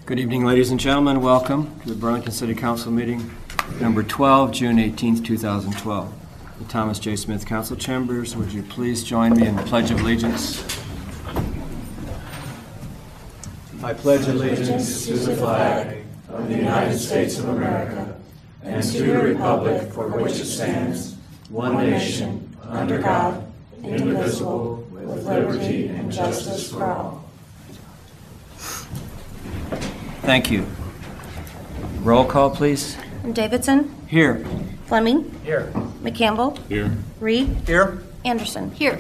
Good evening, ladies and gentlemen. Welcome to the Burlington City Council meeting number 12, June 18th, 2012. The Thomas J. Smith Council Chambers, would you please join me in the Pledge of Allegiance? I pledge allegiance to the flag of the United States of America and to the republic for which it stands, one nation, under God, indivisible, with liberty and justice for all. Thank you. Roll call, please. Davidson? Here. Fleming? Here. McCampbell? Here. Reed? Here. Anderson? Here.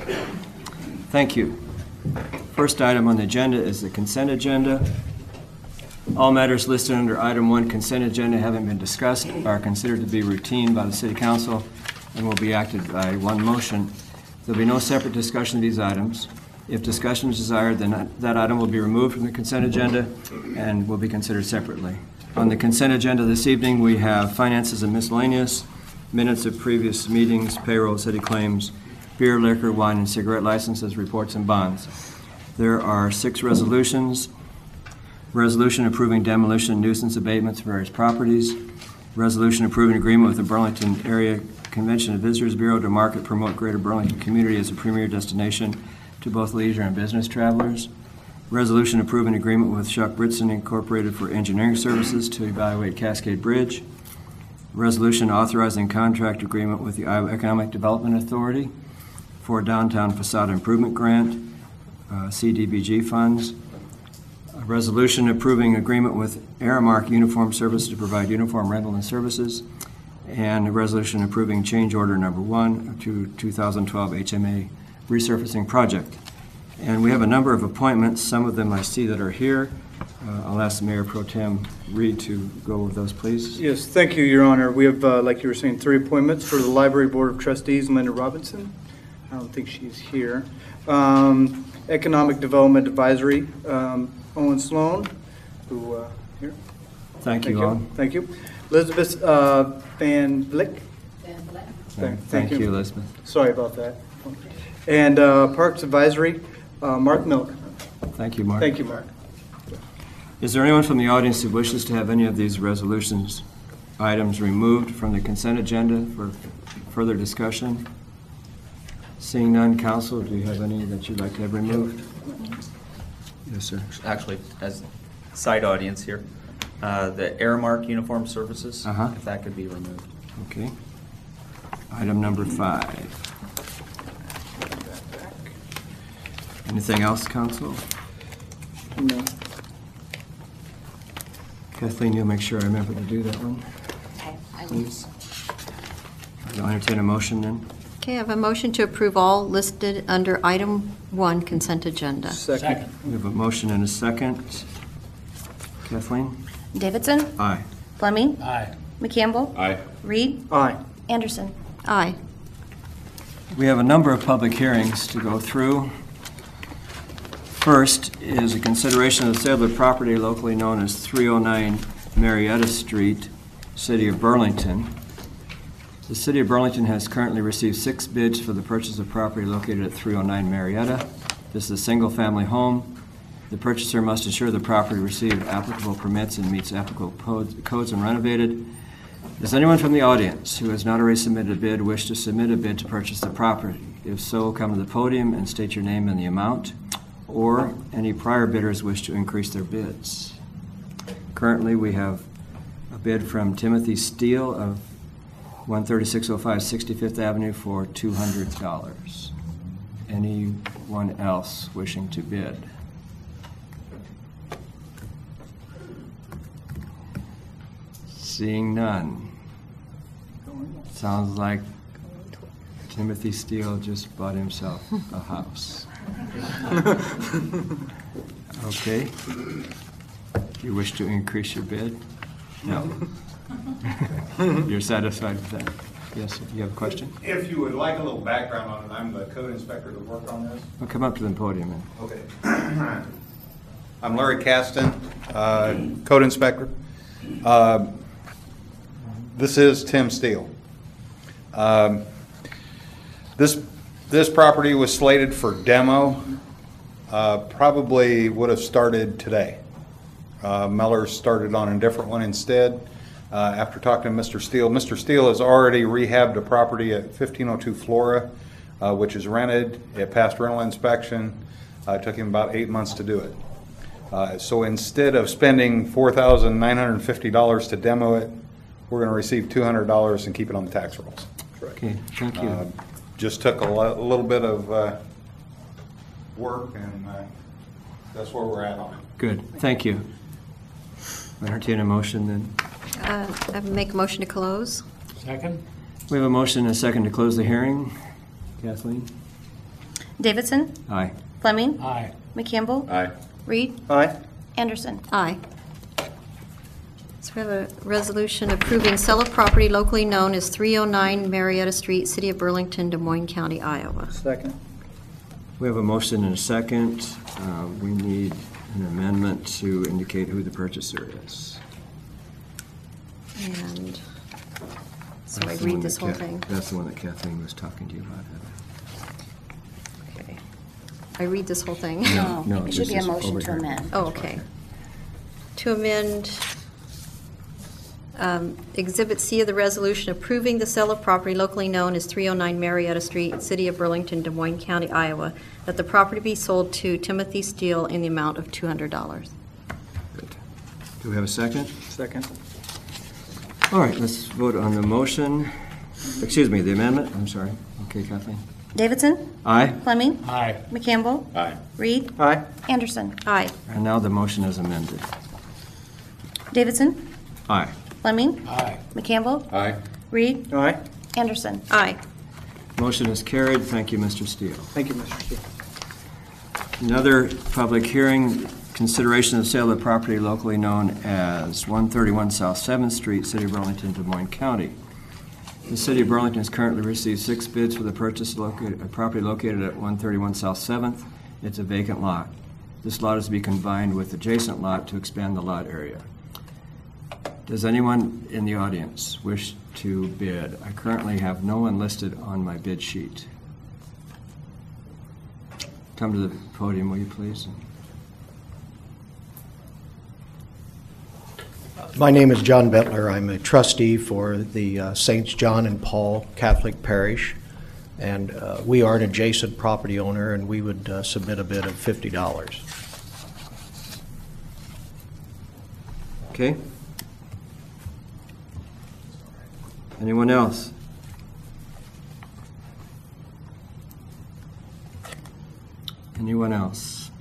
Thank you. First item on the agenda is the consent agenda. All matters listed under item 1 consent agenda having been discussed are considered to be routine by the City Council and will be acted by one motion. There will be no separate discussion of these items. If discussion is desired, then that item will be removed from the consent agenda and will be considered separately. On the consent agenda this evening, we have finances and miscellaneous, minutes of previous meetings, payroll, city claims, beer, liquor, wine, and cigarette licenses, reports, and bonds. There are 6 resolutions. Resolution approving demolition and nuisance abatements for various properties. Resolution approving agreement with the Burlington Area Convention and Visitors Bureau to market, promote Greater Burlington community as a premier destination to both leisure and business travelers. Resolution approving agreement with Chuck Britson Incorporated for engineering services to evaluate Cascade Bridge. Resolution authorizing contract agreement with the Iowa Economic Development Authority for downtown facade improvement grant, CDBG funds. A resolution approving agreement with Aramark Uniform Services to provide uniform rental and services. And a resolution approving change order number 1 to 2012 HMA resurfacing project. And we have a number of appointments. Some of them I see that are here. I'll ask Mayor Pro Tem Reed to go with those, please. Yes, thank you, Your Honor. We have, like you were saying, 3 appointments for the Library Board of Trustees. Linda Robinson, I don't think she's here. Economic Development Advisory, Owen Sloan, who here. Thank you, Owen. Thank you. Elizabeth Van Vlick. Thank you, Elizabeth. Sorry about that. And Parks Advisory, Mark Miller. Thank you, Mark. Thank you, Mark. Is there anyone from the audience who wishes to have any of these resolutions items removed from the consent agenda for further discussion? Seeing none, Council, do you have any that you'd like to have removed? Yes, sir. Actually, as side audience here, the Aramark Uniform Services, if that could be removed. Okay. Item number 5. Anything else, Council? No. Kathleen, you'll make sure I remember to do that one. Okay, Please. I'll entertain a motion then. Okay, I have a motion to approve all listed under item 1 consent agenda. Second. We have a motion and a second. Kathleen? Davidson? Aye. Fleming? Aye. McCampbell? Aye. Reed? Aye. Anderson? Aye. We have a number of public hearings to go through. First is a consideration of the sale of property locally known as 309 Marietta Street, City of Burlington. The City of Burlington has currently received 6 bids for the purchase of property located at 309 Marietta. This is a single-family home. The purchaser must ensure the property received applicable permits and meets applicable codes and renovated. Does anyone from the audience who has not already submitted a bid wish to submit a bid to purchase the property? If so, come to the podium and state your name and the amount. Or any prior bidders wish to increase their bids. Currently, we have a bid from Timothy Steele of 13605 65th Avenue for $200. Anyone else wishing to bid? Seeing none. Sounds like Timothy Steele just bought himself a house. Okay. You wish to increase your bid? No. You're satisfied with that? Yes, you have a question? If you would like a little background on it, I'm the code inspector that worked on this. Well, come up to the podium. And Okay. I'm Larry Caston, code inspector. This is Tim Steele. This property was slated for demo, probably would have started today. Mellor started on a different one instead. After talking to Mr. Steele has already rehabbed a property at 1502 Flora, which is rented. It passed rental inspection. It took him about 8 months to do it. So instead of spending $4,950 to demo it, we're going to receive $200 and keep it on the tax rolls. Okay, thank you. Just took a little bit of work, and that's where we're at on it. Good, thank you. Entertain a motion then. I make a motion to close. Second? We have a motion and a second to close the hearing. Kathleen? Davidson, Aye. Fleming, Aye. McCampbell, Aye. Reed, Aye. Anderson. Aye. So we have a resolution approving sale of property locally known as 309 Marietta Street, City of Burlington, Des Moines County, Iowa. Second. We have a motion and a second. We need an amendment to indicate who the purchaser is. And so I That's the read one this that whole thing. That's the one that Kathleen was talking to you about. Okay. I read this whole thing? No, It should this be a is motion over to here. amend. Oh, okay. To amend Exhibit C of the resolution approving the sale of property locally known as 309 Marietta Street, City of Burlington, Des Moines County, Iowa, that the property be sold to Timothy Steele in the amount of $200. Good. Do we have a second? Second. All right, let's vote on the motion. Excuse me, the amendment. I'm sorry. Okay, Kathleen? Davidson, Aye. Fleming, Aye. McCampbell, Aye. Reed, Aye. Anderson. Aye. And now the motion is amended. Davidson, Aye. Fleming, Aye. McCampbell, Aye. Reed, Aye. Anderson. Aye. Motion is carried. Thank you, Mr. Steele. Thank you, Mr. Steele. Another public hearing, consideration of sale of property locally known as 131 South 7th Street, City of Burlington, Des Moines County. The City of Burlington has currently received 6 bids for the purchase of property located at 131 South 7th. It's a vacant lot. This lot is to be combined with adjacent lot to expand the lot area. Does anyone in the audience wish to bid? I currently have no one listed on my bid sheet. Come to the podium, will you please? My name is John Bettler. I'm a trustee for the Saints John and Paul Catholic Parish, and we are an adjacent property owner, and we would submit a bid of $50. Okay. Anyone else? Anyone else?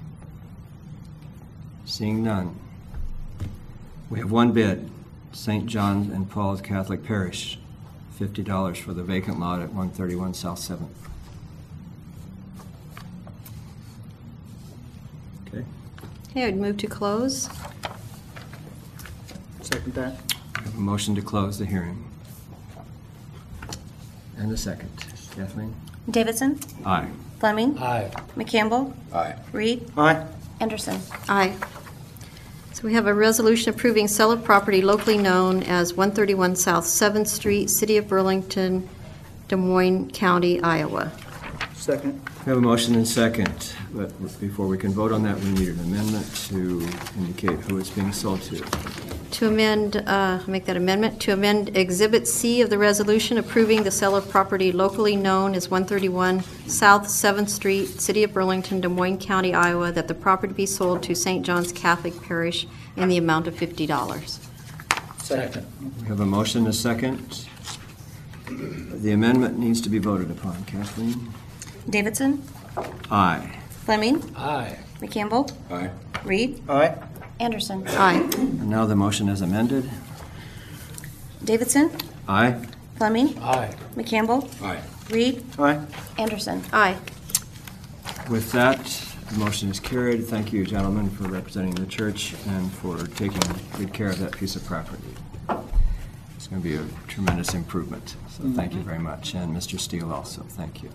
Seeing none. We have one bid, St. John and Paul's Catholic Parish, $50 for the vacant lot at 131 South 7th. Okay. Okay, I'd move to close. Second that. I have a motion to close the hearing. And a second. Kathleen? Davidson, Aye. Fleming, Aye. McCampbell, Aye. Reed, Aye. Anderson. Aye. So we have a resolution approving sale of property locally known as 131 South 7th Street, City of Burlington, Des Moines County, Iowa. Second. We have a motion and second, but before we can vote on that, we need an amendment to indicate who it's being sold to. To amend, make that amendment, to amend Exhibit C of the resolution approving the sale of property locally known as 131 South 7th Street, City of Burlington, Des Moines County, Iowa, that the property be sold to St. John's Catholic Parish in the amount of $50. Second. We have a motion and a second. The amendment needs to be voted upon. Kathleen? Davidson, Aye. Fleming, Aye. McCampbell, Aye. Reed, Aye. Anderson. Aye. And now the motion is amended. Davidson, Aye. Fleming, Aye. McCampbell, Aye. Reed, Aye. Anderson. Aye. With that, the motion is carried. Thank you, gentlemen, for representing the church and for taking good care of that piece of property. It's going to be a tremendous improvement. So thank you very much. And Mr. Steele also, thank you.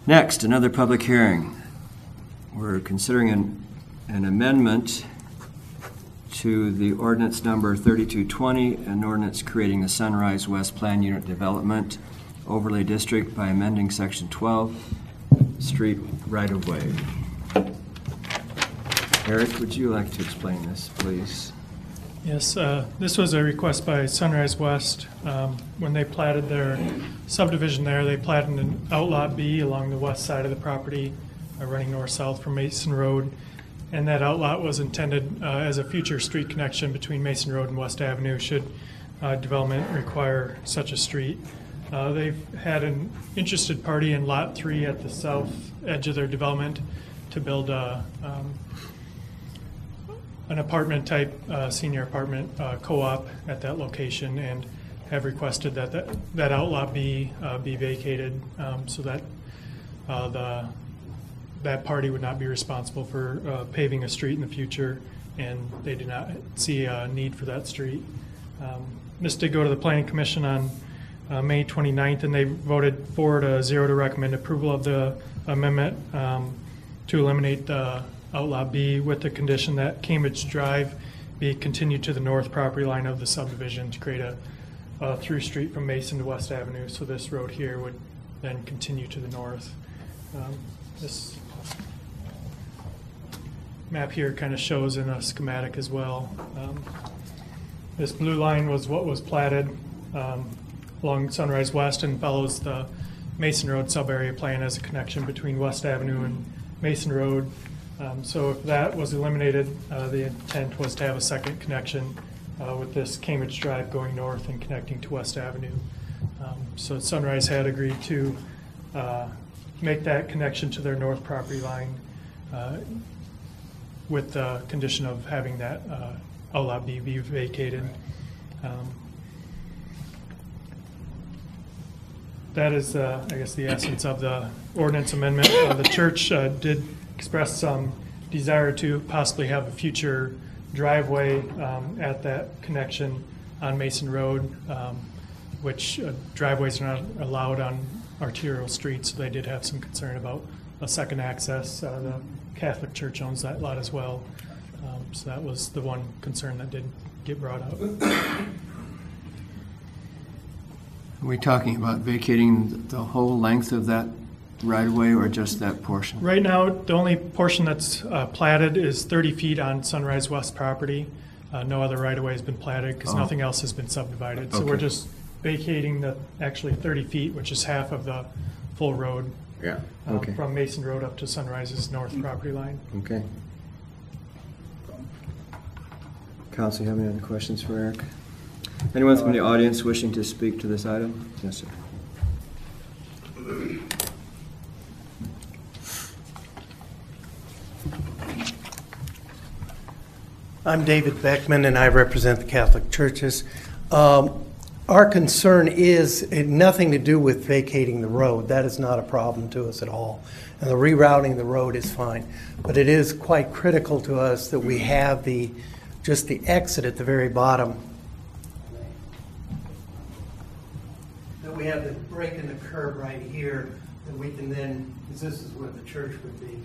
Next, another public hearing. We're considering an amendment to the ordinance number 3220, an ordinance creating the Sunrise West Plan Unit Development Overlay District by amending Section 12, Street Right-of-Way. Eric, would you like to explain this, please? Yes, this was a request by Sunrise West. When they platted their subdivision there, they platted an outlot B along the west side of the property, running north-south from Mason Road. And that outlot was intended as a future street connection between Mason Road and West Avenue should development require such a street. They've had an interested party in Lot 3 at the south edge of their development to build an apartment type, senior apartment co-op at that location, and have requested that outlot be vacated so that that party would not be responsible for paving a street in the future, and they do not see a need for that street. This did go to the Planning Commission on May 29th, and they voted 4-0 to recommend approval of the amendment to eliminate the outlot B with the condition that Cambridge Drive be continued to the north property line of the subdivision to create a through street from Mason to West Avenue. So this road here would then continue to the north. This map here kind of shows in a schematic as well. This blue line was what was platted along Sunrise West and follows the Mason Road sub-area plan as a connection between West Avenue and Mason Road. So if that was eliminated, the intent was to have a second connection with this Cambridge Drive going north and connecting to West Avenue. So Sunrise had agreed to make that connection to their north property line with the condition of having that outlot B be vacated. That is, I guess, the essence of the ordinance amendment. The church did express some desire to possibly have a future driveway at that connection on Mason Road, which driveways are not allowed on arterial streets, so they did have some concern about a second access. The Catholic Church owns that lot as well, so that was the one concern that did get brought up. Are we talking about vacating the whole length of that right-of-way or just that portion? Right now, the only portion that's platted is 30 feet on Sunrise West property. No other right-of-way has been platted because nothing else has been subdivided. So we're just vacating the actually 30 feet, which is half of the full road. Yeah. Okay. From Mason Road up to Sunrise's north property line. Okay. Council, you have any other questions for Eric? Anyone from the audience wishing to speak to this item? Yes, sir. I'm David Beckman, and I represent the Catholic churches. Our concern is nothing to do with vacating the road. That is not a problem to us at all. And the rerouting the road is fine. But it is quite critical to us that we have just the exit at the very bottom. That we have the break in the curb right here, that we can then, because this is where the church would be.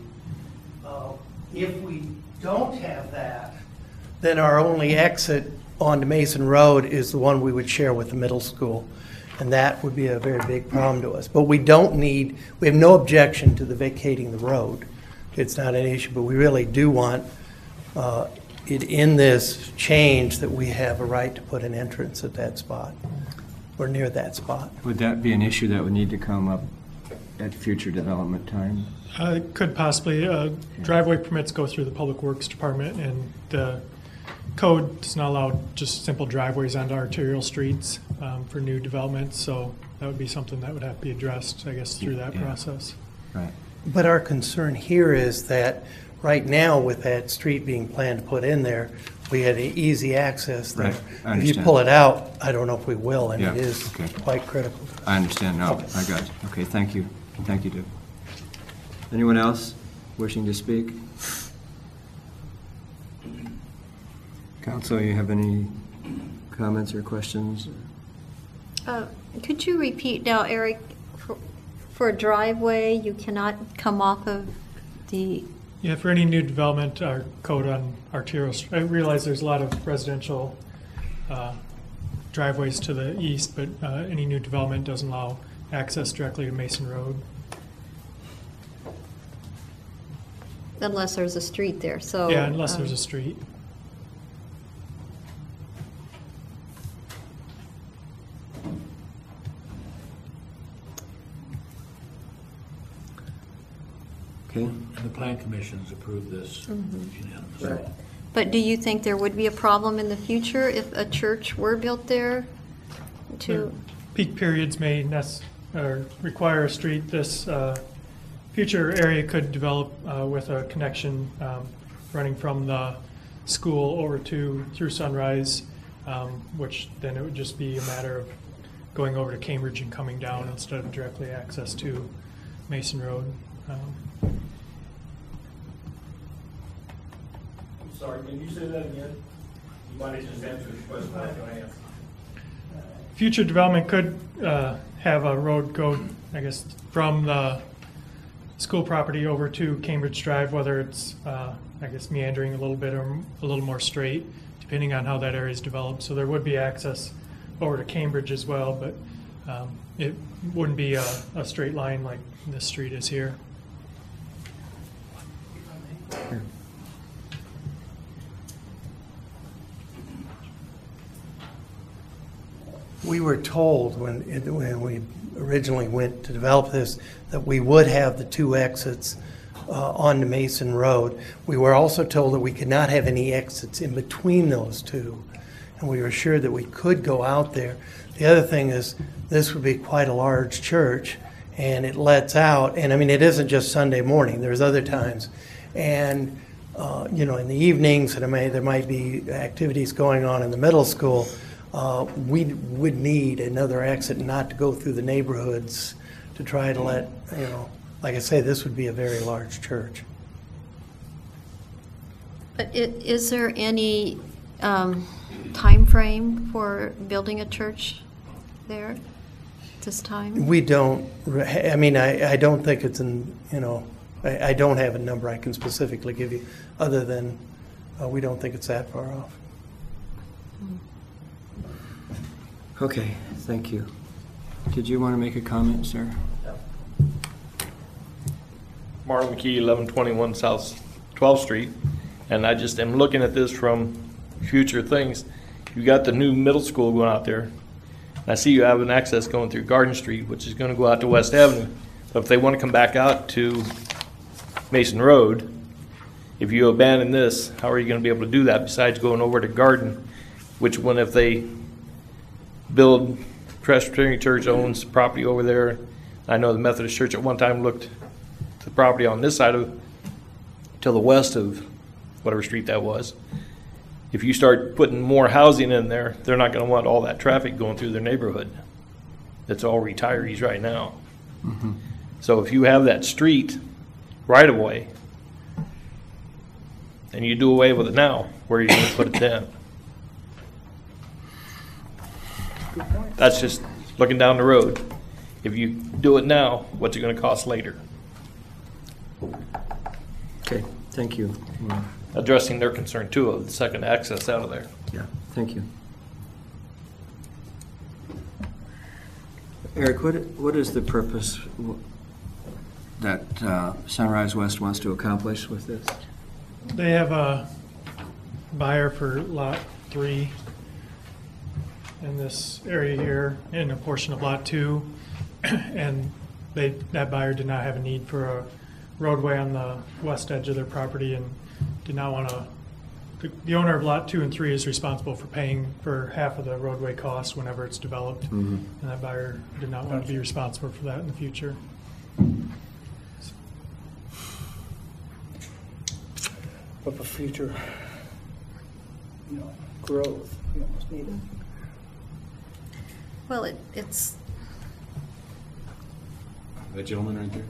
If we don't have that, then our only exit onto Mason Road is the one we would share with the middle school. And that would be a very big problem to us. But we have no objection to the vacating the road. It's not an issue, but we really do want it in this change that we have a right to put an entrance at that spot, or near that spot. Would that be an issue that would need to come up at future development time? It could possibly. Driveway permits go through the Public Works Department, and the code does not allow just simple driveways onto arterial streets for new developments, so that would be something that would have to be addressed, I guess, through that process. Right. But our concern here is that right now, with that street being planned to put in there, we had easy access there. Right. I If you understand. pull it out, I don't know if we will, and Yeah, it is okay. quite critical. I understand now. Okay. I got you. Okay, thank you. Thank you, Dave. Anyone else wishing to speak? Council, you have any comments or questions? Could you repeat now, Eric, for a driveway, you cannot come off of the, Yeah, for any new development, our code on arterial, I realize there's a lot of residential driveways to the east, but any new development doesn't allow access directly to Mason Road. unless there's a street there, so. Yeah, unless there's a street. Okay. And the plan commission's approved this unanimously. But do you think there would be a problem in the future if a church were built there? To, Peak periods may require a street. This future area could develop with a connection running from the school over through Sunrise, which then it would just be a matter of going over to Cambridge and coming down instead of directly access to Mason Road. Sorry, can you say that again? You might have just answered the question I was going to ask. Future development could have a road go, I guess, from the school property over to Cambridge Drive, whether it's, I guess, meandering a little bit or a little more straight, depending on how that area is developed. So there would be access over to Cambridge as well, but it wouldn't be a straight line like this street is here. We were told when we originally went to develop this that we would have the two exits onto Mason Road. We were also told that we could not have any exits in between those two, and we were assured that we could go out there. The other thing is this would be quite a large church, and it lets out, and I mean it isn't just Sunday morning, there's other times, and you know, in the evenings there might be activities going on in the middle school. We would need another exit, not to go through the neighborhoods to try to let, you know, like I say, this would be a very large church. but is there any time frame for building a church there at this time? We don't, I mean, I don't think it's in, you know, I don't have a number I can specifically give you, other than we don't think it's that far off. Okay, thank you. Did you want to make a comment, sir? Marlon McKee, 1121 South 12th Street, and I just am looking at this from future things. You got the new middle school going out there. I see you have an access going through Garden Street, which is going to go out to West Avenue. But if they want to come back out to Mason Road, if you abandon this, how are you going to be able to do that besides going over to Garden, which one if they build, Presbyterian Church owns property over there. I know the Methodist Church at one time looked to the property on this side of, to the west of whatever street that was. If you start putting more housing in there, they're not going to want all that traffic going through their neighborhood. It's all retirees right now. Mm-hmm. So if you have that street right away, and you do away with it now, where are you going to put it then? That's just looking down the road. If you do it now, what's it going to cost later? Okay, thank you. Addressing their concern too of the second access out of there. Yeah, thank you. Eric, what is the purpose that Sunrise West wants to accomplish with this? They have a buyer for Lot 3 in this area here, in a portion of Lot 2, and that buyer did not have a need for a roadway on the west edge of their property and did not want to. The owner of Lot 2 and 3 is responsible for paying for half of the roadway costs whenever it's developed, and that buyer did not want to be responsible for that in the future. But for future, you know, growth, you almost need it. Well, it's, That gentleman right there.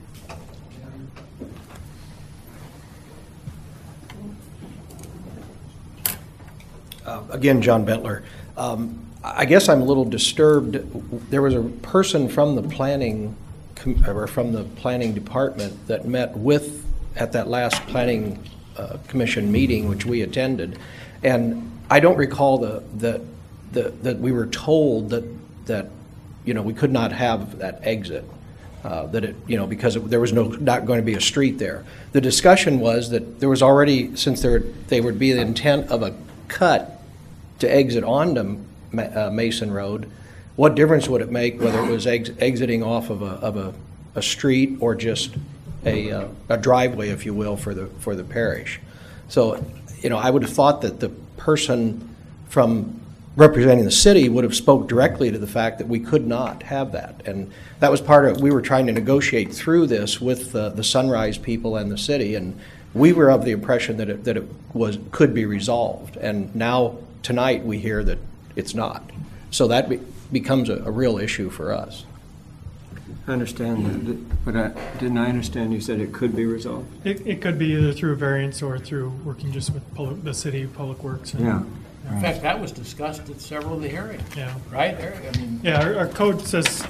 Again, John Bentler. I guess I'm a little disturbed. There was a person from the planning department that met with at that last planning commission meeting, which we attended, and I don't recall that we were told that we could not have that exit. That it, because there was not going to be a street there. The discussion was that there was already, since they would be the intent of a cut to exit onto Mason Road, what difference would it make whether it was exiting off of a street or just a driveway, if you will, for the parish? So, I would have thought that the person from representing the city would have spoke directly to the fact that we could not have that. And that was part of, we were trying to negotiate through this with the Sunrise people and the city, and we were of the impression that it could be resolved. And now, tonight, we hear that it's not. So that becomes a real issue for us. I understand that, but didn't I understand you said it could be resolved? It could be either through variance or through working just with the city public works. Yeah. In fact, that was discussed at several of the hearings. Yeah. Right there, Yeah, our code says,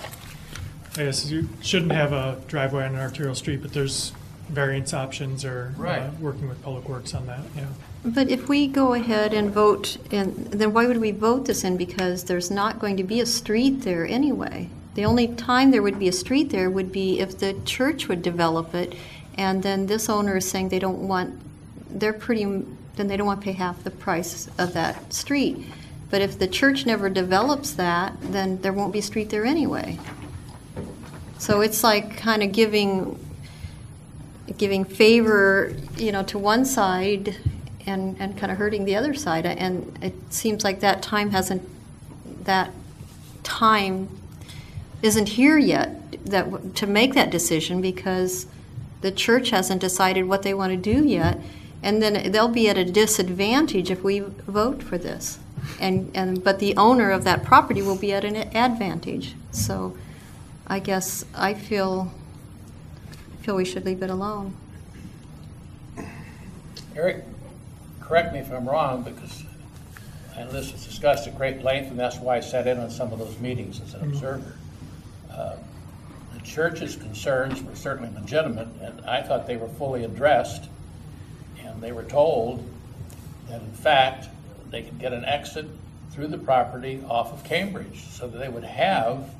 I guess you shouldn't have a driveway on an arterial street, but there's variance options or Right. Working with public works on that, yeah. But if we go ahead and vote, then why would we vote this in? Because there's not going to be a street there anyway. The only time there would be a street there would be if the church would develop it, and then this owner is saying they don't want to pay half the price of that street. But if the church never develops that, then there won't be a street there anyway. So it's like kind of giving favor, to one side and kind of hurting the other side. And it seems like that time isn't here yet to make that decision, because the church hasn't decided what they want to do yet. And then they'll be at a disadvantage if we vote for this. But the owner of that property will be at an advantage. So I guess I feel we should leave it alone. Eric, correct me if I'm wrong, because I know this was discussed at great length, and that's why I sat in on some of those meetings as an observer. The church's concerns were certainly legitimate, and I thought they were fully addressed. And they were told that, in fact, they could get an exit through the property off of Cambridge, so that they would have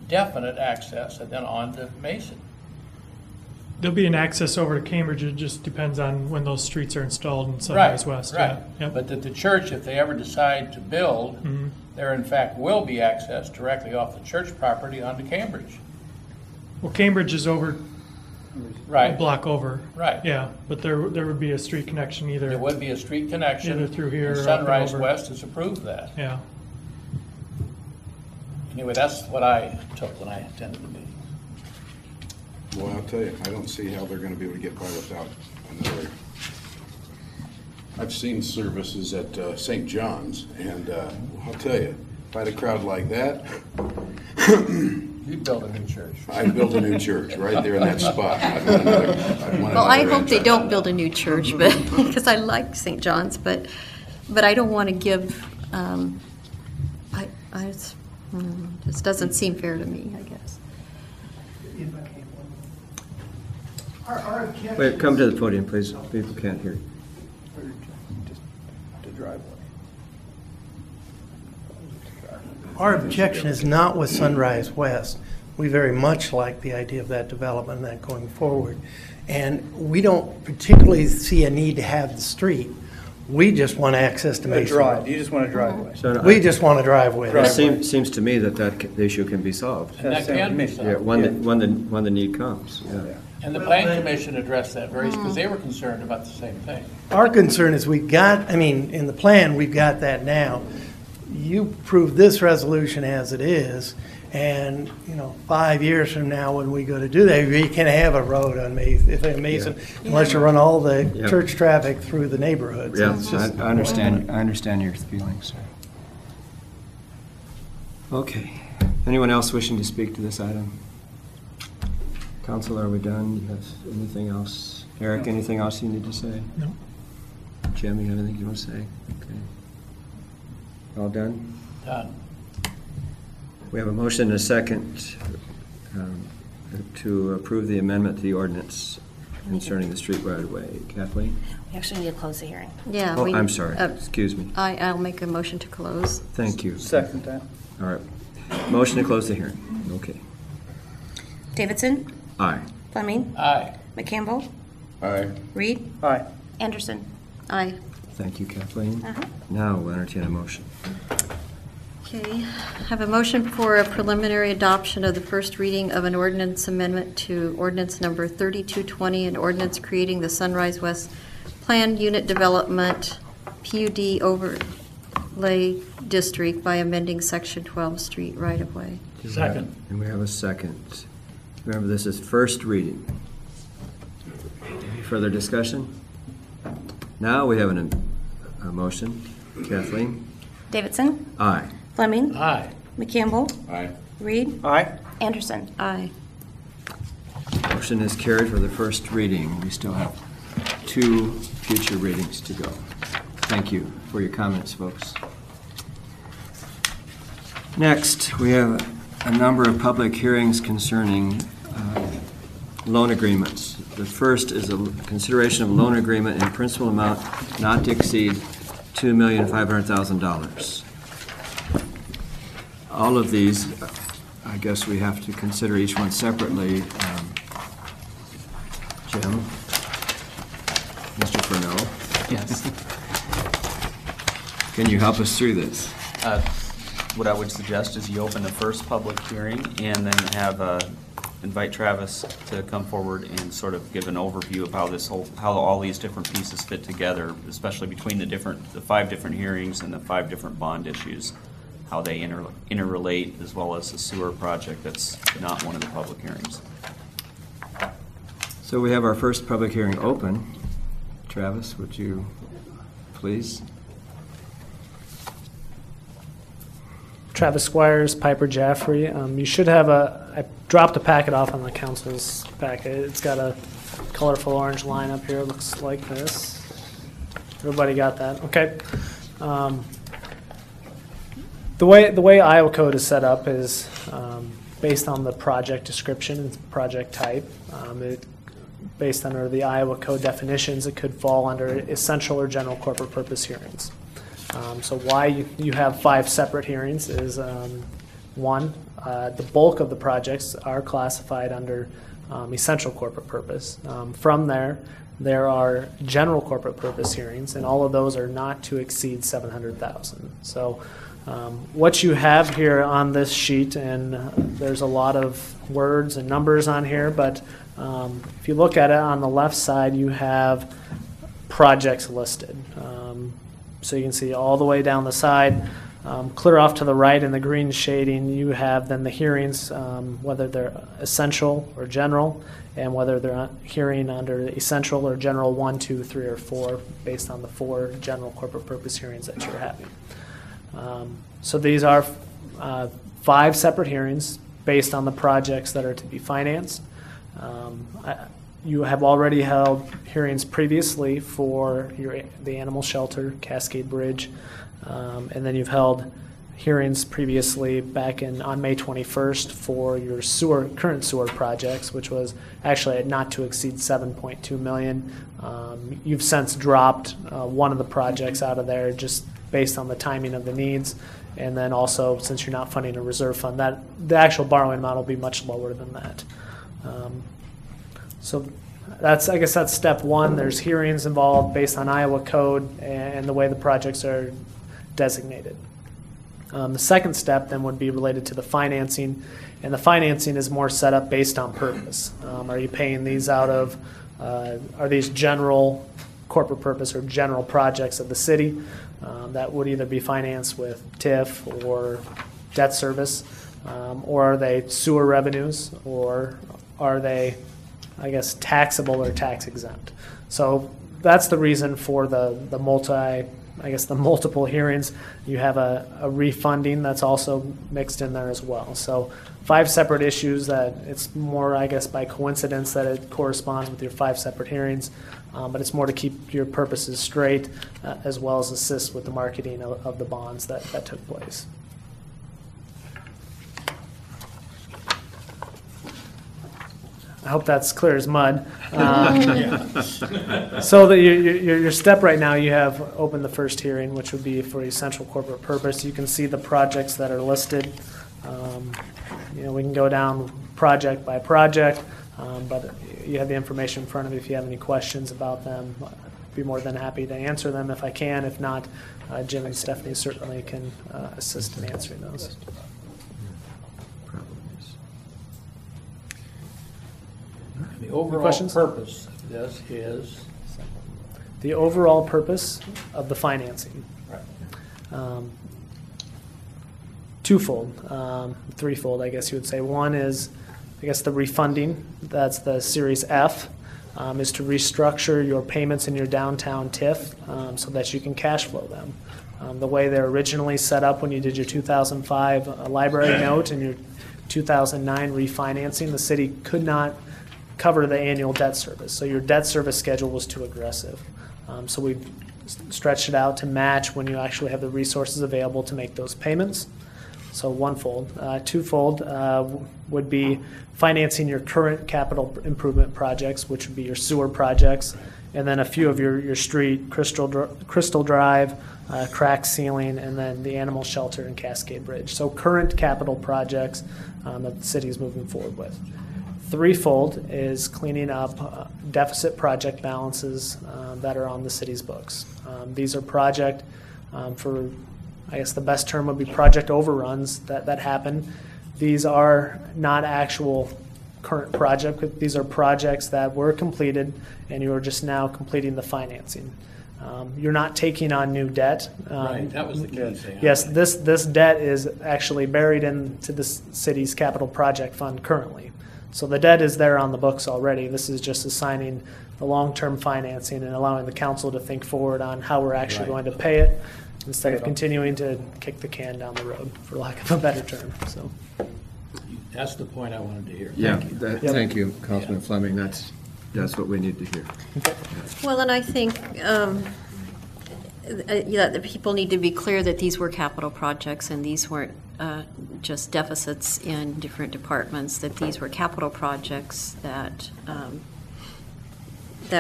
definite access and then on to Mason. There'll be an access over to Cambridge. It just depends on when those streets are installed in Sunrise West. Right. Yeah. Yep. But that the church, if they ever decide to build, there in fact will be access directly off the church property onto Cambridge. Well, Cambridge is over Right. a block over. Right. Yeah, but there would be a street connection either. There would be a street connection. Either through here and or up and Sunrise over. West has approved that. Yeah. Anyway, that's what I took when I attended the meeting. Well, I'll tell you, I don't see how they're gonna be able to get by without another. I've seen services at St. John's, and I'll tell you, if I had a crowd like that, You'd build a new church. I'd build a new church right there in that spot. I'd want another. Well, I hope they don't build a new church, but because I like St. John's, but I don't want to give. This doesn't seem fair to me, I guess. If I can, our objection. Wait, come to the podium, please. People can't hear. Just the driveway. Our objection is not with Sunrise West. We very much like the idea of that development and that going forward. And we don't particularly see a need to have the street. We just want access to A Mason drive, Road. you just want a driveway. So We just want a driveway. it seems to me that the issue can be solved. And that can be solved. Yeah, when the need comes, yeah. And the Planning Commission addressed that because they were concerned about the same thing. Our concern is in the plan, we've got that now. You approve this resolution as it is, and, 5 years from now, when we go to do that, we can't have a road on Mason unless you run all the Yeah. church traffic through the neighborhood. So Yeah, it's just- I understand your feelings. Okay. Anyone else wishing to speak to this item? Council, are we done? You have anything else? Eric, anything else you need to say? No. Jim, you have anything you want to say? Okay. All done? Done. We have a motion and a second to approve the amendment to the ordinance concerning the street right-of-way. Kathleen? We actually need to close the hearing. Yeah. Oh, we- I'm sorry. Excuse me. I'll make a motion to close. Thank you. Second that. All right. Motion to close the hearing. Okay. Davidson, Aye. Fleming, Aye. McCampbell, Aye. Reed, Aye. Anderson. Aye. Thank you, Kathleen. Uh-huh. Now we'll entertain a motion. Okay, have a motion for a preliminary adoption of the first reading of an ordinance amendment to ordinance number 3220, an ordinance creating the Sunrise West Planned Unit Development PUD Overlay District by amending Section 12 Street right-of-way. Second. And we have a second. Remember, this is first reading. Any further discussion? Now we have a motion. Kathleen? Davidson, Aye. Fleming, Aye. McCampbell, Aye. Reed, Aye. Anderson. Aye. Motion is carried for the first reading. We still have 2 future readings to go. Thank you for your comments, folks. Next, we have a number of public hearings concerning loan agreements. The first is a consideration of loan agreement in principal amount not to exceed $2,500,000. All of these, I guess we have to consider each one separately. Jim? Mr. Furneaux? Yes. Can you help us through this? What I would suggest is you open the first public hearing and then have, invite Travis to come forward and sort of give an overview of how all these different pieces fit together, especially between the 5 different hearings and the 5 different bond issues, how they interrelate, as well as the sewer project that's not one of the public hearings. So we have our first public hearing open. Travis, would you please? Travis Squires, Piper Jaffrey. You should have I dropped a packet off on the council's packet. It's got a colorful orange line up here. It looks like this. Everybody got that? Okay. The way Iowa code is set up is based on the project description and project type. Based under the Iowa code definitions, it could fall under essential or general corporate purpose hearings. So why you have 5 separate hearings is, one, the bulk of the projects are classified under essential corporate purpose. From there are general corporate purpose hearings, and all of those are not to exceed $700,000. So what you have here on this sheet, and there's a lot of words and numbers on here, but if you look at it on the left side, you have projects listed. So you can see all the way down the side, clear off to the right in the green shading, you have then the hearings, whether they're essential or general, and whether they're hearing under essential or general 1, 2, 3, or 4, based on the 4 general corporate purpose hearings that you're having. So these are 5 separate hearings based on the projects that are to be financed. You have already held hearings previously for the animal shelter, Cascade Bridge, and then you've held hearings previously back on May 21st for your current sewer projects, which was actually at not to exceed $7.2 million. You've since dropped one of the projects out of there just based on the timing of the needs, and then also since you're not funding a reserve fund, that the actual borrowing amount will be much lower than that. So I guess that's step 1. There's hearings involved based on Iowa code and the way the projects are designated. The second step then would be related to the financing, and the financing is more set up based on purpose. Are you paying these out of, are these general corporate purpose or general projects of the city that would either be financed with TIF or debt service, or are they sewer revenues, or are they, I guess, taxable or tax exempt? So that's the reason for the multiple hearings. You have a refunding that's also mixed in there as well. So 5 separate issues that it's more, I guess, by coincidence that it corresponds with your 5 separate hearings, but it's more to keep your purposes straight as well as assist with the marketing of the bonds that took place. I hope that's clear as mud. So your step right now, you have opened the first hearing, which would be for essential corporate purpose. You can see the projects that are listed. We can go down project by project, but you have the information in front of you. If you have any questions about them, I'd be more than happy to answer them if I can. If not, Jim and Stephanie certainly can assist in answering those. The overall questions? purpose of this is, The overall purpose of the financing. Twofold, threefold, I guess you would say. One is, I guess, the refunding. That's the Series F, is to restructure your payments in your downtown TIF so that you can cash flow them. The way they're originally set up when you did your 2005 library note and your 2009 refinancing, the city could not cover the annual debt service. So your debt service schedule was too aggressive. So we've stretched it out to match when you actually have the resources available to make those payments. So onefold. Twofold would be financing your current capital improvement projects, which would be your sewer projects, and then a few of your street, Crystal Drive, crack ceiling, and then the animal shelter and Cascade Bridge. So current capital projects that the city is moving forward with. Threefold is cleaning up deficit project balances that are on the city's books. These are project for, I guess the best term would be project overruns that happen. These are not actual current projects, but these are projects that were completed and you are just now completing the financing. You're not taking on new debt. right, that was the key thing. Yes, this debt is actually buried into the city's capital project fund currently. So the debt is there on the books already. This is just assigning the long-term financing and allowing the council to think forward on how we're actually going to pay it instead of continuing to kick the can down the road, for lack of a better term. So That's the point I wanted to hear. Yeah, Thank you. thank you, Councilman Fleming. That's what we need to hear. Well, and I think that people need to be clear that these were capital projects and these weren't just deficits in different departments, that these were capital projects that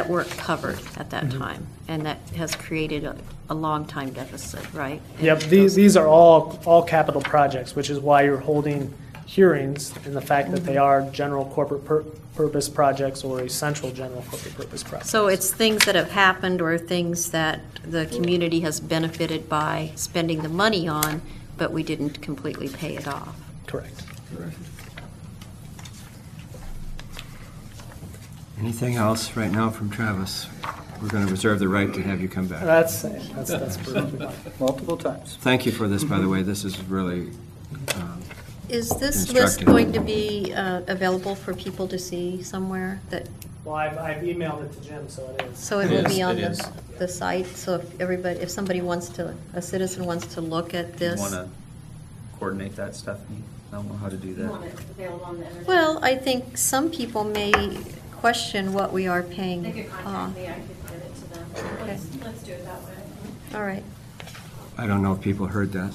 weren't covered at that time, and that has created a long time deficit, right? yep, these are all capital projects, which is why you're holding hearings in the fact that they are general corporate purpose projects or essential general corporate purpose projects. So it's things that have happened or things that the community has benefited by spending the money on, but we didn't completely pay it off. Correct. Anything else right now from Travis? We're going to reserve the right to have you come back. That's perfectly fine. Multiple times. Thank you for this, by the way. This is really Is this list Instructive. going to be available for people to see somewhere that, Well, I've emailed it to Jim, so it is. so it It will is, be on it is. the site? So if somebody wants to, a citizen wants to look at You this? want to coordinate that, Stephanie? I don't know how to do that. Well, I think some people may question what we are paying They could off. contact me, I could get it to them. Okay. Let's do it that way. All right. I don't know if people heard that.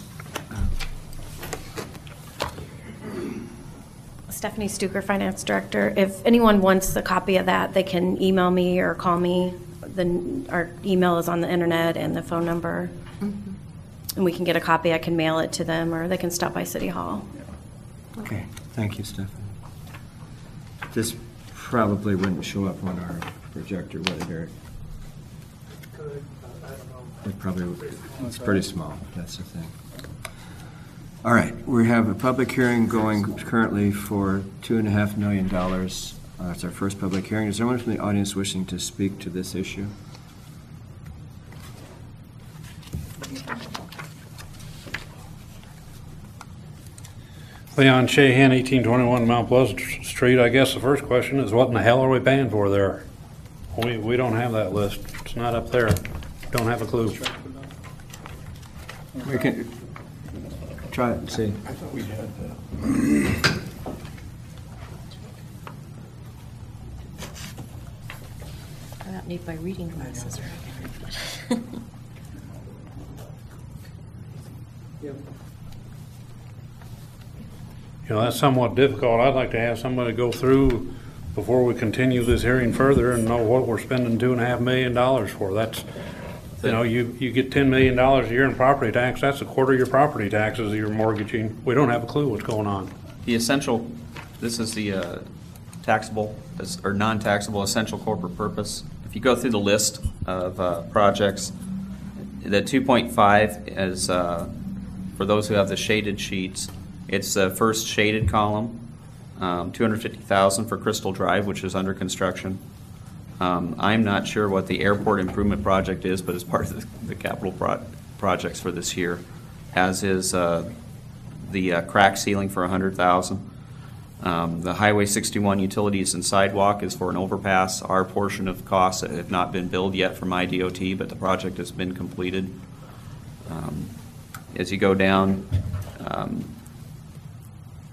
Stephanie Stuker, Finance Director. If anyone wants a copy of that, they can email me or call me. Our email is on the internet and the phone number. And we can get a copy. I can mail it to them, or they can stop by City Hall. Okay, thank you, Stephanie. This probably wouldn't show up on our projector, would it, Eric? Good, I don't know. It probably would. It's pretty small, that's the thing. All right, we have a public hearing going currently for $2.5 million. That's our first public hearing. Is there anyone from the audience wishing to speak to this issue? Leon Shahan, 1821 Mount Pleasant Street. I guess the first question is, what in the hell are we paying for there? We don't have that list. It's not up there. Don't have a clue. We can try it and see. I thought we had, I don't need my reading glasses. You know, that's somewhat difficult. I'd like to have somebody go through before we continue this hearing further and know what we're spending $2.5 million for. That's, you know, you get $10 million a year in property tax, that's a quarter of your property taxes you're mortgaging. We don't have a clue what's going on. The essential, this is the taxable, or non-taxable essential corporate purpose. If you go through the list of projects, the 2.5 is, for those who have the shaded sheets, it's the first shaded column, $250,000 for Crystal Drive, which is under construction. I'm not sure what the airport improvement project is, but it's part of the capital projects for this year, as is the crack ceiling for $100,000. The Highway 61 utilities and sidewalk is for an overpass. Our portion of costs that have not been billed yet from IDOT, but the project has been completed. As you go down,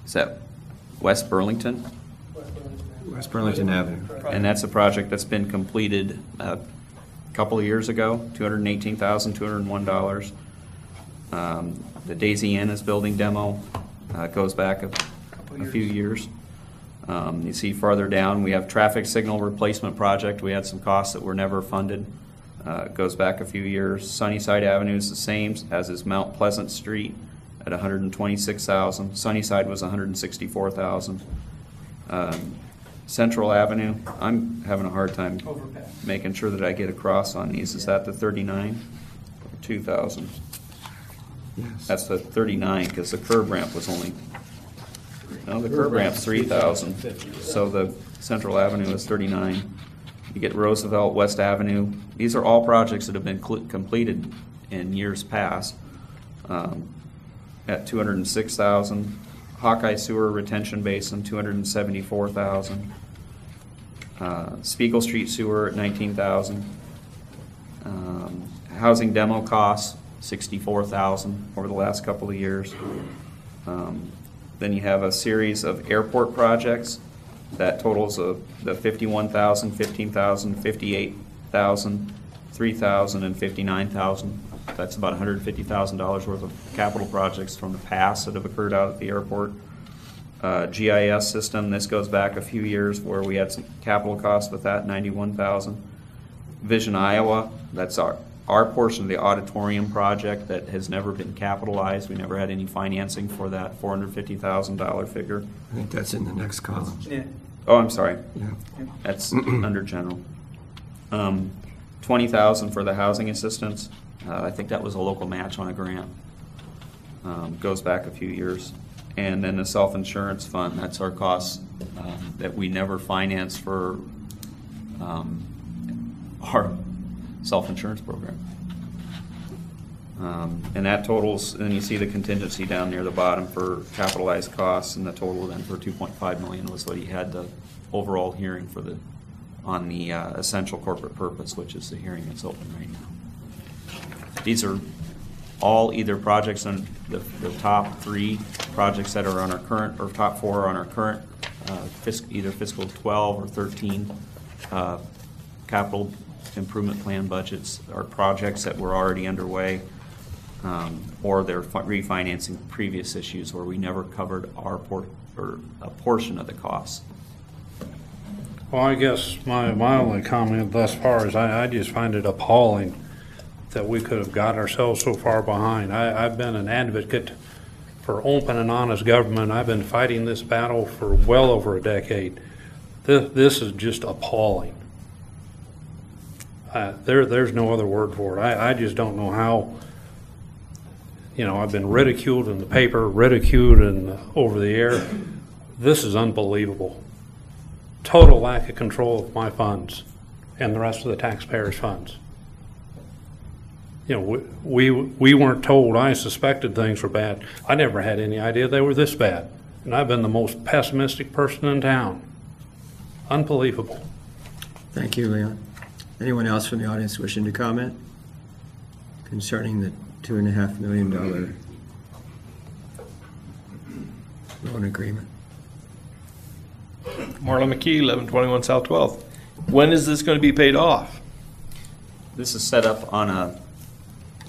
is that West Burlington? West Burlington Avenue. And that's a project that's been completed a couple of years ago, $218,201. The Daisy Inn is building demo. It goes back a few years. You see farther down, we have traffic signal replacement project. We had some costs that were never funded. It goes back a few years. Sunnyside Avenue is the same, as is Mount Pleasant Street at $126,000. Sunnyside was $164,000. Central Avenue, I'm having a hard time making sure that I get across on these. Is that the 39 or 2,000? Yes. That's the 39 because the curb ramp was only, no, the curb ramp's 3,000. So the Central Avenue is 39. You get Roosevelt, West Avenue. These are all projects that have been completed in years past at 206,000. Hawkeye Sewer Retention Basin, 274,000. Spiegel Street Sewer at 19,000. Housing demo costs, 64,000 over the last couple of years. Then you have a series of airport projects that totals of the 51,000, 15,000, 58,000, 3,000, and 59,000. That's about $150,000 worth of capital projects from the past that have occurred out at the airport. GIS system, this goes back a few years where we had some capital costs with that, 91,000. Vision Iowa, that's our portion of the auditorium project that has never been capitalized. We never had any financing for that $450,000 figure. I think that's in the next column. Yeah. Oh, I'm sorry. Yeah. That's under general. 20,000 for the housing assistance. I think that was a local match on a grant. Goes back a few years. And then the self-insurance fund, that's our costs that we never financed for our self-insurance program. And that totals, and you see the contingency down near the bottom for capitalized costs, and the total then for 2.5 million was what he had the overall hearing for the, on the essential corporate purpose, which is the hearing that's open right now. These are all either projects on the top 3 projects that are on our current, or top 4 are on our current either fiscal 12 or 13 capital improvement plan budgets, or projects that were already underway, or they're refinancing previous issues where we never covered our or a portion of the costs. Well, I guess my only comment thus far is I just find it appalling that we could have got ourselves so far behind. I've been an advocate for open and honest government. I've been fighting this battle for well over a decade. This is just appalling. There's no other word for it. I just don't know how, you know, I've been ridiculed in the paper, ridiculed and over the air. This is unbelievable. Total lack of control of my funds and the rest of the taxpayers' funds. You know, we weren't told. I suspected things were bad. I never had any idea they were this bad. And I've been the most pessimistic person in town. Unbelievable. Thank you, Leon. Anyone else from the audience wishing to comment concerning the $2.5 million loan agreement? Marlon McKee, 1121 South 12th. When is this going to be paid off? This is set up on a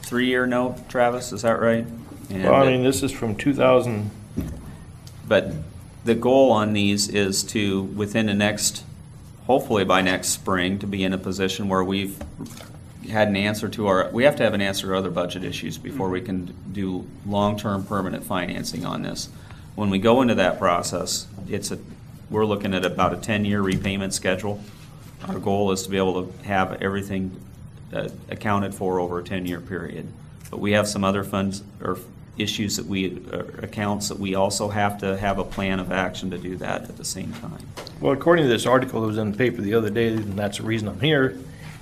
3-year note, Travis, is that right? And Well, I mean, this is from 2000. But the goal on these is to, within the next, hopefully by next spring, to be in a position where we've had an answer to we have to have an answer to other budget issues before we can do long-term permanent financing on this. When we go into that process, we're looking at about a 10-year repayment schedule. Our goal is to be able to have everything accounted for over a 10-year period. But we have some other funds or issues accounts that we also have to have a plan of action to do that at the same time. Well, according to this article that was in the paper the other day, and that's the reason I'm here,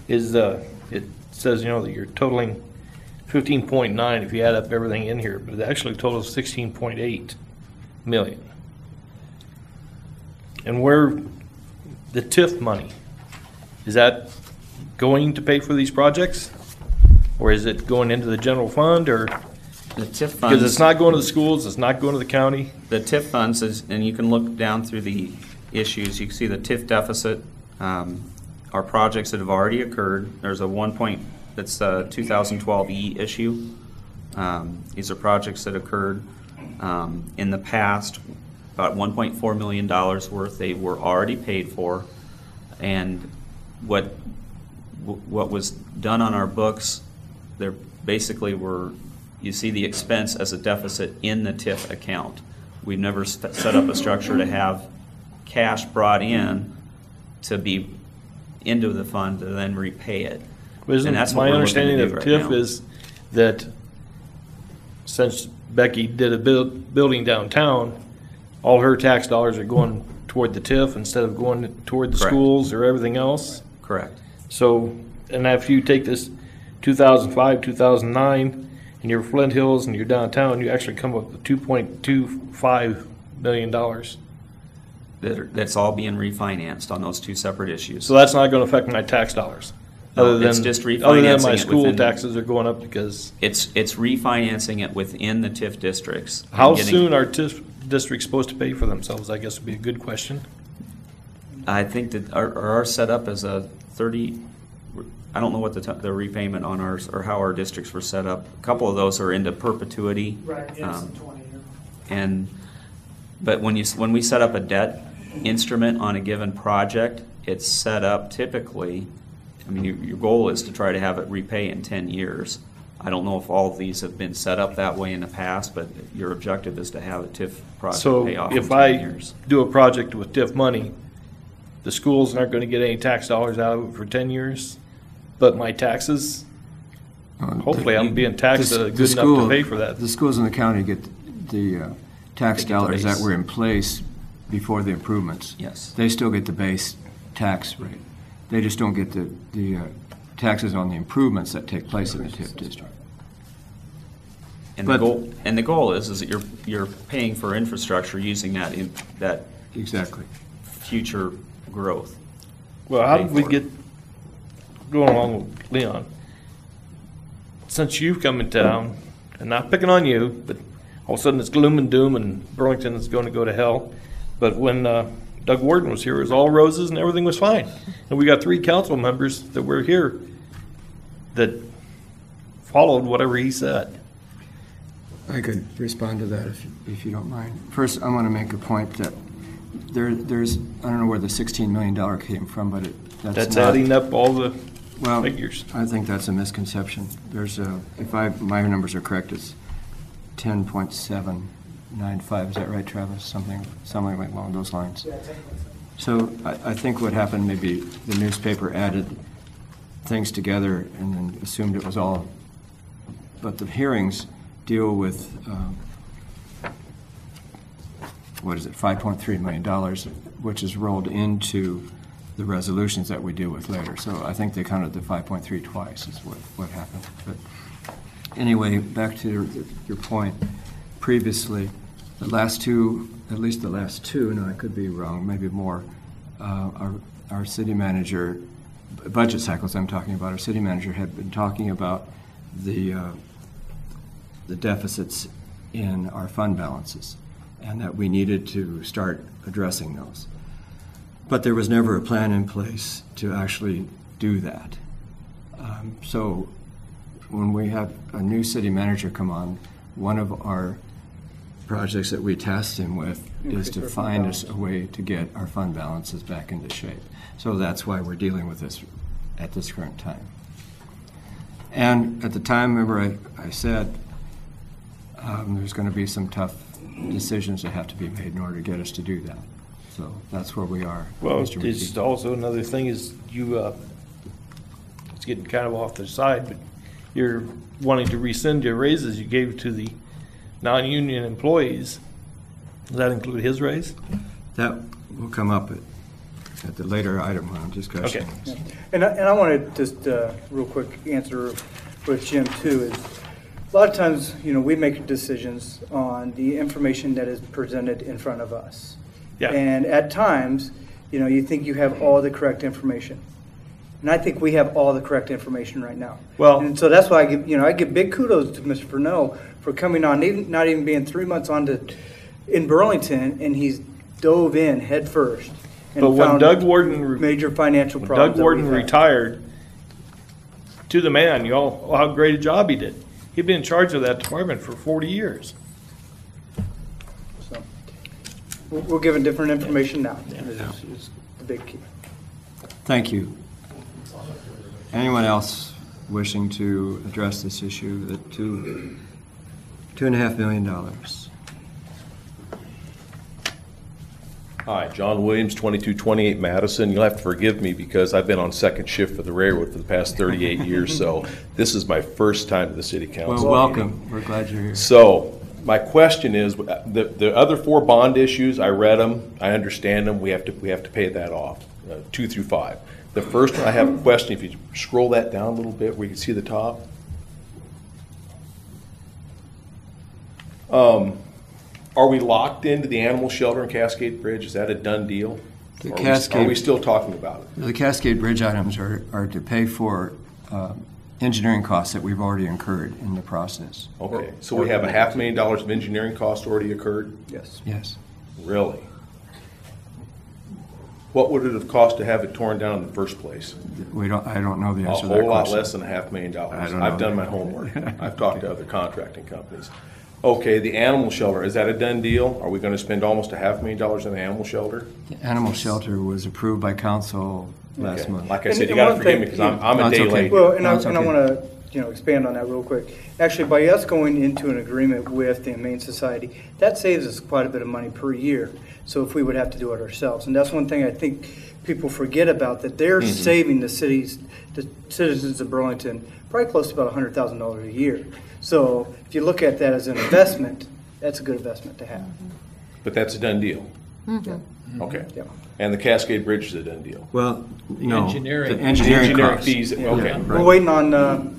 is it says, that you're totaling 15.9 if you add up everything in here, but it actually totals 16.8 million. And where the TIF money, is that going to pay for these projects? Or is it going into the general fund, or? The TIF funds. Because it's not going to the schools, it's not going to the county. The TIF funds and you can look down through the issues, you can see the TIF deficit are projects that have already occurred. There's a that's a 2012 E issue. These are projects that occurred in the past, about $1.4 million worth. They were already paid for, and what was done on our books, there basically were, you see the expense as a deficit in the TIF account. We've never set up a structure to have cash brought in to be into the fund to then repay it. And that's my understanding of TIF is that since Becky did a building downtown, all her tax dollars are going toward the TIF instead of going toward the schools or everything else. Correct. So, and if you take this 2005, 2009, and your Flint Hills and your downtown, you actually come up with $2.25 million. That's all being refinanced on those two separate issues. So that's not going to affect my tax dollars? No, it's just refinancing other than my it school within, taxes are going up because... It's refinancing it within the TIF districts. How soon are TIF districts supposed to pay for themselves, I guess would be a good question. I think that our setup is a 30... I don't know what the repayment on ours, or how our districts were set up. A couple of those are into perpetuity. Right, yes, 20 year. But when we set up a debt instrument on a given project, it's set up typically, I mean, your goal is to try to have it repay in 10 years. I don't know if all of these have been set up that way in the past, but your objective is to have a TIF project pay off in 10 years. So if I do a project with TIF money, the schools aren't going to get any tax dollars out of it for 10 years, but my taxes, hopefully I'm being taxed good enough to pay for that. The schools in the county get the tax dollars that were in place before the improvements. Yes. They still get the base tax rate. They just don't get the taxes on the improvements that take place in the TIF district. And the goal is that you're paying for infrastructure using that exactly future growth. Well, how did we get going along with Leon? Since you've come in town, and not picking on you, but all of a sudden it's gloom and doom and Burlington is going to go to hell. But when Doug Warden was here, it was all roses and everything was fine. And we got 3 council members that were here that followed whatever he said. I could respond to that if you don't mind. First, I want to make a point that there's, I don't know where the $16 million came from, but that's not, adding up all the figures. I think that's a misconception. There's my numbers are correct, it's 10.795. Is that right, Travis? Something along those lines. Yeah, so I think what happened, maybe the newspaper added things together and then assumed it was all. But the hearings deal with $5.3 million, which is rolled into the resolutions that we deal with later. So I think they counted the 5.3 twice is what happened. But anyway, back to your point. Previously, the last two, at least the last two, no, I could be wrong, maybe more, our city manager, budget cycles I'm talking about, our city manager had been talking about the deficits in our fund balances and that we needed to start addressing those. But there was never a plan in place to actually do that. So when we have a new city manager come on, one of our projects that we tasked him with is Increase to our fund find us balance. a way to get our fund balances back into shape. So that's why we're dealing with this at this current time. And at the time, remember I said there's going to be some tough decisions that have to be made in order to get us to do that. So that's where we are. Well, Mr. McKee. it's also another thing is you, it's getting kind of off the side, but you're wanting to rescind your raises you gave to the non-union employees. Does that include his raise? That will come up at the later item on discussion. Okay. Yeah. And I want to just real quick answer with Jim too. Is a lot of times, we make decisions on the information that is presented in front of us. Yeah. And at times, you think you have all the correct information. And I think we have all the correct information right now. Well- and so that's why I give big kudos to Mr. Furneaux for coming on, not even being 3 months on in Burlington, and he's dove in head first. And But when found Doug Warden major financial when problems. Doug Warden retired, to the man, how great a job he did. He'd been in charge of that department for 40 years. So we're given different information now. Is the big key. Thank you. Anyone else wishing to address this issue, the $2.5 million? Hi, John Williams, 2228 Madison. You'll have to forgive me because I've been on second shift for the railroad for the past 38 years, so this is my first time to the city council. Well, welcome. We're glad you're here. So, my question is, the other 4 bond issues, I read them, I understand them, we have to pay that off, 2 through 5. The first one, I have a question, if you scroll that down a little bit where you can see the top. Are we locked into the animal shelter and Cascade Bridge? Is that a done deal? The Or Cascade- are we still talking about it? The Cascade Bridge items are to pay for engineering costs that we've already incurred in the process. Okay, so we have a $500,000 of engineering costs already occurred? Yes. Yes. Really? What would it have cost to have it torn down in the first place? I don't know the A answer to that whole lot question. less than $500,000. I don't know. I've done my homework. I've talked to other contracting companies. Okay, the animal shelter, is that a done deal? Are we going to spend almost $500,000 in the animal shelter? The animal shelter was approved by council last Okay. month. Like I said, And you got to one forgive thing- me because I'm No, a it's day okay. late. Well, and No, I it's okay. want to, expand on that real quick. Actually, by us going into an agreement with the Humane Society, that saves us quite a bit of money per year. So if we would have to do it ourselves, and that's one thing I think people forget about, that they're saving the citizens of Burlington probably close to about $100,000 a year. So if you look at that as an investment, that's a good investment to have. But that's a done deal? Okay. Yeah. And the Cascade Bridge is a done deal? Well, no. engineering- The engineering Engineering costs. fees, okay. We're waiting on,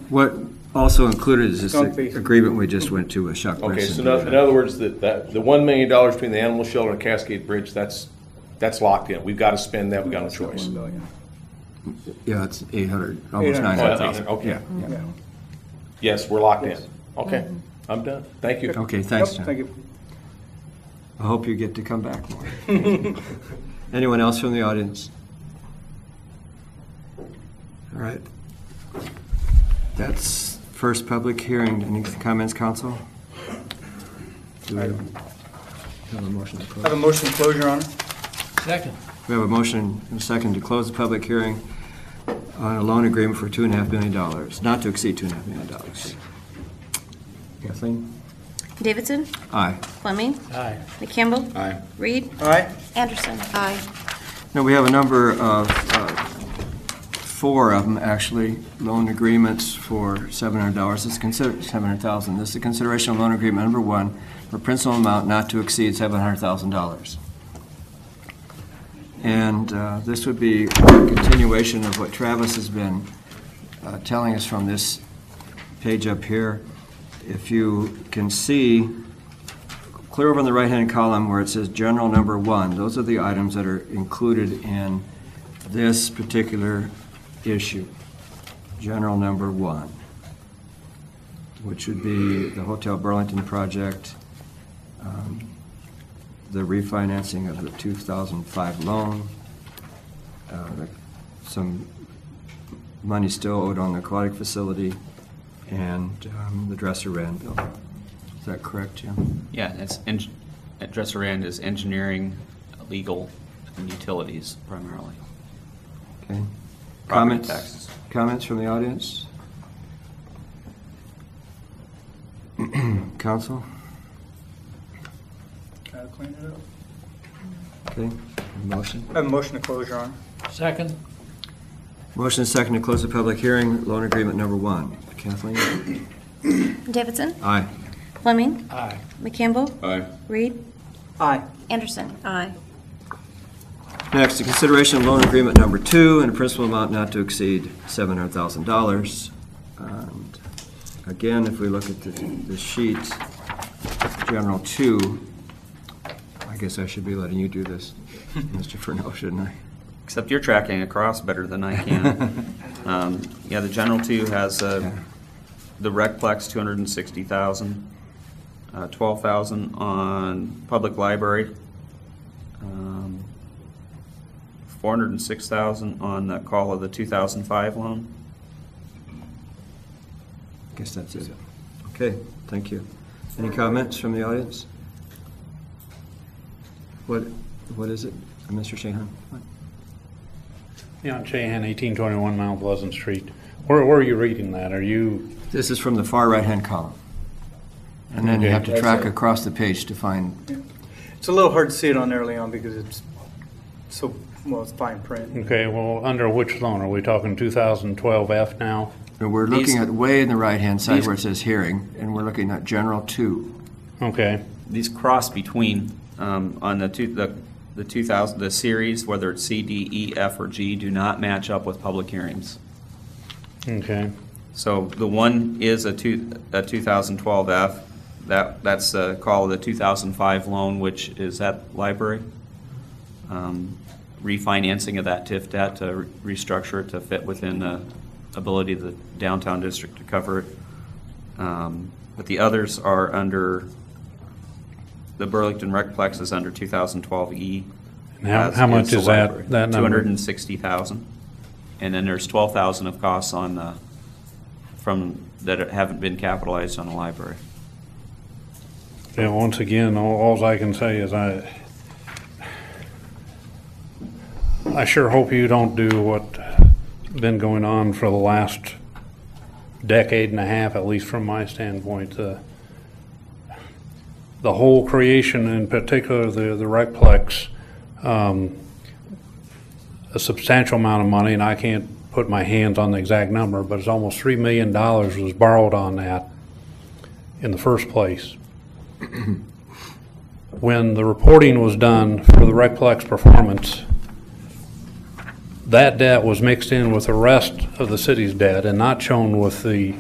What also included is this Skunk fees. agreement we just went to with Chuck Okay, Brinson. so in other words, the $1 million between the animal shelter and Cascade Bridge, that's locked in. We've got to spend that, we've got no choice. Yeah, it's 800, almost 800. 900,000. Okay. Yeah, yeah. Yeah. Yes, we're locked in. Yes. Okay, I'm done. Thank you. Okay, thanks, Yep, John. thank you. I hope you get to come back more. Anyone else from the audience? All right. That's first public hearing. Any comments, council? Do we have a motion to I have close? a motion to close, Your Honor. Second. We have a motion and a second to close the public hearing on a loan agreement for $2.5 million, not to exceed $2.5 million. Kathleen? Davidson? Aye. Fleming? Aye. McCampbell? Aye. Reed? Aye. Anderson? Aye. Now, we have a number of, 4 of them, actually, loan agreements for $700. This is considered $700,000. This is a consideration of loan agreement number 1 for principal amount not to exceed $700,000. And this would be a continuation of what Travis has been telling us from this page up here. If you can see, clear over in the right-hand column where it says General Number 1, those are the items that are included in this particular issue. General Number 1, which would be the Hotel Burlington project, the refinancing of the 2005 loan, some money still owed on the aquatic facility, and the dresser Rand bill. Is that correct, Jim? Yeah, it's, Dresser Rand is engineering, legal, and utilities primarily. Okay. Property Comments? taxes. Comments from the audience? Council? Gotta clean it up. Okay. Motion? I have a motion to close, Your Honor. Second? Motion is second to close the public hearing, loan agreement number 1. Kathleen? Davidson? Aye. Fleming? Aye. McCampbell? Aye. Reed? Aye. Anderson? Aye. Next, the consideration of loan agreement number 2 and a principal amount not to exceed $700,000. And again, if we look at the sheet, General 2, I guess I should be letting you do this, Mr. Furneaux, shouldn't I? Except you're tracking across better than I can. Yeah, the General 2 has the Recplex, $260,000, $12,000 on public library, $406,000 on the call of the 2005 loan. Guess that's it. Okay, thank you. Any comments from the audience? What is it, Mr. Shahan? What? Yeah, Shahan, 1821 Mount Pleasant Street. Where are you reading that? Are you? This is from the far right-hand column. And then you have to track across the page to find. It's a little hard to see it on there, Leon, because it's so, well, it's fine print. Okay, well, under which loan? Are we talking 2012 F now? And we're looking at way in the right-hand side where it says hearing, and we're looking at General 2. Okay. These cross between on the 2000 the series, whether it's C, D, E, F, or G, do not match up with public hearings. Okay. So the one is a 2012 F. That's a call of the 2005 loan, which is at library. Refinancing of that TIF debt to restructure it to fit within the ability of the downtown district to cover it. But the others are under, the Burlington Recplex is under 2012 E. And how much is that number? $260,000. And then there's $12,000 of costs on the, from, that haven't been capitalized on the library. Yeah, once again, all I can say is I sure hope you don't do what's been going on for the last decade and a half, at least from my standpoint. The whole creation, in particular the Recplex, a substantial amount of money, and I can't put my hands on the exact number, but it's almost $3 million was borrowed on that in the first place. When the reporting was done for the Recplex performance, that debt was mixed in with the rest of the city's debt and not shown with the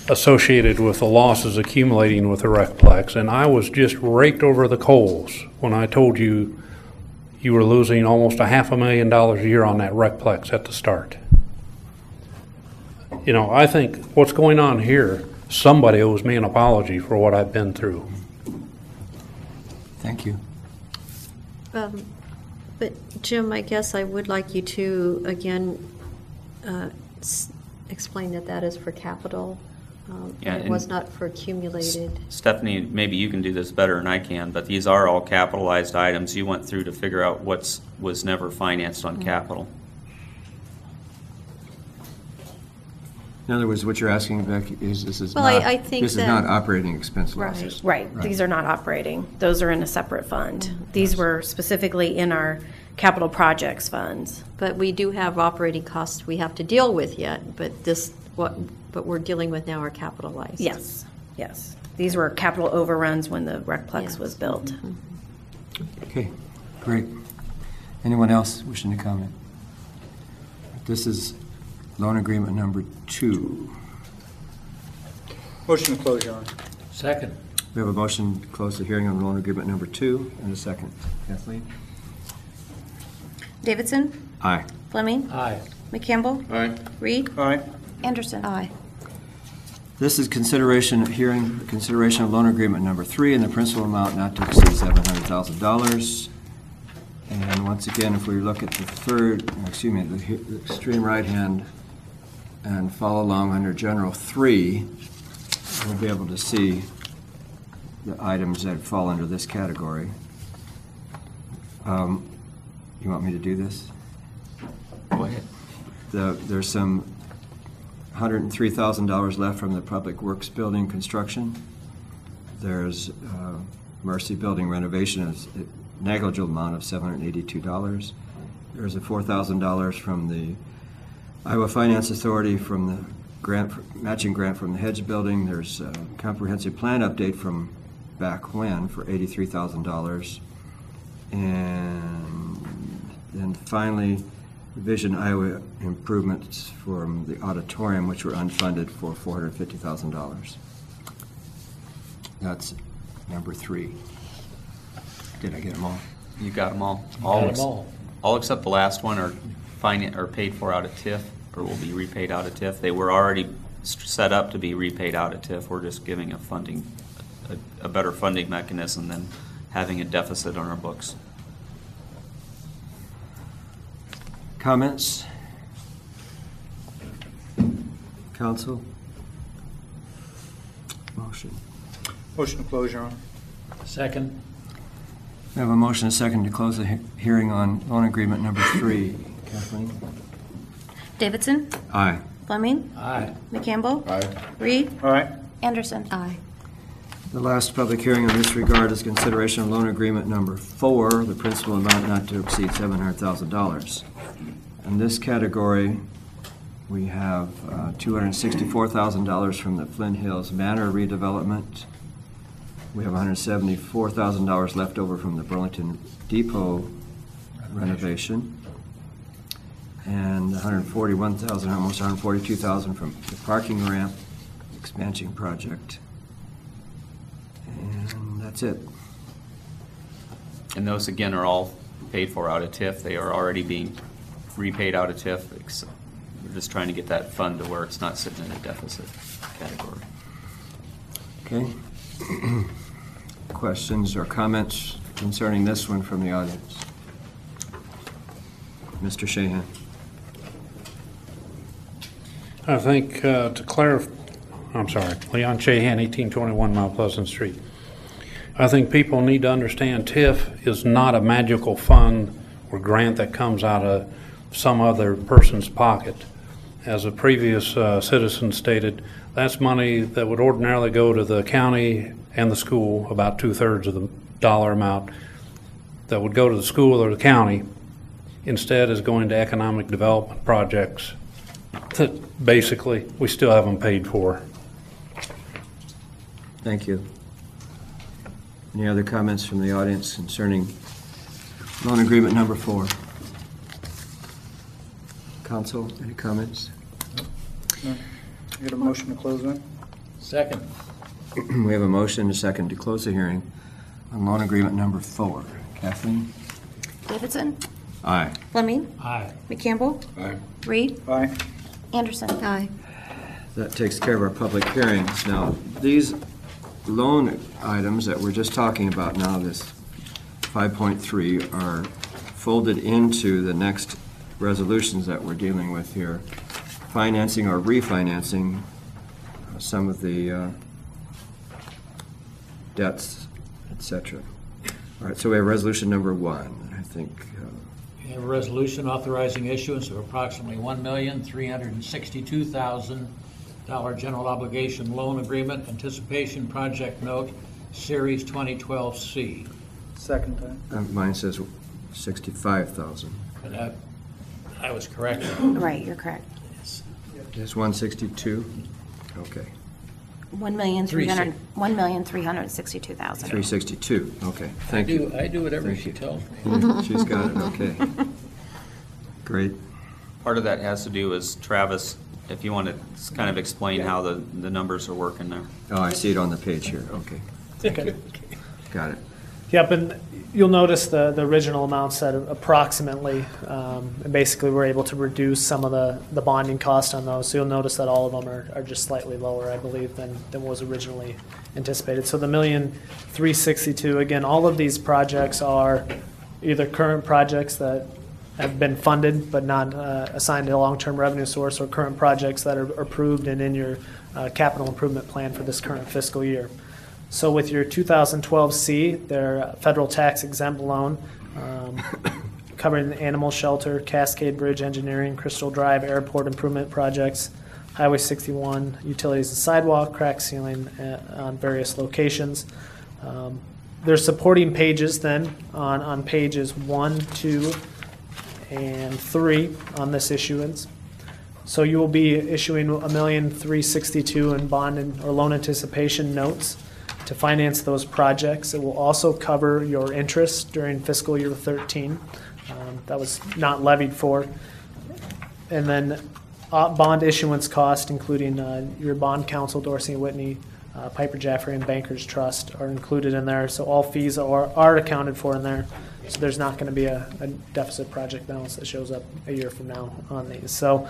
associated with the losses accumulating with the Recplex. And I was just raked over the coals when I told you you were losing almost $500,000 a year on that Recplex at the start. You know, I think what's going on here, somebody owes me an apology for what I've been through. Thank you. But Jim, I guess I would like you to, again, explain that that is for capital. Yeah, it was not for accumulated. Stephanie, maybe you can do this better than I can, but these are all capitalized items you went through to figure out what was never financed on capital. In other words, what you're asking, Becky, is this is Well, not, I think this is that- not operating expense losses. Right, these are not operating. Those are in a separate fund. These were specifically in our capital projects funds. But we do have operating costs we have to deal with yet, but what we're dealing with now are capitalized. Yes, yes. These were capital overruns when the Recplex was built. Okay, great. Anyone else wishing to comment? This is loan agreement number 2. Motion to close, Your Honor. Second. We have a motion to close the hearing on loan agreement number 2 and a second. Kathleen? Davidson? Aye. Fleming? Aye. McCampbell? Aye. Reed? Aye. Anderson? Aye. This is consideration of loan agreement number 3 and the principal amount not to exceed $700,000. And once again, if we look at the the extreme right hand and follow along under General 3, we'll be able to see the items that fall under this category. You want me to do this? Go ahead. There's some $103,000 left from the Public Works Building construction. There's Mercy Building renovation, is a negligible amount of $782. There's a $4,000 from the Iowa Finance Authority from the matching grant from the Hedge Building. There's a comprehensive plan update from back when for $83,000. And then finally, Vision Iowa improvements from the auditorium, which were unfunded for $450,000. That's number 3. Did I get them all? You got them all. Got 'em all. All except the last one are paid for out of TIF, or will be repaid out of TIF. They were already set up to be repaid out of TIF. We're just giving a better funding mechanism than having a deficit on our books. Comments? Council? Motion. Motion to close, Your Honor. Second. We have a motion and a second to close the hearing on loan agreement number 3. Kathleen? Davidson? Aye. Fleming? Aye. McCampbell? Aye. Reed? All right. Anderson? Aye. The last public hearing in this regard is consideration of loan agreement number 4, the principal amount not to exceed $700,000. In this category, we have $264,000 from the Flint Hills Manor redevelopment. We have $174,000 left over from the Burlington Depot renovation. And $141,000, almost $142,000 from the parking ramp expansion project. And that's it. And those, again, are all paid for out of TIF. They are already being repaid out of TIF. We're just trying to get that fund to where it's not sitting in a deficit category. Okay. Questions or comments concerning this one from the audience? Mr. Shahan. I think to clarify, I'm sorry, Leon Shahan, 1821 Mount Pleasant Street. I think people need to understand TIF is not a magical fund or grant that comes out of some other person's pocket. As a previous citizen stated, that's money that would ordinarily go to the county and the school, about 2/3 of the dollar amount that would go to the school or the county, instead is going to economic development projects that basically we still haven't paid for. Thank you. Any other comments from the audience concerning loan agreement number 4? Council, any comments? No. Get a motion to close then? Second. We have a motion and a second to close the hearing on loan agreement number 4. Kathleen? Davidson? Aye. Fleming? Aye. McCampbell? Aye. Reed? Aye. Anderson? Aye. That takes care of our public hearings. Now, these loan items that we're just talking about now, this 5.3, are folded into the next resolutions that we're dealing with here, financing or refinancing some of the debts, etc. All right, so we have resolution number 1, I think. We have a resolution authorizing issuance of approximately $1,362,000 general obligation loan agreement anticipation project note series 2012C. Second time. Mine says 65,000. But I was correct. Right, you're correct. It's 162? Okay. $1,362,000. 362, okay, thank you. I do whatever Thank she you. tells me. She's got it, okay. Great. Part of that has to do is, Travis, if you want to kind of explain how the numbers are working there. Oh, I see it on the page here, okay. Okay. Got it. Yep, and you'll notice the original amount said approximately, and basically we're able to reduce some of the bonding cost on those. So you'll notice that all of them are just slightly lower, I believe, than was originally anticipated. So the $1,362,000, again, all of these projects are either current projects that have been funded but not assigned a long-term revenue source, or current projects that are approved and in your capital improvement plan for this current fiscal year. So with your 2012C, their federal tax exempt loan, covering the animal shelter, Cascade Bridge engineering, Crystal Drive airport improvement projects, Highway 61, utilities and sidewalk, crack sealing on various locations. There's supporting pages then on pages 1, 2, and 3 on this issuance. So you will be issuing $1,362,000 in bond or loan anticipation notes to finance those projects. It will also cover your interest during fiscal year 13. That was not levied for. And then bond issuance cost, including your bond counsel, Dorsey & Whitney, Piper Jaffray, and Bankers Trust are included in there. So all fees are accounted for in there. So there's not going to be a deficit project balance that shows up a year from now on these. So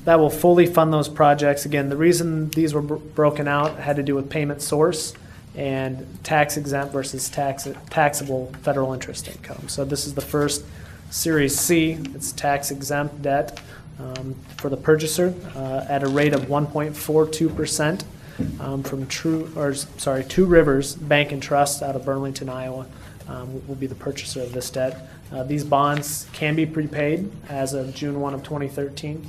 that will fully fund those projects. Again, the reason these were broken out had to do with payment source and tax exempt versus taxable federal interest income. So this is the first Series C. It's tax exempt debt for the purchaser at a rate of 1.42% from Two Rivers Bank and Trust out of Burlington, Iowa. Will be the purchaser of this debt. These bonds can be prepaid as of June 1 of 2013.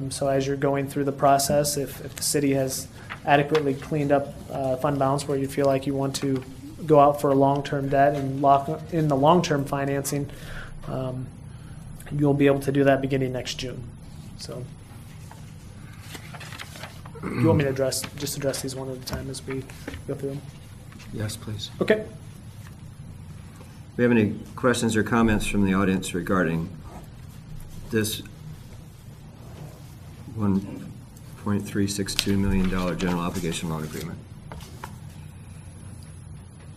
So as you're going through the process, if the city has adequately cleaned up fund balance where you feel like you want to go out for a long-term debt and lock in the long-term financing, you'll be able to do that beginning next June. So you want me to address these one at a time as we go through them? Yes, please. Okay. Do we have any questions or comments from the audience regarding this $1.362 million general obligation loan agreement?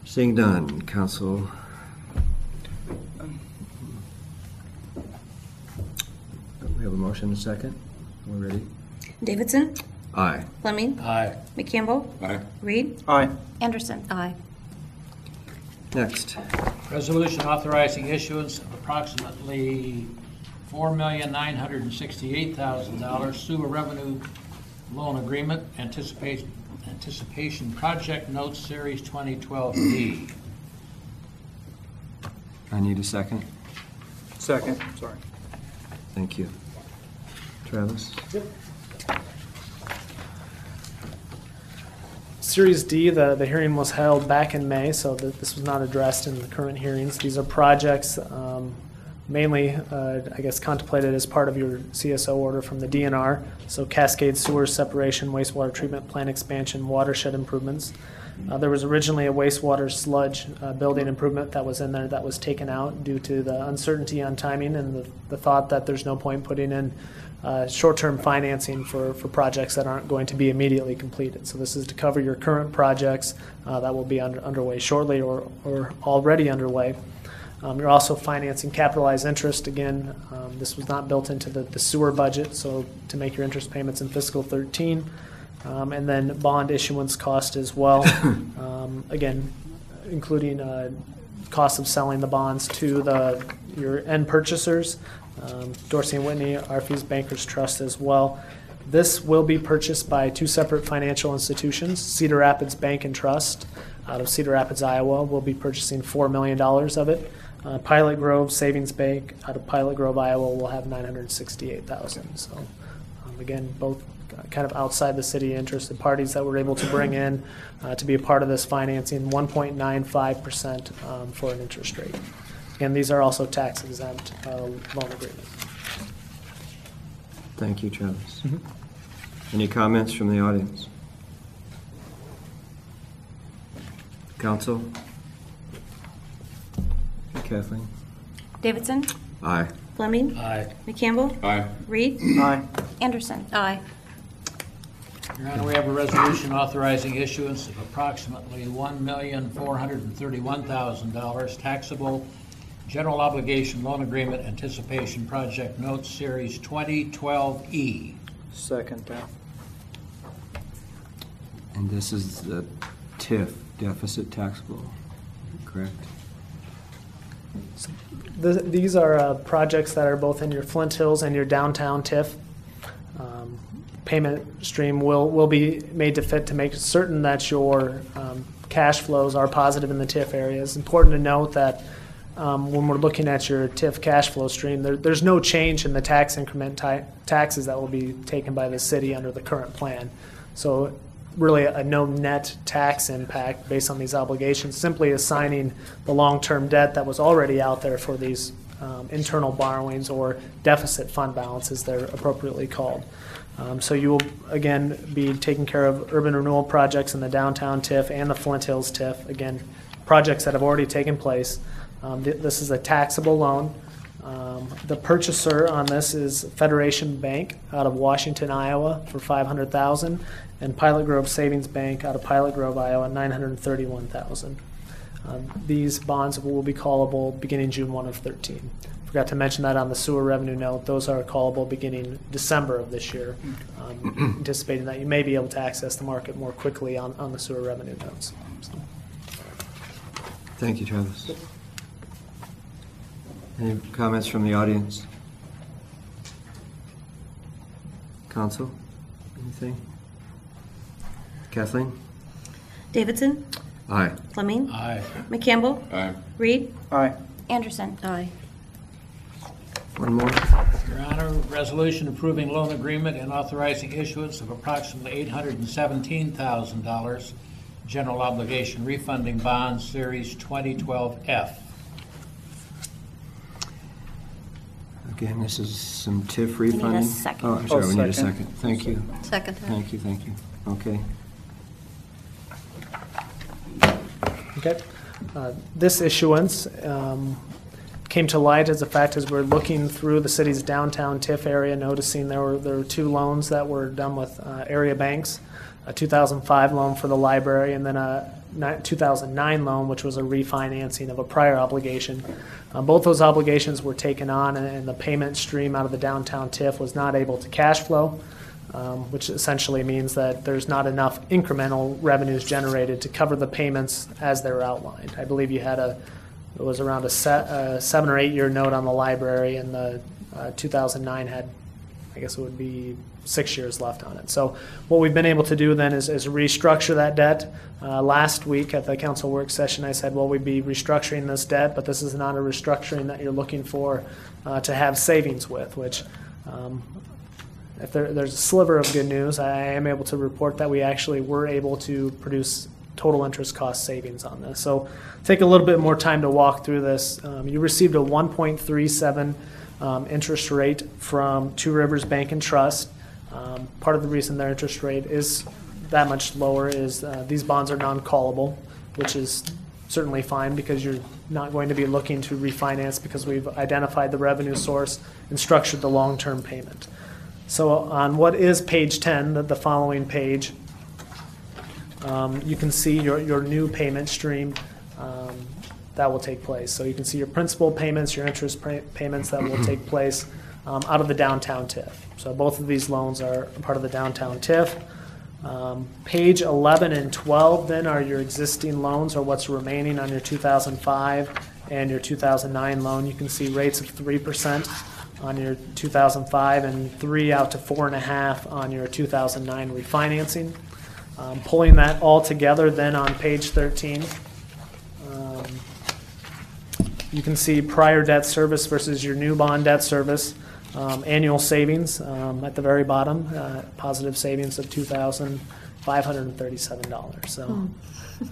Seeing none, Council. We have a motion and a second. We're ready. Davidson? Aye. Fleming? Aye. McCampbell? Aye. Reed? Aye. Anderson? Aye. Next. Resolution authorizing issuance of approximately $4,968,000 sewer revenue loan agreement, anticipation project notes, Series 2012D. I need a second. Second, sorry. Thank you. Travis? Yep. Series D, the hearing was held back in May, so this was not addressed in the current hearings. These are projects mainly, I guess, contemplated as part of your CSO order from the DNR. So Cascade Sewer Separation, Wastewater Treatment Plant Expansion, Watershed Improvements. There was originally a wastewater sludge building improvement that was in there that was taken out due to the uncertainty on timing and the thought that there's no point putting in short-term financing for projects that aren't going to be immediately completed. So this is to cover your current projects that will be underway shortly or already underway. You're also financing capitalized interest. Again, this was not built into the sewer budget, so to make your interest payments in fiscal 13. And then bond issuance cost as well. Again, including cost of selling the bonds to your end purchasers, Dorsey & Whitney, Arfe's Bankers Trust as well. This will be purchased by two separate financial institutions. Cedar Rapids Bank and Trust out of Cedar Rapids, Iowa, will be purchasing $4 million of it. Pilot Grove Savings Bank out of Pilot Grove, Iowa, will have $968,000. So again, both kind of outside the city interested parties that were able to bring in to be a part of this financing, 1.95% for an interest rate. And these are also tax exempt loan agreements. Thank you, Travis. Any comments from the audience? Council? Kathleen? Davidson? Aye. Fleming? Aye. McCampbell? Aye. Reed? Aye. Anderson? Aye. Your Honor, we have a resolution authorizing issuance of approximately $1,431,000 taxable general obligation loan agreement anticipation project notes, Series 2012E. Second, that. And this is the TIF, deficit taxable, correct? These are projects that are both in your Flint Hills and your downtown TIF. Payment stream will be made to fit to make certain that your cash flows are positive in the TIF area. It's important to note that when we're looking at your TIF cash flow stream, there's no change in the tax increment taxes that will be taken by the city under the current plan. So really a no net tax impact based on these obligations, simply assigning the long-term debt that was already out there for these internal borrowings or deficit fund balances, they're appropriately called. So you will, again, be taking care of urban renewal projects in the downtown TIF and the Flint Hills TIF, again, projects that have already taken place. This is a taxable loan. The purchaser on this is Federation Bank out of Washington, Iowa for $500,000, and Pilot Grove Savings Bank out of Pilot Grove, Iowa, $931,000. These bonds will be callable beginning June 1 of 13. Forgot to mention that on the sewer revenue note. Those are callable beginning December of this year, anticipating that you may be able to access the market more quickly on the sewer revenue notes. So. Thank you, Travis. Any comments from the audience? Council, anything? Kathleen? Davidson? Aye. Fleming? Aye. McCampbell? Aye. Reed? Aye. Anderson? Aye. One more? Your Honor, resolution approving loan agreement and authorizing issuance of approximately $817,000 general obligation refunding bonds, Series 2012F. Again, this is some TIF refunding. We need a second. Oh, I'm sorry, we need a second. second. Thank you. Second. Thank you, thank you. Okay. Okay. This issuance came to light as a fact as we're looking through the city's downtown TIF area, noticing there were two loans that were done with area banks, a 2005 loan for the library and then a 2009 loan, which was a refinancing of a prior obligation. Both those obligations were taken on, and the payment stream out of the downtown TIF was not able to cash flow, which essentially means that there's not enough incremental revenues generated to cover the payments as they were outlined. I believe you had it was around a 7 or 8 year note on the library, and the 2009 had, I guess it would be 6 years left on it. So what we've been able to do then is restructure that debt. Last week at the council work session, I said, well, we'd be restructuring this debt, but this is not a restructuring that you're looking for to have savings with, which if there's a sliver of good news, I am able to report that we actually were able to produce total interest cost savings on this. So take a little bit more time to walk through this. You received a 1.37 interest rate from Two Rivers Bank and Trust. Part of the reason their interest rate is that much lower is these bonds are non-callable, which is certainly fine because you're not going to be looking to refinance because we've identified the revenue source and structured the long-term payment. So on what is page 10, the following page, you can see your new payment stream that will take place. So you can see your principal payments, your interest payments that will take place out of the downtown TIF. So both of these loans are part of the downtown TIF. Page 11 and 12 then are your existing loans, or what's remaining on your 2005 and your 2009 loan. You can see rates of 3% on your 2005 and 3 out to 4.5 on your 2009 refinancing. Pulling that all together then on page 13, you can see prior debt service versus your new bond debt service. Annual savings at the very bottom, positive savings of $2,537. So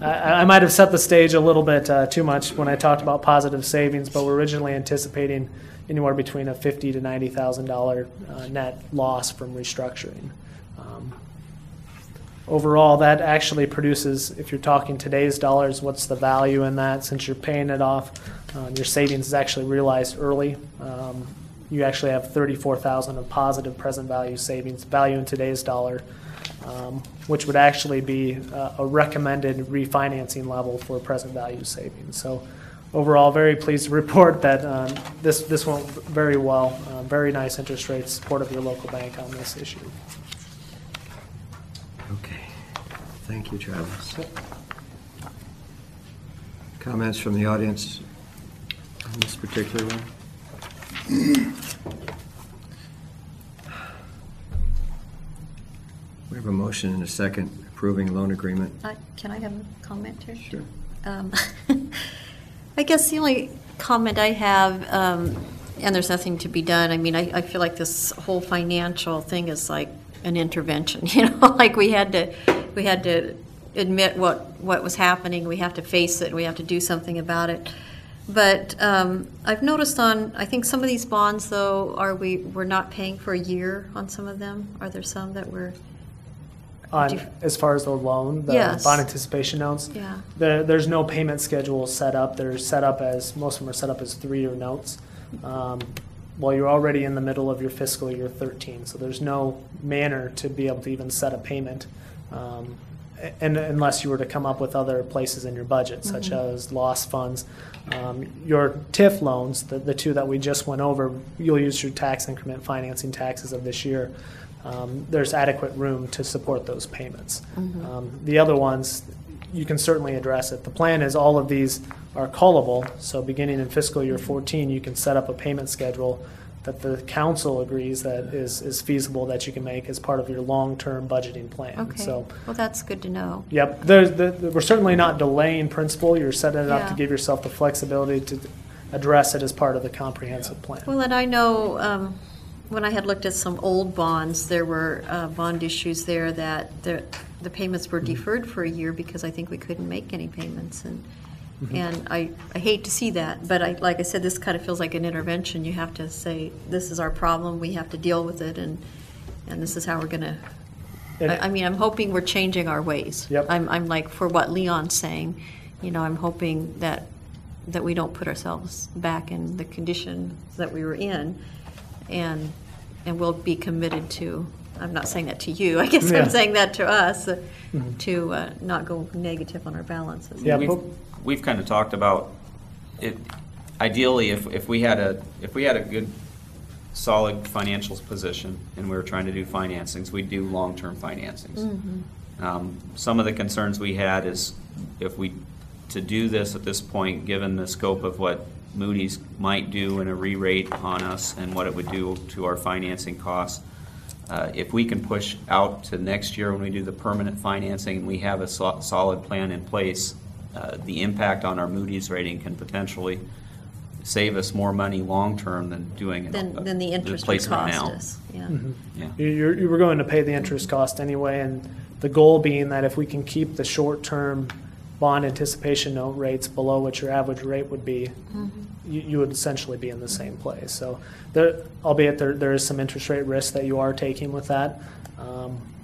I might have set the stage a little bit too much when I talked about positive savings, but we're originally anticipating anywhere between a $50,000 to $90,000 net loss from restructuring. Overall, that actually produces, if you're talking today's dollars, what's the value in that? Since you're paying it off, your savings is actually realized early. You actually have $34,000 of positive present value savings, value in today's dollar, which would actually be a recommended refinancing level for present value savings. So overall, very pleased to report that this went very well. Very nice interest rates, support of your local bank on this issue. Okay. Thank you, Travis. Comments from the audience on this particular one? We have a motion and a second approving loan agreement. Can I have a comment here? Sure. I guess the only comment I have, and there's nothing to be done, I mean, I feel like this whole financial thing is like an intervention, you know, like we had to admit what was happening, we have to face it, and we have to do something about it. But I've noticed on, I think some of these bonds, though, we're not paying for a year on some of them? Are there some that we're... As far as the loan, the Yes. bond anticipation notes, Yeah. there's no payment schedule set up. They're set up as, most of them are set up as 3-year notes. Well, you're already in the middle of your fiscal year 13, so there's no manner to be able to even set a payment, and unless you were to come up with other places in your budget, such as loss funds. Your TIF loans, the two that we just went over, you'll use your tax increment financing taxes of this year. There's adequate room to support those payments. The other ones, you can certainly address it. The plan is all of these are callable, so beginning in fiscal year 14, you can set up a payment schedule that the council agrees that is feasible, that you can make as part of your long-term budgeting plan. Okay, So, well, that's good to know. yep, we're certainly not delaying principle. You're setting it up to Yeah. give yourself the flexibility to address it as part of the comprehensive plan. Well, and I know when I had looked at some old bonds, there were bond issues there that the payments were deferred for a year because I think we couldn't make any payments. And I hate to see that, but like I said, this kind of feels like an intervention. You have to say, this is our problem, we have to deal with it, and this is how we're going to... I mean, I'm hoping we're changing our ways. Yep. I'm like, for what Leon's saying, you know, I'm hoping that we don't put ourselves back in the condition that we were in, and we'll be committed to, I'm not saying that to you, I guess Yeah. I'm saying that to us, to not go negative on our balances. Yeah, We've kind of talked about it, ideally, if we had a good, solid financial position and we were trying to do financings, we'd do long-term financings. Some of the concerns we had is to do this at this point, given the scope of what Moody's might do in a re-rate on us and what it would do to our financing costs. If we can push out to next year when we do the permanent financing and we have a solid plan in place, the impact on our Moody's rating can potentially save us more money long-term than doing it. Than the interest would replacement cost now. us, yeah. Yeah. You were going to pay the interest cost anyway, and the goal being that if we can keep the short-term bond anticipation note rates below what your average rate would be, you would essentially be in the same place. So, albeit there is some interest rate risk that you are taking with that,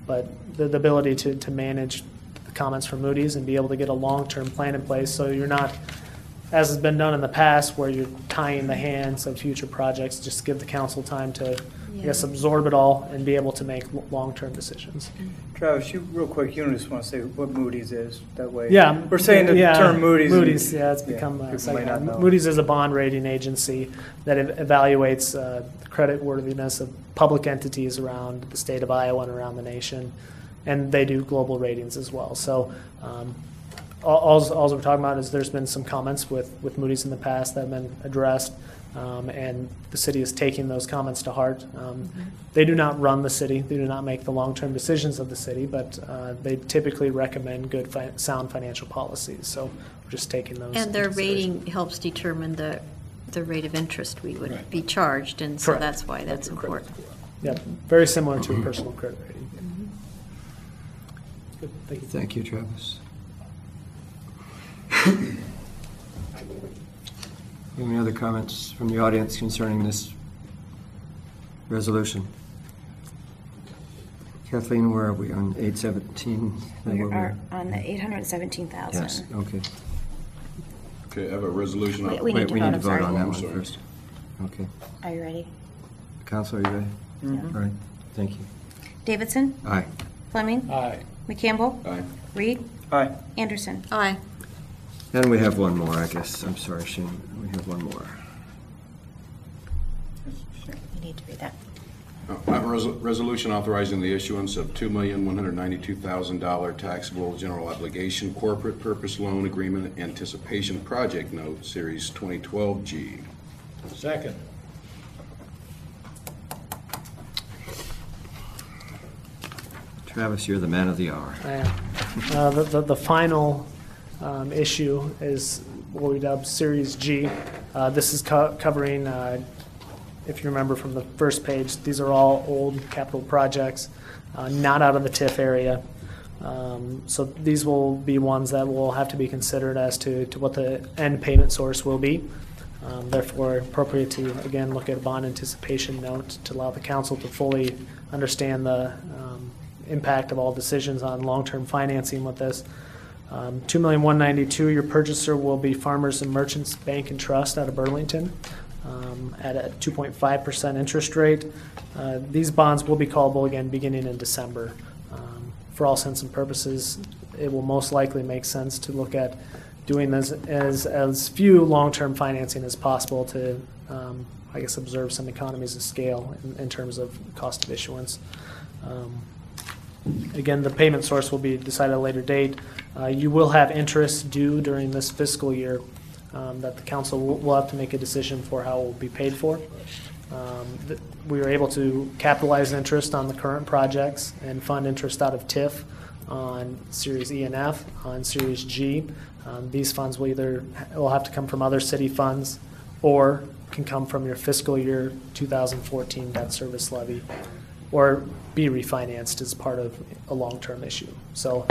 but the ability to manage the comments from Moody's and be able to get a long-term plan in place, so you're not, as has been done in the past, where you're tying the hands of future projects. Just give the council time to, I guess, absorb it all and be able to make long-term decisions. Travis, real quick, you just want to say what Moody's is, that way. Yeah. We're saying the term Moody's. Moody's, it's become people may not know. Moody's is a bond rating agency that evaluates the creditworthiness of public entities around the state of Iowa and around the nation, and they do global ratings as well. So all we're talking about is there's been some comments with Moody's in the past that have been addressed, and the city is taking those comments to heart. They do not run the city. They do not make the long-term decisions of the city, but they typically recommend good, sound financial policies. So we're just taking those. And their into consideration. rating helps determine the rate of interest we would Right. be charged, and so Correct. that's why that's important. Yeah, very similar to a personal credit rating. Good, thank you. Thank you, Travis. Any other comments from the audience concerning this resolution? Kathleen, where are we on 817? We are on the 817,000. Yes, okay. Okay, I have a resolution. We need to We vote, need to I'm vote sorry. on that I'm one sorry. first. Okay. Are you ready? Council, are you ready? All right, thank you. Davidson? Aye. Fleming? Aye. McCampbell? Aye. Reed? Aye. Anderson? Aye. And we have one more, I guess. I'm sorry, Shane. We have one more. You need to read that. Resolution authorizing the issuance of $2,192,000 taxable general obligation corporate purpose loan agreement anticipation project note, Series 2012G. Second. Travis, you're the man of the hour. The final issue is what we dub Series G. This is covering, if you remember from the first page, these are all old capital projects, not out of the TIF area. So these will be ones that will have to be considered as to what the end payment source will be. Therefore, appropriate to, again, look at a bond anticipation note to allow the council to fully understand the impact of all decisions on long-term financing with this. $2,192,000, your purchaser will be Farmers and Merchants Bank and Trust out of Burlington at a 2.5% interest rate. These bonds will be callable again beginning in December. For all intents and purposes, it will most likely make sense to look at doing this as few long-term financing as possible to, I guess, observe some economies of scale in terms of cost of issuance. Again, the payment source will be decided at a later date. You will have interest due during this fiscal year that the council will have to make a decision for how it will be paid for. We were able to capitalize interest on the current projects and fund interest out of TIF on Series E and F. On Series G, these funds will have to come from other city funds or can come from your fiscal year 2014 debt service levy, or be refinanced as part of a long-term issue. So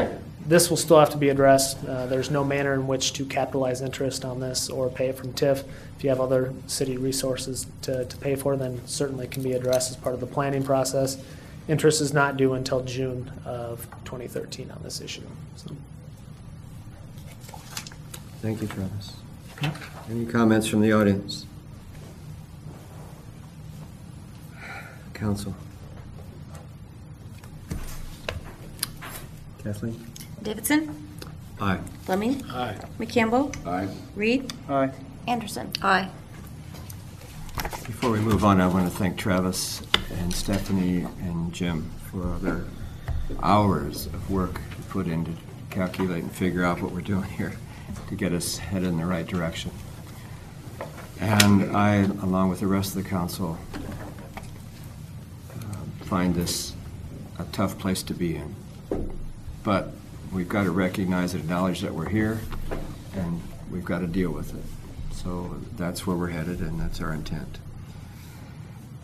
this will still have to be addressed. There's no manner in which to capitalize interest on this or pay it from TIF. If you have other city resources to pay for, then certainly can be addressed as part of the planning process. Interest is not due until June of 2013 on this issue. So. Thank you, Travis. Any comments from the audience? Council. Kathleen? Davidson? Aye. Fleming? Aye. McCampbell? Aye. Reed? Aye. Anderson? Aye. Before we move on, I want to thank Travis and Stephanie and Jim for their hours of work put in to calculate and figure out what we're doing here to get us headed in the right direction. And I, along with the rest of the council, find this a tough place to be in. But we've got to recognize and acknowledge that we're here, and we've got to deal with it. So that's where we're headed, and that's our intent.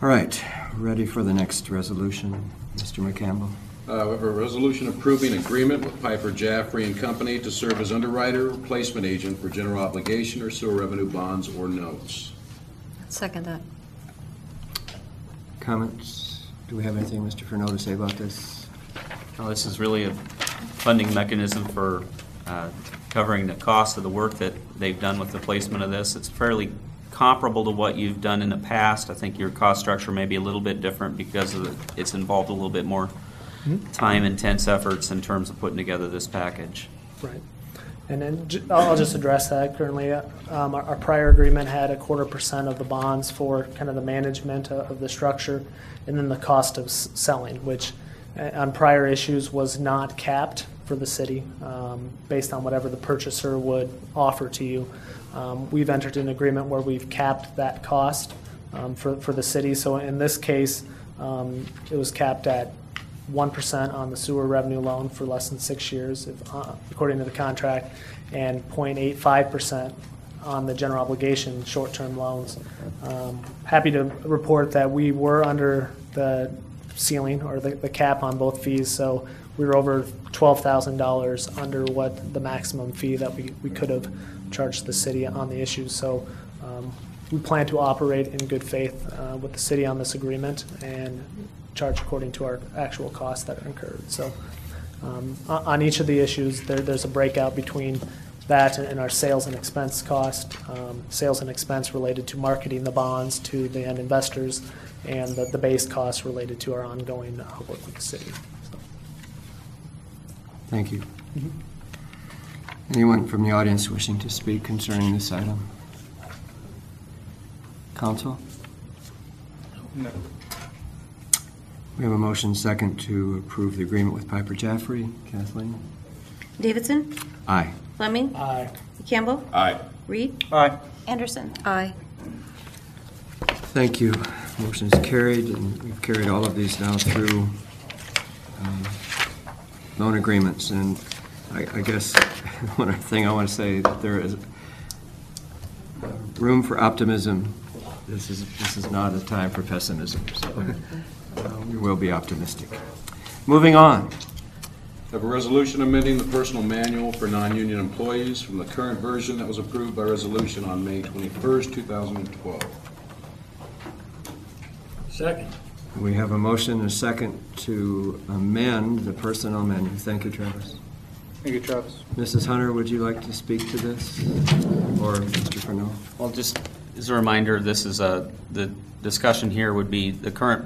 All right, ready for the next resolution, Mr. McCampbell? We have a resolution approving agreement with Piper Jaffray and Company to serve as underwriter or placement agent for general obligation or sewer revenue bonds or notes. Second that. Comments? Do we have anything, Mr. Furneaux, to say about this? Well, this is really a funding mechanism for covering the cost of the work that they've done with the placement of this. It's fairly comparable to what you've done in the past. I think your cost structure may be a little bit different because of it's involved a little bit more time-intense efforts in terms of putting together this package. Right. And then I'll just address that. Currently, our prior agreement had 0.25% of the bonds for kind of the management of the structure, and then the cost of selling, which on prior issues was not capped for the city based on whatever the purchaser would offer to you. We've entered an agreement where we've capped that cost for the city. So in this case, it was capped at 1% on the sewer revenue loan for less than 6 years, according to the contract, and 0.85% on the general obligation short-term loans. Happy to report that we were under the ceiling or the cap on both fees, so we were over $12,000 under what the maximum fee that we could have charged the city on the issues. So we plan to operate in good faith with the city on this agreement and charge according to our actual costs that are incurred. So on each of the issues, there's a breakout between that and our sales and expense cost, sales and expense related to marketing the bonds to the end investors, and the base costs related to our ongoing work with the city. So. Thank you. Anyone from the audience wishing to speak concerning this item? Council? No. We have a motion second to approve the agreement with Piper Jaffray. Kathleen? Davidson? Aye. Fleming? Aye. Campbell? Aye. Reed? Aye. Anderson? Aye. Thank you. Motion is carried, and we've carried all of these now through loan agreements. And I guess one other thing I want to say, that there is room for optimism. This is not a time for pessimism, so we will be optimistic. Moving on. I have a resolution amending the personal manual for non-union employees from the current version that was approved by resolution on May 21st, 2012. Second. We have a motion and a second to amend the personnel manual. Thank you, Travis. Thank you, Travis. Mrs. Hunter, would you like to speak to this? Or Mr. Furneaux? Well, just as a reminder, this is the discussion here would be the current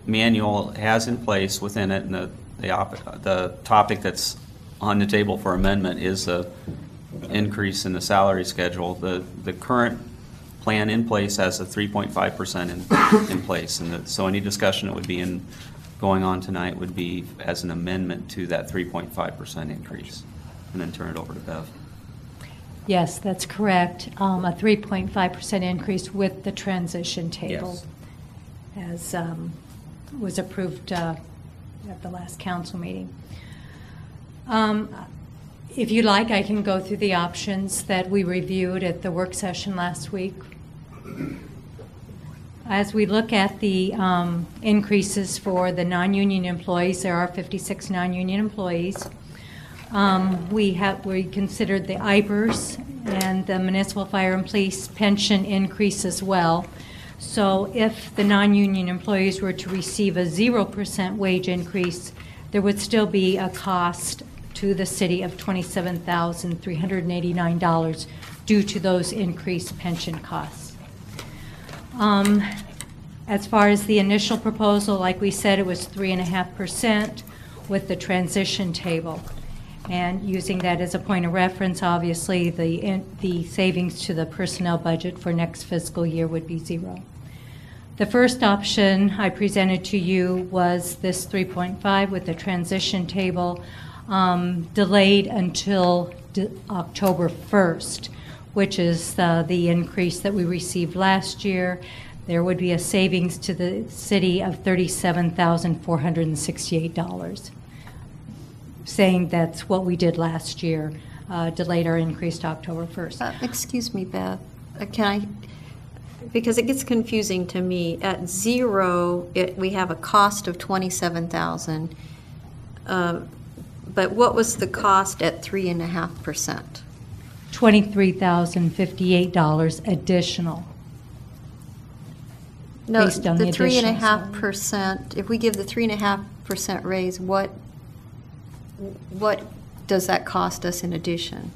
manual has in place within it, and the topic that's on the table for amendment is the increase in the salary schedule. The current plan in place has a 3.5% in place, and so any discussion that would be going on tonight would be as an amendment to that 3.5% increase. And then turn it over to Bev. Yes, that's correct. A 3.5% increase with the transition table, Yes. as was approved at the last council meeting. If you like, I can go through the options that we reviewed at the work session last week. As we look at the increases for the non-union employees, there are 56 non-union employees. We considered the IBERS and the municipal fire and police pension increase as well. So if the non-union employees were to receive a 0% wage increase, there would still be a cost to the city of $27,389 due to those increased pension costs. As far as the initial proposal, like we said, it was 3.5% with the transition table. And using that as a point of reference, obviously, the savings to the personnel budget for next fiscal year would be 0. The first option I presented to you was this 3.5 with the transition table, delayed until October 1st, which is the increase that we received last year. There would be a savings to the city of $37,468. Saying that's what we did last year, delayed our increase to October 1st. Excuse me, Beth. Can I, because it gets confusing to me. At 0, we have a cost of $27,000. But what was the cost at 3.5%? $23,058 additional. No, based on the the additional 3.5%, if we give the 3.5% raise, what does that cost us in addition?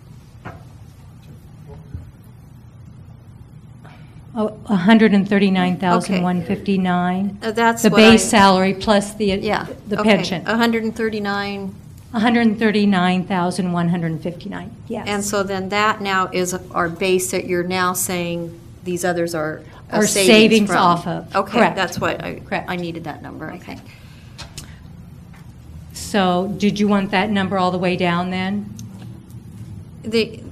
Oh, $139,159. That's the what base salary plus the pension. 139. $139,159. Yes. And so then that now is our base that you're now saying these others are Or savings from. off of. Okay, Correct. that's what Correct. I needed that number, I think. So did you want that number all the way down then?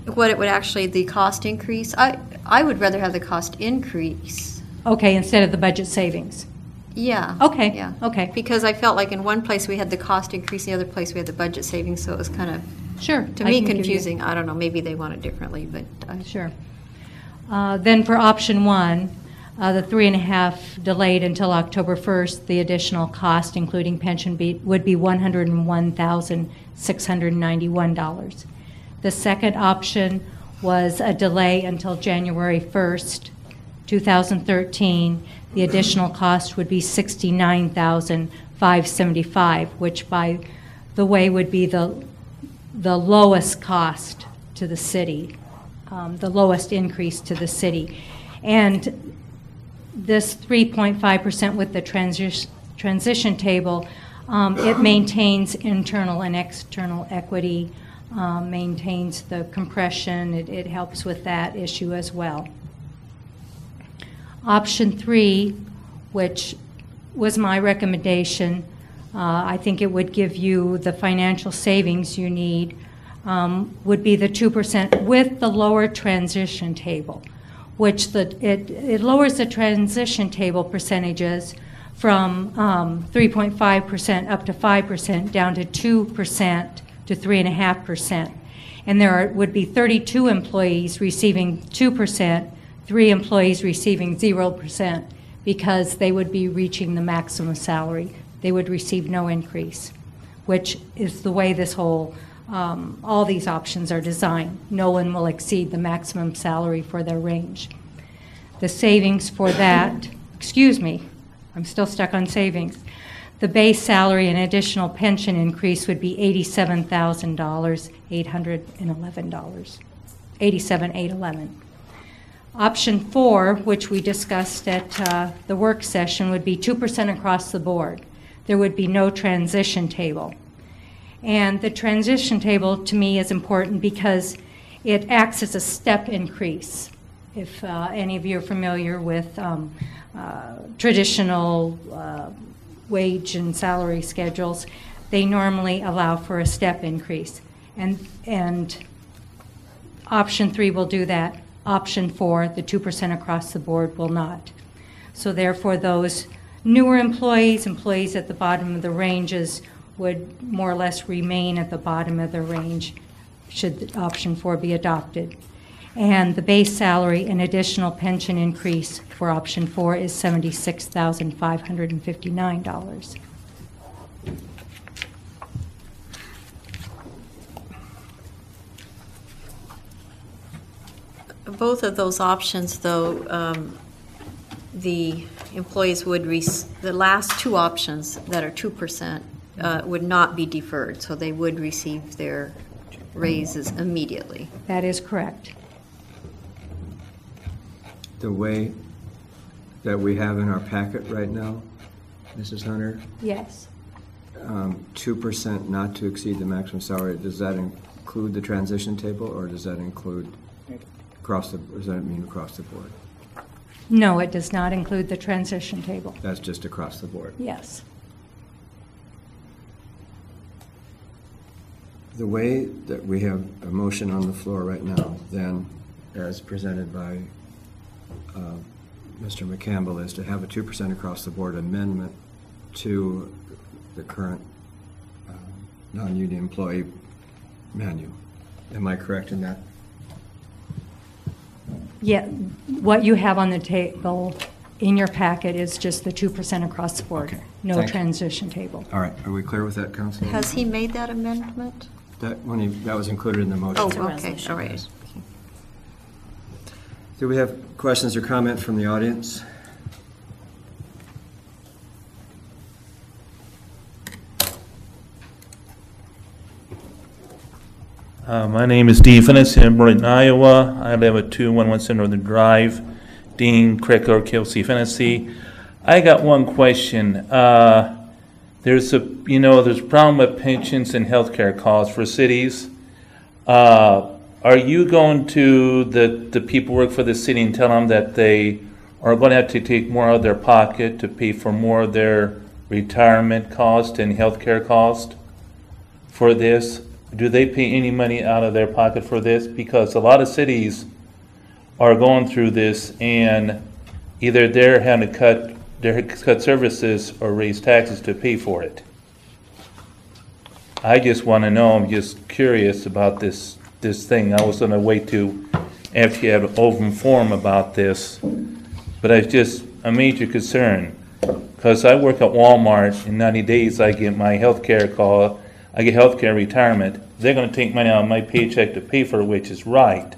What it would actually, the cost increase, I would rather have the cost increase. Okay, instead of the budget savings. Yeah. Okay, Yeah. okay. Because I felt like in one place we had the cost increase, the other place we had the budget savings, so it was kind of, Sure. to I me, can give you- confusing. I don't know, maybe they want it differently, but. Sure. Then for option 1, the 3.5 delayed until October 1st, the additional cost, including pension, would be $101,691. The second option was a delay until January 1st, 2013. The additional cost would be $69,575, which, by the way, would be the lowest cost to the city, the lowest increase to the city. And this 3.5% with the transition table, it maintains internal and external equity, maintains the compression. It helps with that issue as well. Option 3, which was my recommendation. I think it would give you the financial savings you need, would be the 2% with the lower transition table, which it lowers the transition table percentages from 3.5% up to 5% down to 2% to 3.5%. And there would be 32 employees receiving 2%, 3 employees receiving 0%, because they would be reaching the maximum salary. They would receive no increase, which is the way this whole, all these options are designed. No one will exceed the maximum salary for their range. The savings for that, excuse me, I'm still stuck on savings. The base salary and additional pension increase would be $87,000, $811, $87,811. Option 4, which we discussed at the work session, would be 2% across the board. There would be no transition table. And the transition table to me is important because it acts as a step increase. If any of you are familiar with traditional wage and salary schedules, they normally allow for a step increase. And option 3 will do that. Option 4, the 2% across the board, will not. So therefore, those newer employees at the bottom of the ranges would more or less remain at the bottom of the range should option 4 be adopted. And the base salary and additional pension increase for option 4 is $76,559. Both of those options, though, the employees would, the last 2 options that are 2% would not be deferred, so they would receive their raises immediately. That is correct. The way that we have in our packet right now, Mrs. Hunter, Yes. 2% not to exceed the maximum salary, does that include the transition table, or does that include across the, or does that mean across the board? No, it does not include the transition table. That's just across the board. Yes. The way that we have a motion on the floor right now, then, as presented by Mr. McCampbell, is to have a 2% across the board amendment to the current non-union employee manual. Am I correct in that? Yeah, what you have on the table in your packet is just the 2% across the board. Okay. No Thank you. transition table. All right, are we clear with that, Councilor? Has he made that amendment? That was included in the motion. Oh, okay, all right. Do we have questions or comment from the audience? My name is Dean Finness in Burlington, Iowa. I live at 2117 Northern Drive, Dean, Crickler, Kelsey, Finnessy. I got one question. There's a problem with pensions and healthcare costs for cities. Are you going to the people who work for the city and tell them that they are going to have to take more out of their pocket to pay for more of their retirement cost and healthcare cost for this? Do they pay any money out of their pocket for this? Because a lot of cities are going through this, and either they're having to cut services or raise taxes to pay for it. I just want to know, I'm just curious about this thing. I was going to wait to after you had an open forum about this, but it's just a major concern, because I work at Walmart. In 90 days I get my health care call. I get health care retirement. They're going to take money out of my paycheck to pay for it, which is right.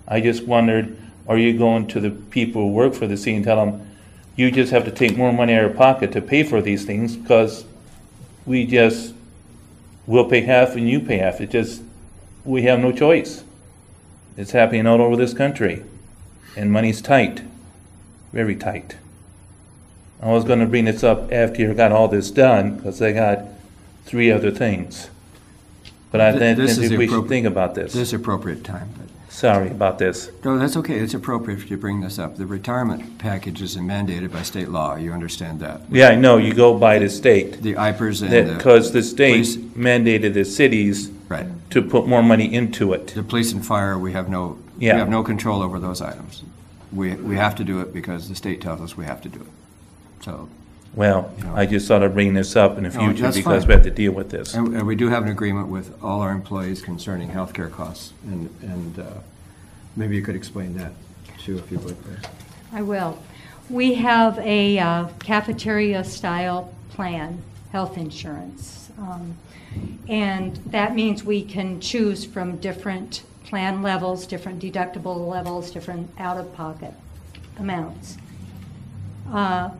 I just wondered, are you going to the people who work for the city and tell them, you just have to take more money out of your pocket to pay for these things, because we'll pay half and you pay half. We have no choice. It's happening all over this country. And money's tight, very tight. I was going to bring this up after you got all this done, because I got 3 other things. But I think we should think about this. This is appropriate time. Sorry about this. No, that's okay. It's appropriate if you bring this up. The retirement package is mandated by state law. You understand that? Yeah, I know, you go by the state. The IPERS and the Because the state police- mandated the cities Right. to put more money into it. The police and fire, we have no control over those items. We have to do it because the state tells us we have to do it. So. Well, I just thought I'd bring this up in the No, future that's because fine. we have to deal with this. And we do have an agreement with all our employees concerning healthcare costs, and maybe you could explain that too, if you would. I will. We have a cafeteria-style plan, health insurance. And that means we can choose from different plan levels, different deductible levels, different out-of-pocket amounts.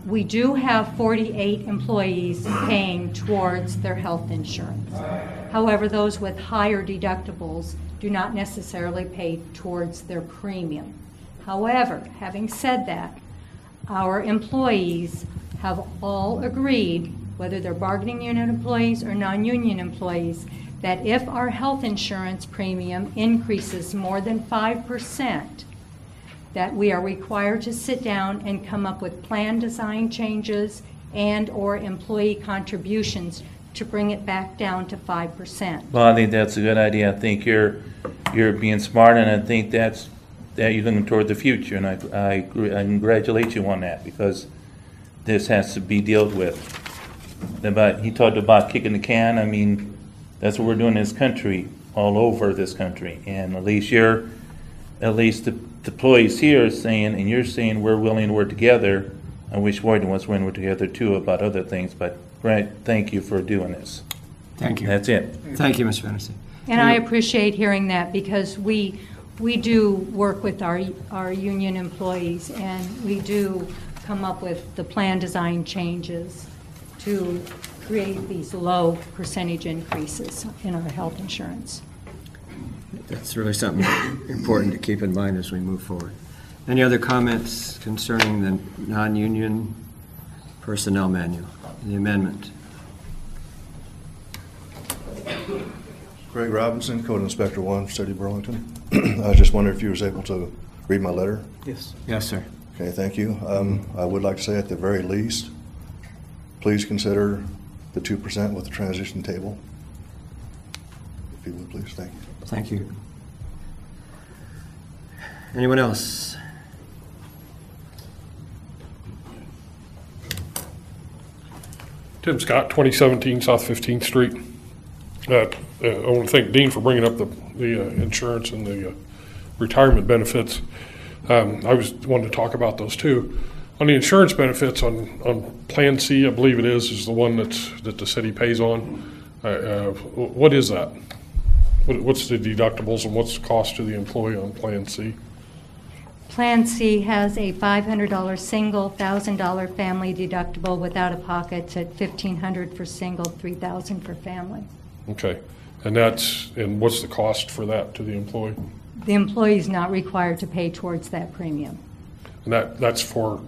We do have 48 employees paying towards their health insurance. However, those with higher deductibles do not necessarily pay towards their premium. However, having said that, our employees have all agreed, whether they're bargaining unit employees or non-union employees, that if our health insurance premium increases more than 5%, that we are required to sit down and come up with plan design changes and/or employee contributions to bring it back down to 5%. Well, I think that's a good idea. I think you're being smart, and I think that you're looking toward the future, and I congratulate you on that, because this has to be dealt with. He talked about kicking the can. I mean, that's what we're doing in this country, all over this country, and at least the employees here are saying, and you're saying we're willing to work together. I wish Warden was willing to work together too about other things, but Grant, thank you for doing this. Thank you. That's it. Thank you, Ms. Fennessy. And I appreciate hearing that, because we do work with our union employees, and we do come up with the plan design changes to create these low percentage increases in our health insurance. That's really something important to keep in mind as we move forward. Any other comments concerning the non-union personnel manual, the amendment? Greg Robinson, Code Inspector 1, City of Burlington. I just wondered if you was able to read my letter. Yes. Yes, sir. Okay, thank you. I would like to say at the very least, please consider the 2% with the transition table. If you would, please. Thank you. Thank you. Anyone else? Tim Scott, 2017 South 15th Street. I want to thank Dean for bringing up the insurance and the retirement benefits. I wanted to talk about those too. On the insurance benefits on Plan C, I believe it is the one that the city pays on. What is that? What's the deductibles and what's the cost to the employee on Plan C? Plan C has a $500 single, $1,000 family deductible without a pockets at $1,500 for single, $3,000 for family. Okay, and what's the cost for that to the employee? The employee is not required to pay towards that premium. And that's for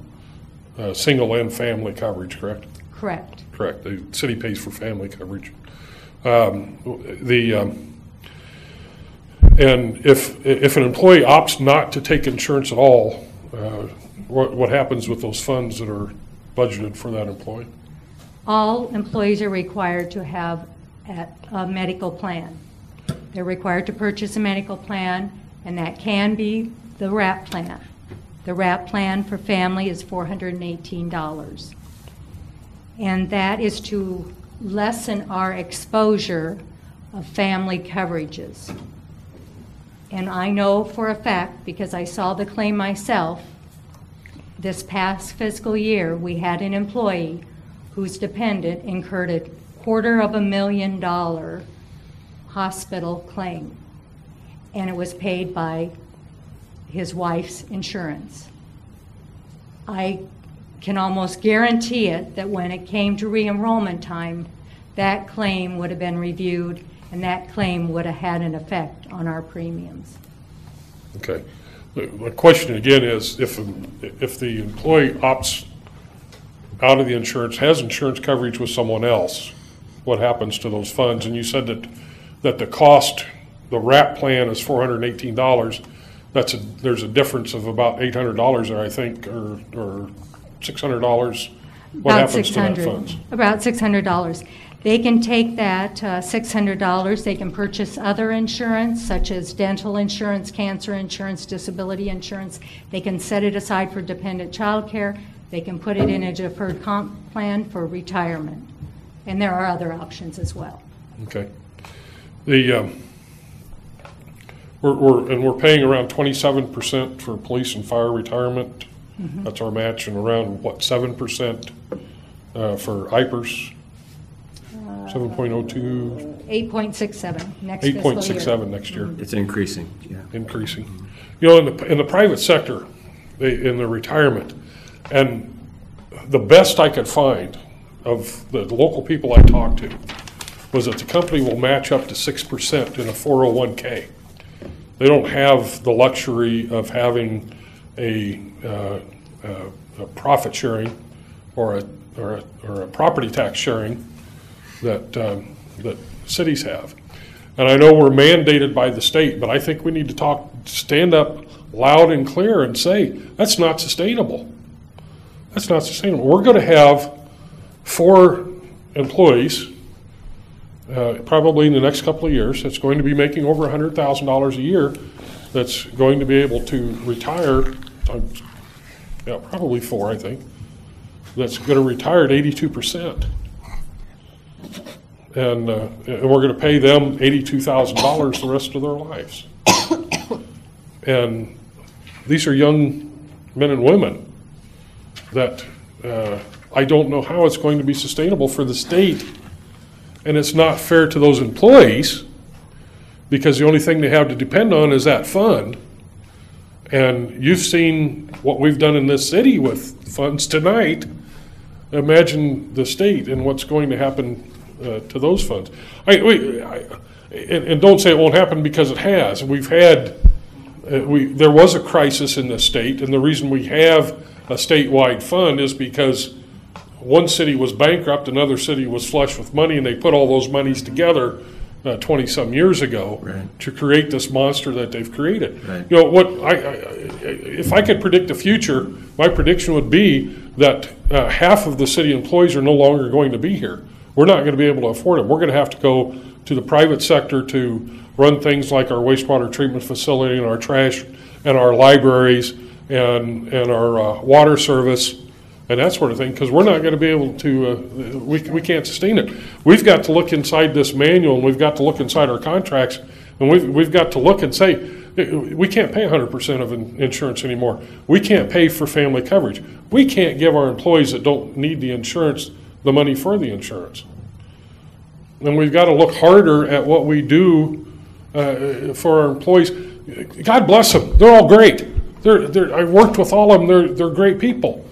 single and family coverage, correct? Correct. Correct. The city pays for family coverage. And if an employee opts not to take insurance at all, what happens with those funds that are budgeted for that employee? All employees are required to have a medical plan. They're required to purchase a medical plan, and that can be the WRAP plan. The WRAP plan for family is $418. And that is to lessen our exposure of family coverages. And I know for a fact, because I saw the claim myself, this past fiscal year, we had an employee whose dependent incurred a $250,000 hospital claim, and it was paid by his wife's insurance. I can almost guarantee it that when it came to re-enrollment time, that claim would have been reviewed, and that claim would have had an effect on our premiums. Okay. The question again is, if the employee opts out of the insurance, has insurance coverage with someone else, what happens to those funds? And you said that the cost, the WRAP plan is $418. there's a difference of about $800 there, I think, or $600. What About happens to that $600. funds? About $600. They can take that $600, they can purchase other insurance, such as dental insurance, cancer insurance, disability insurance. They can set it aside for dependent child care. They can put it in a deferred comp plan for retirement. And there are other options as well. Okay. We're paying around 27% for police and fire retirement. Mhm. That's our match, and around, what, 7% for IPERS? 7.02? 8.67 next fiscal year. 8.67 next year. It's increasing, yeah. Increasing. You know, in the private sector, in the retirement, and the best I could find of the local people I talked to was that the company will match up to 6% in a 401k. They don't have the luxury of having a profit sharing or a property tax sharing that cities have. And I know we're mandated by the state, but I think we need to stand up loud and clear and say, that's not sustainable. That's not sustainable. We're going to have 4 employees, probably in the next couple of years, that's going to be making over $100,000 a year, that's going to be able to retire, probably 4, I think, that's going to retire at 82%. And we're going to pay them $82,000 the rest of their lives. And these are young men and women that I don't know how it's going to be sustainable for the state. And it's not fair to those employees, because the only thing they have to depend on is that fund. And you've seen what we've done in this city with funds tonight. Imagine the state and what's going to happen to those funds. And don't say it won't happen, because it has. We've had, there was a crisis in the state, and the reason we have a statewide fund is because one city was bankrupt, another city was flush with money, and they put all those monies together 20-some years ago to create this monster that they've created. Right. You know, if I could predict the future, my prediction would be that half of the city employees are no longer going to be here. We're not going to be able to afford them. We're going to have to go to the private sector to run things like our wastewater treatment facility and our trash and our libraries and our water service and that sort of thing, because we're not going to be able to, we can't sustain it. We've got to look inside this manual, and we've got to look inside our contracts, and we've got to look and say, we can't pay 100% of insurance anymore. We can't pay for family coverage. We can't give our employees that don't need the insurance the money for the insurance. And we've got to look harder at what we do for our employees. God bless them. They're all great. I've worked with all of them. They're great people.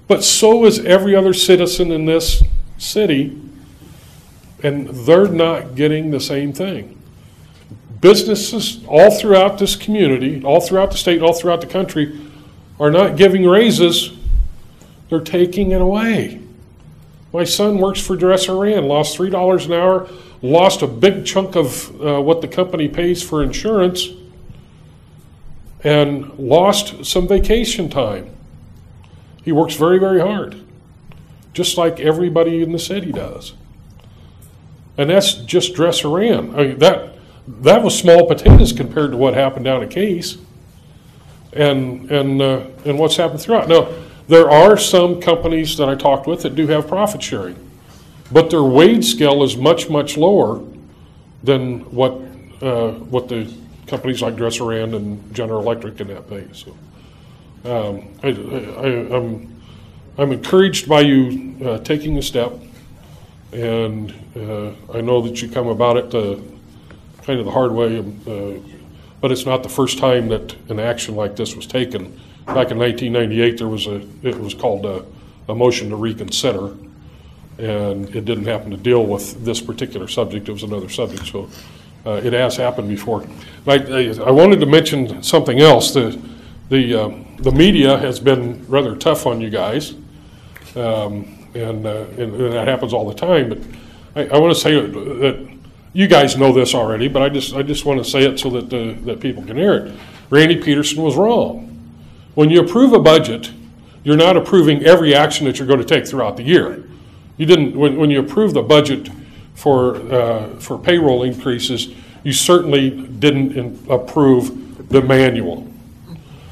But so is every other citizen in this city, and they're not getting the same thing. Businesses all throughout this community, all throughout the state, all throughout the country, are not giving raises. They're taking it away. My son works for Dresser-Rand, lost $3 an hour, lost a big chunk of what the company pays for insurance, and lost some vacation time. He works very, very hard, just like everybody in the city does. And that's just Dresser-Rand. I mean, that was small potatoes compared to what happened down at Case, and what's happened throughout. Now, there are some companies that I talked with that do have profit sharing, but their wage scale is much, much lower than what the companies like Dresser-Rand and General Electric and that pay. So I'm encouraged by you taking the step, and I know that you come about it kind of the hard way, but it's not the first time that an action like this was taken. Back in 1998, it was called a motion to reconsider, and it didn't happen to deal with this particular subject. It was another subject, so it has happened before. I wanted to mention something else. The media has been rather tough on you guys, and that happens all the time. But I want to say that you guys know this already, but I just want to say it so that people can hear it. Randy Peterson was wrong. When you approve a budget, you're not approving every action that you're going to take throughout the year. You didn't, when you approved the budget for payroll increases, you certainly didn't approve the manual.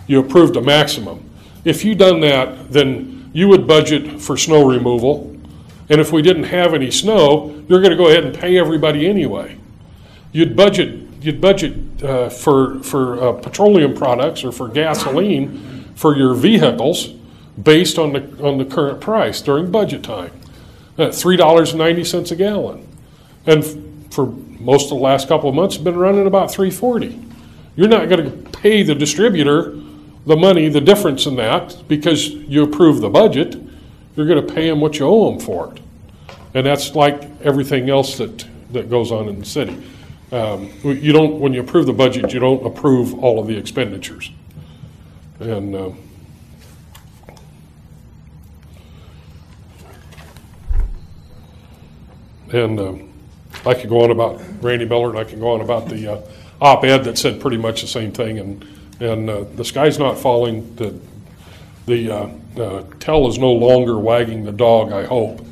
You approved the maximum. If you'd done that, then you would budget for snow removal, and if we didn't have any snow, you're going to go ahead and pay everybody anyway. You'd budget for petroleum products or for gasoline for your vehicles based on the current price during budget time, at $3.90 a gallon, and for most of the last couple of months, it's been running about $3.40. You're not going to pay the distributor the money, the difference in that, because you approve the budget. You're going to pay them what you owe them for it, and that's like everything else that goes on in the city. You don't, when you approve the budget, you don't approve all of the expenditures. And I could go on about Randy Miller, and I can go on about the op-ed that said pretty much the same thing. And the sky's not falling. The tail is no longer wagging the dog, I hope.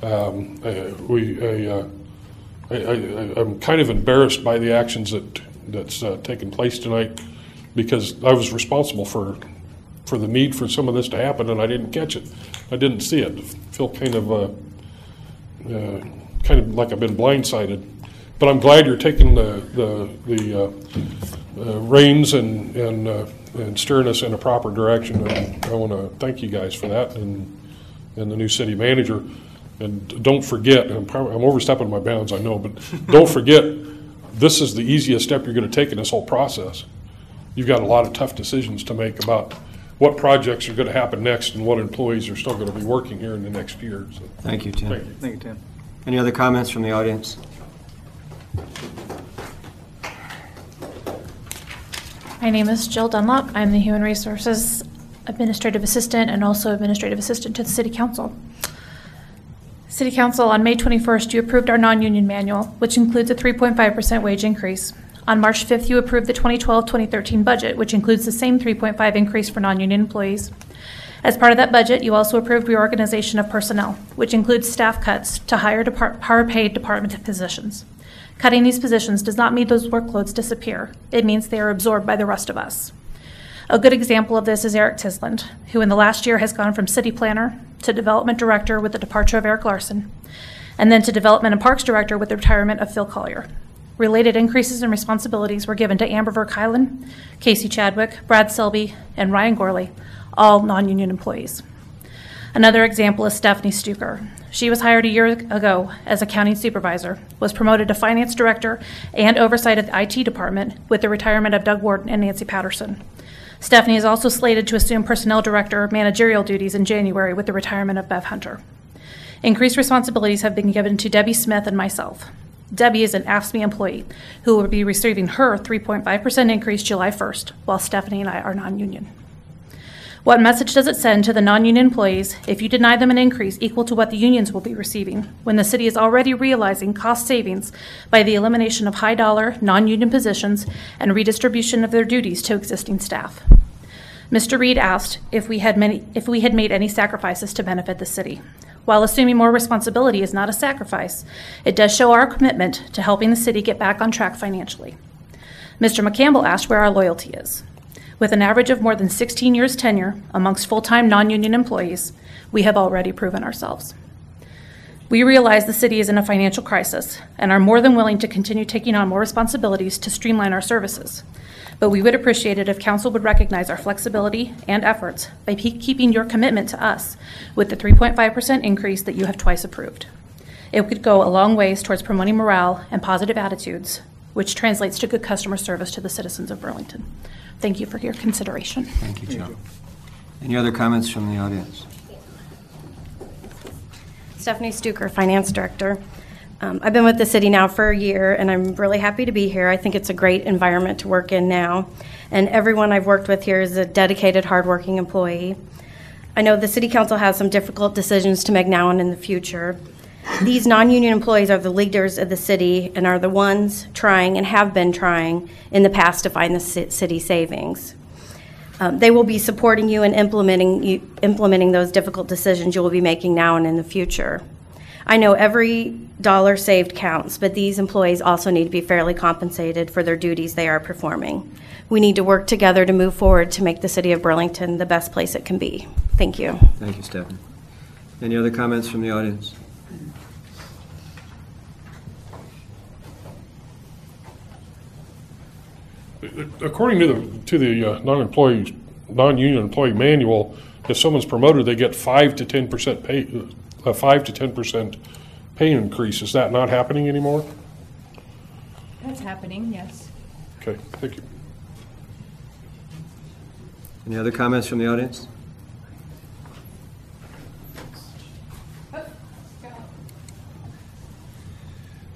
I'm kind of embarrassed by the actions that's taken place tonight, because I was responsible for the need for some of this to happen, and I didn't catch it. I didn't see it. I feel kind of like I've been blindsided. But I'm glad you're taking the reins and steering us in a proper direction. And I want to thank you guys for that, and the new city manager. And don't forget, and I'm overstepping my bounds, I know, but don't forget, this is the easiest step you're going to take in this whole process. You've got a lot of tough decisions to make about what projects are going to happen next and what employees are still going to be working here in the next year. So, thank you, Tim. Thank you, Tim. Any other comments from the audience? My name is Jill Dunlop. I'm the Human Resources Administrative Assistant and also Administrative Assistant to the City Council. City Council, on May 21st, you approved our non-union manual, which includes a 3.5% wage increase. On March 5th, you approved the 2012-2013 budget, which includes the same 3.5% increase for non-union employees. As part of that budget, you also approved reorganization of personnel, which includes staff cuts to higher paid department positions. Cutting these positions does not mean those workloads disappear. It means they are absorbed by the rest of us. A good example of this is Eric Tisland, who in the last year has gone from city planner to development director with the departure of Eric Larson, and then to development and parks director with the retirement of Phil Collier. Related increases in responsibilities were given to Amber Verkylen, Casey Chadwick, Brad Selby, and Ryan Gorley, all non-union employees. Another example is Stephanie Stuker. She was hired a year ago as accounting supervisor, was promoted to finance director and oversight of the IT department with the retirement of Doug Warden and Nancy Patterson. Stephanie is also slated to assume personnel director managerial duties in January with the retirement of Bev Hunter. Increased responsibilities have been given to Debbie Smith and myself. Debbie is an AFSCME employee who will be receiving her 3.5% increase July 1st, while Stephanie and I are non-union. What message does it send to the non-union employees if you deny them an increase equal to what the unions will be receiving, when the city is already realizing cost savings by the elimination of high-dollar, non-union positions and redistribution of their duties to existing staff? Mr. Reed asked if we had made any sacrifices to benefit the city. While assuming more responsibility is not a sacrifice, it does show our commitment to helping the city get back on track financially. Mr. McCampbell asked where our loyalty is. With an average of more than 16 years tenure amongst full-time non-union employees, we have already proven ourselves. We realize the city is in a financial crisis and are more than willing to continue taking on more responsibilities to streamline our services. But we would appreciate it if council would recognize our flexibility and efforts by keeping your commitment to us with the 3.5% increase that you have twice approved. It could go a long ways towards promoting morale and positive attitudes, which translates to good customer service to the citizens of Burlington. Thank you for your consideration. Thank you, Joe. Any other comments from the audience? Stephanie Stuker, Finance Director. I've been with the city now for a year, and I'm really happy to be here. I think it's a great environment to work in now, and everyone I've worked with here is a dedicated, hardworking employee. I know the City Council has some difficult decisions to make now and in the future, These non-union employees are the leaders of the city and are the ones trying and have been trying in the past to find the city savings. They will be supporting you in implementing those difficult decisions you will be making now and in the future. I know every dollar saved counts, but these employees also need to be fairly compensated for their duties they are performing. We need to work together to move forward to make the city of Burlington the best place it can be. Thank you. Thank you, Stephanie. Any other comments from the audience? According to the non-union employee manual, if someone's promoted, they get 5 to 10% pay, 5 to 10% pay increase. Is that not happening anymore? That's happening, yes. Okay, thank you. Any other comments from the audience?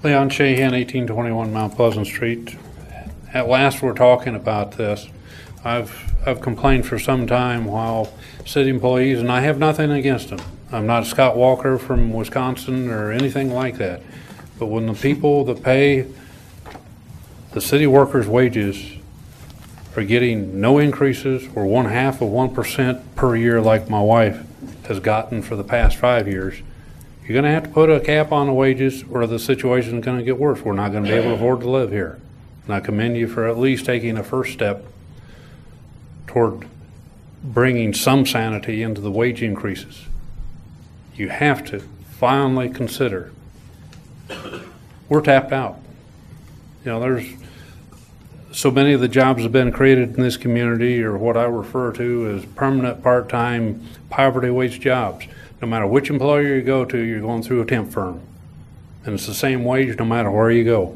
Leon Shahan, 1821 Mount Pleasant Street. At last, we're talking about this. I've complained for some time while city employees, and I have nothing against them. I'm not Scott Walker from Wisconsin or anything like that. But when the people that pay the city workers' wages are getting no increases or 0.5% per year like my wife has gotten for the past 5 years, you're going to have to put a cap on the wages or the situation is going to get worse. We're not going to be able to afford to live here. And I commend you for at least taking a first step toward bringing some sanity into the wage increases. You have to finally consider we're tapped out. You know, there's so many of the jobs have been created in this community are what I refer to as permanent part-time poverty wage jobs. No matter which employer you go to, you're going through a temp firm. And it's the same wage no matter where you go.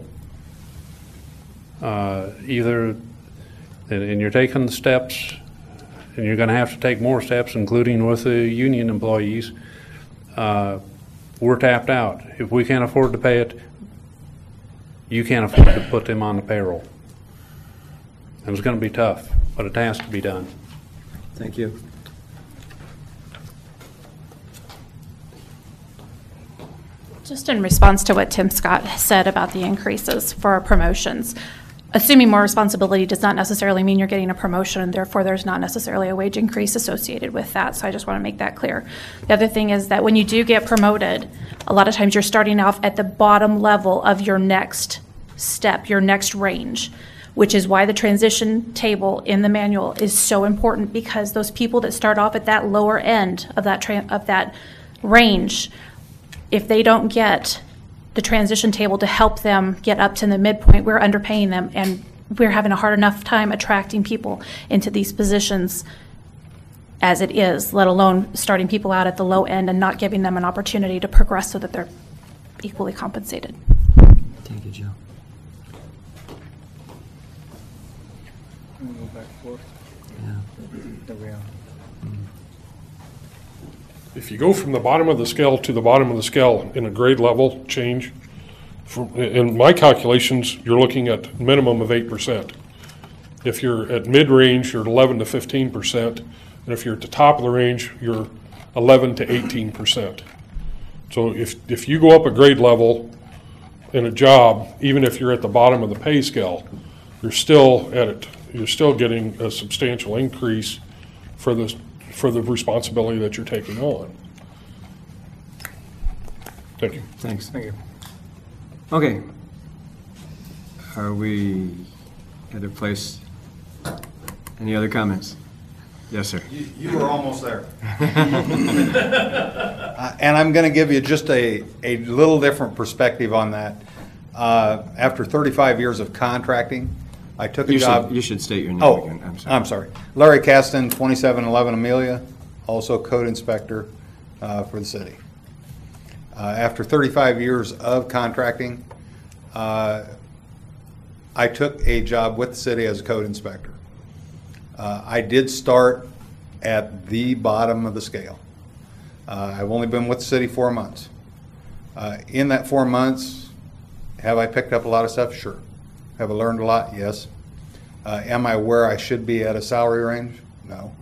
And you're taking the steps, and you're going to have to take more steps, including with the union employees. We're tapped out. If we can't afford to pay it, you can't afford to put them on the payroll. And it's going to be tough, but it has to be done. Thank you. Just in response to what Tim Scott said about the increases for our promotions, assuming more responsibility does not necessarily mean you're getting a promotion, and therefore there's not necessarily a wage increase associated with that. So I just want to make that clear. The other thing is that when you do get promoted, a lot of times you're starting off at the bottom level of your next step, your next range, which is why the transition table in the manual is so important, because those people that start off at that lower end of that range, if they don't get the transition table to help them get up to the midpoint, we're underpaying them, and we're having a hard enough time attracting people into these positions as it is, let alone starting people out at the low end and not giving them an opportunity to progress so that they're equally compensated. Thank you, Joe. Go back and forth. Yeah. There we are. If you go from the bottom of the scale to the bottom of the scale in a grade level change, in my calculations, you're looking at minimum of 8%. If you're at mid-range, you're at 11 to 15%. And if you're at the top of the range, you're 11 to 18%. So if you go up a grade level in a job, even if you're at the bottom of the pay scale, you're still at it. You're still getting a substantial increase for the responsibility that you're taking on. Thank you. Thanks. Thank you. Okay. Are we at a place? Any other comments? Yes, sir. You were almost there. And I'm going to give you just a little different perspective on that. After 35 years of contracting, I took a job. You should state your name again. I'm sorry. Larry Caston, 2711 Amelia, also code inspector for the city. After 35 years of contracting, I took a job with the city as a code inspector. I did start at the bottom of the scale. I've only been with the city 4 months. In that 4 months, have I picked up a lot of stuff? Sure. Have I learned a lot? Yes. Am I where I should be at a salary range? No.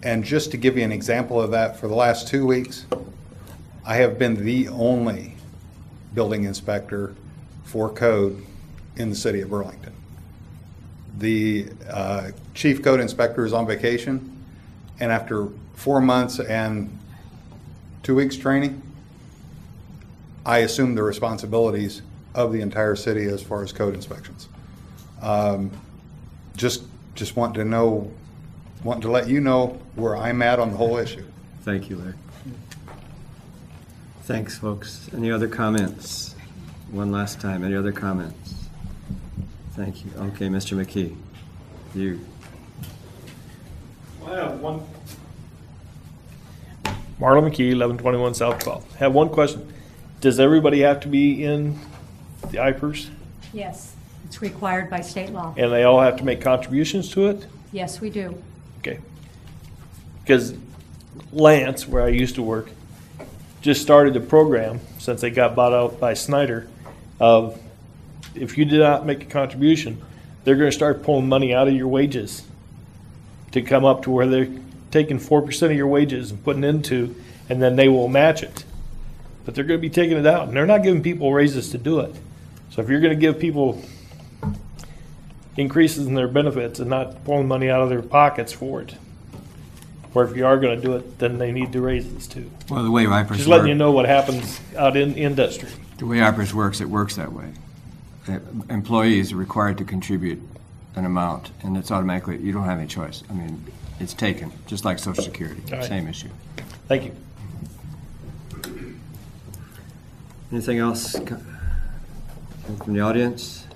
And just to give you an example of that, for the last 2 weeks, I have been the only building inspector for code in the city of Burlington. The chief code inspector is on vacation, and after 4 months and 2 weeks training, I assumed the responsibilities of the entire city as far as code inspections. Just want to let you know where I'm at on the whole issue. Thank you, Larry. Thanks, folks. Any other comments? One last time, any other comments? Thank you. Okay, Mr. McKee, you. I have one. Marlon McKee, 1121 South 12. Have one question. Does everybody have to be in the IPERS? Yes, it's required by state law. And they all have to make contributions to it? Yes, we do. Okay. Because Lance, where I used to work, just started a program since they got bought out by Snyder of if you did not make a contribution, they're going to start pulling money out of your wages to come up to where they're taking 4% of your wages and putting into, and then they will match it. But they're going to be taking it out, and they're not giving people raises to do it. So if you're going to give people increases in their benefits and not pulling money out of their pockets for it, or if you are going to do it, then they need the raises too. Well, the way IPERS just letting you know what happens out in industry. The way IPERS works, it works that way. Employees are required to contribute an amount, and it's automatically, you don't have any choice. I mean, it's taken, just like Social Security, Right. Same issue. Thank you. Anything else from the audience?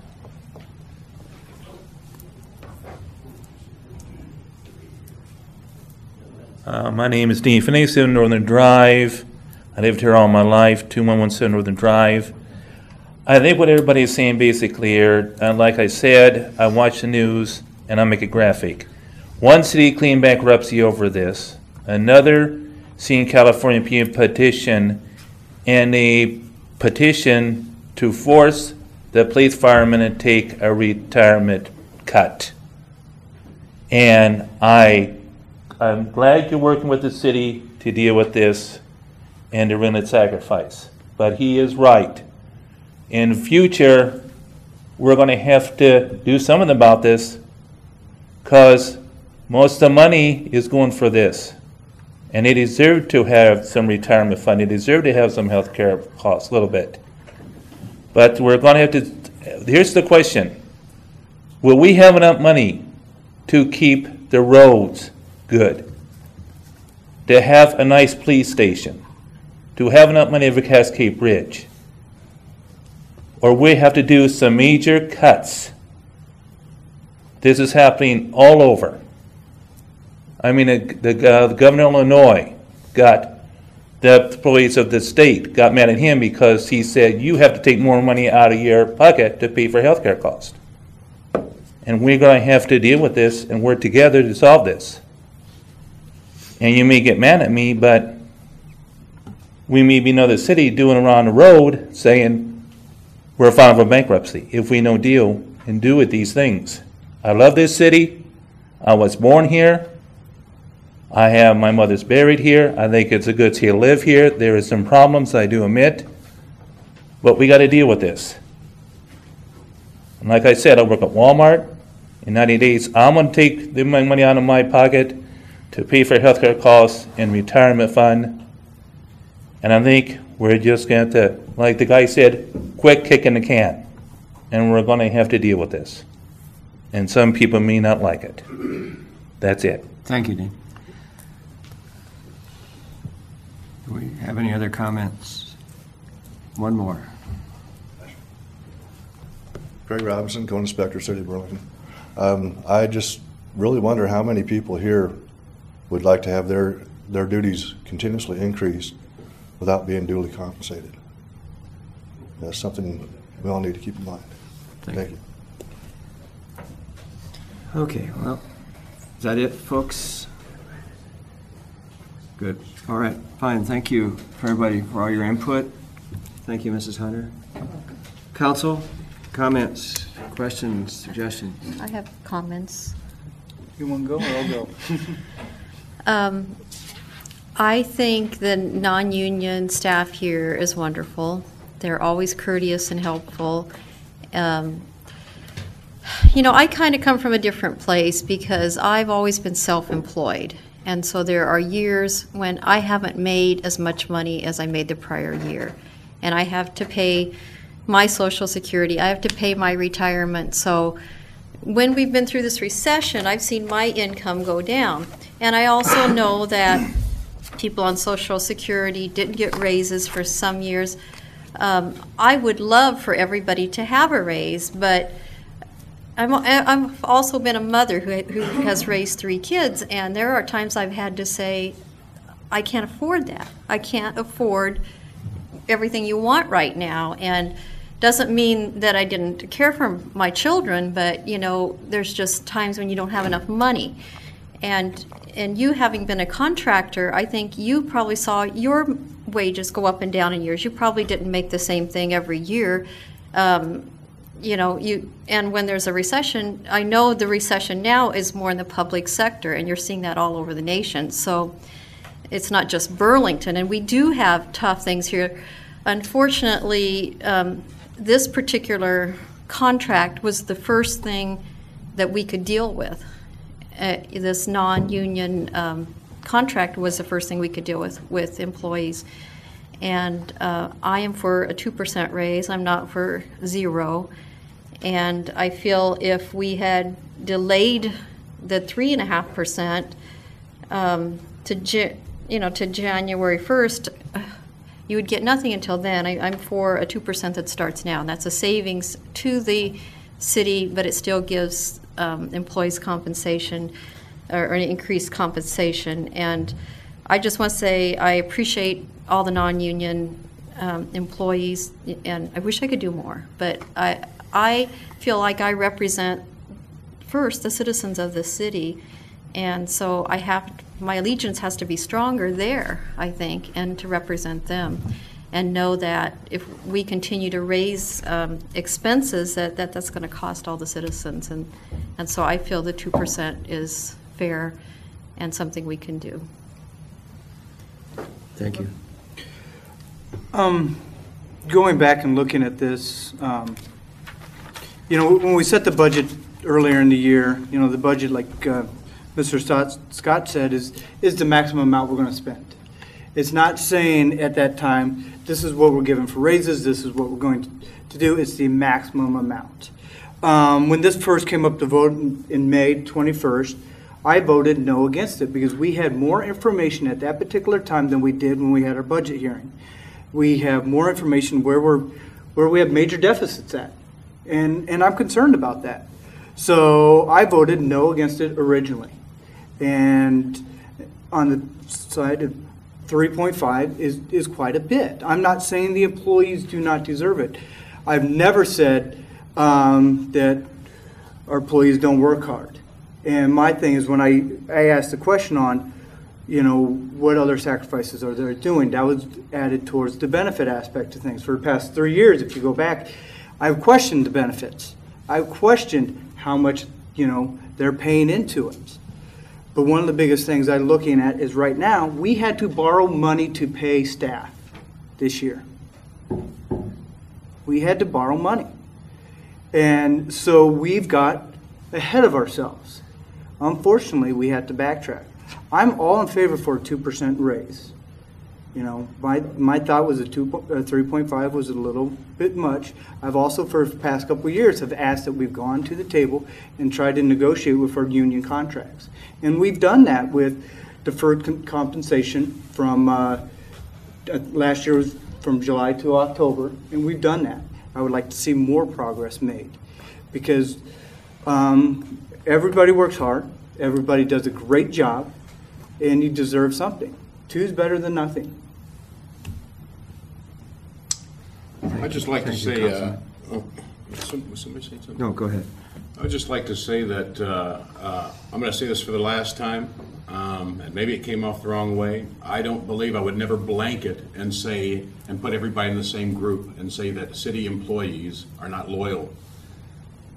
My name is Dean Finesse, Northern Drive. I lived here all my life, 2117 Northern Drive. I think what everybody is saying basically here, like I said, I watch the news and I make a graphic. One city claimed bankruptcy over this. Another seeing California petition, and a petition to force the police firemen to take a retirement cut. And I'm glad you're working with the city to deal with this and the rented sacrifice. But he is right. In future, we're going to have to do something about this because most of the money is going for this. And they deserve to have some retirement fund. They deserve to have some health care costs, a little bit. But we're going to have to, here's the question. Will we have enough money to keep the roads good? To have a nice police station? To have enough money for Cascade Bridge? Or we have to do some major cuts? This is happening all over. I mean, the governor of Illinois got the employees of the state got mad at him because he said, you have to take more money out of your pocket to pay for health care costs. And we're going to have to deal with this and work together to solve this. And you may get mad at me, but we may be another city doing around the road saying we're filing for bankruptcy if we no deal and do with these things. I love this city. I was born here. I have my mother's buried here. I think it's a good city to live here. There are some problems, I do admit, but we got to deal with this. And like I said, I work at Walmart. In 90 days, I'm going to take the money out of my pocket to pay for healthcare costs and retirement fund. And I think we're just going to, like the guy said, quick kick in the can. And we're going to have to deal with this. And some people may not like it. That's it. Thank you, Dean. Do we have any other comments? One more. Greg Robinson, Code Inspector, City of Burlington. I just really wonder how many people here would like to have their duties continuously increased without being duly compensated. That's something we all need to keep in mind. Thank you. Okay, well, is that it, folks? Good. All right, fine. Thank you for everybody for all your input. Thank you, Mrs. Hunter. Council, comments, questions, suggestions? I have comments. You want to go or I'll go? I think the non-union staff here is wonderful. They're always courteous and helpful. You know, I kind of come from a different place because I've always been self-employed. And so there are years when I haven't made as much money as I made the prior year. And I have to pay my Social Security, I have to pay my retirement. So when we've been through this recession, I've seen my income go down. And I also know that people on Social Security didn't get raises for some years. I would love for everybody to have a raise, but I've also been a mother who has raised 3 kids, and there are times I've had to say, I can't afford that. I can't afford everything you want right now. And doesn't mean that I didn't care for my children, but you know, there's just times when you don't have enough money. And you having been a contractor, I think you probably saw your wages go up and down in years. You probably didn't make the same thing every year. You know, and when there's a recession, I know the recession now is more in the public sector, and you're seeing that all over the nation. So it's not just Burlington, and we do have tough things here. Unfortunately, this particular contract was the first thing that we could deal with. This non-union contract was the first thing we could deal with employees. And I am for a 2% raise. I'm not for 0. And I feel if we had delayed the 3.5% to January 1st, you would get nothing until then. I'm for a 2% that starts now, and that's a savings to the city, but it still gives employees compensation or an increased compensation. And I just want to say I appreciate all the non-union employees, and I wish I could do more, but I feel like I represent first the citizens of this city, and so my allegiance has to be stronger there, I think, and to represent them and know that if we continue to raise expenses, that's going to cost all the citizens, and so I feel the 2% is fair and something we can do. Thank you. Going back and looking at this, you know, when we set the budget earlier in the year, you know, the budget, like Mr. Scott said, is the maximum amount we're going to spend. It's not saying at that time, this is what we're given for raises, this is what we're going to do. It's the maximum amount. When this first came up to vote in May 21st, I voted no against it because we had more information at that particular time than we did when we had our budget hearing. We have more information where we have major deficits at, and I'm concerned about that. So I voted no against it originally. And on the side of 3.5 is quite a bit. I'm not saying the employees do not deserve it. I've never said that our employees don't work hard. And my thing is when I asked the question on, you know, what other sacrifices are they doing, that was added towards the benefit aspect of things. For the past 3 years, if you go back, I've questioned the benefits. I've questioned how much, you know, they're paying into it. But one of the biggest things I'm looking at is right now, we had to borrow money to pay staff this year. We had to borrow money. And so we've got ahead of ourselves. Unfortunately, we had to backtrack. I'm all in favor for a 2% raise. You know, my thought was 3.5 was a little bit much. I've also, for the past couple of years, have asked that we've gone to the table and tried to negotiate with our union contracts. And we've done that with deferred compensation from last year was from July to October, and we've done that. I would like to see more progress made because everybody works hard, everybody does a great job, and you deserve something. 2 is better than nothing. I'd just like to say, somebody say something? No, go ahead. I'd just like to say that I'm going to say this for the last time, and maybe it came off the wrong way. I don't believe I would never blanket and say and put everybody in the same group and say that city employees are not loyal.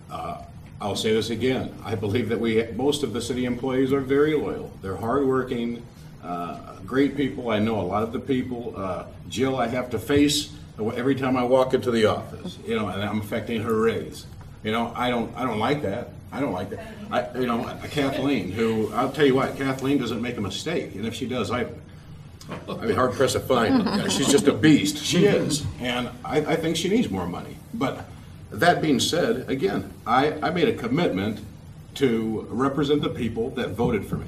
I'll say this again. I believe that most of the city employees are very loyal. They're hardworking. great people. I know a lot of the people. Jill, I have to face every time I walk into the office, and I'm affecting her raise. I don't like that. I don't like that. Kathleen, who, I'll tell you what, Kathleen doesn't make a mistake. And if she does, I'd be hard pressed to find her. She's just a beast. She is. And I think she needs more money. But that being said, again, I made a commitment to represent the people that voted for me.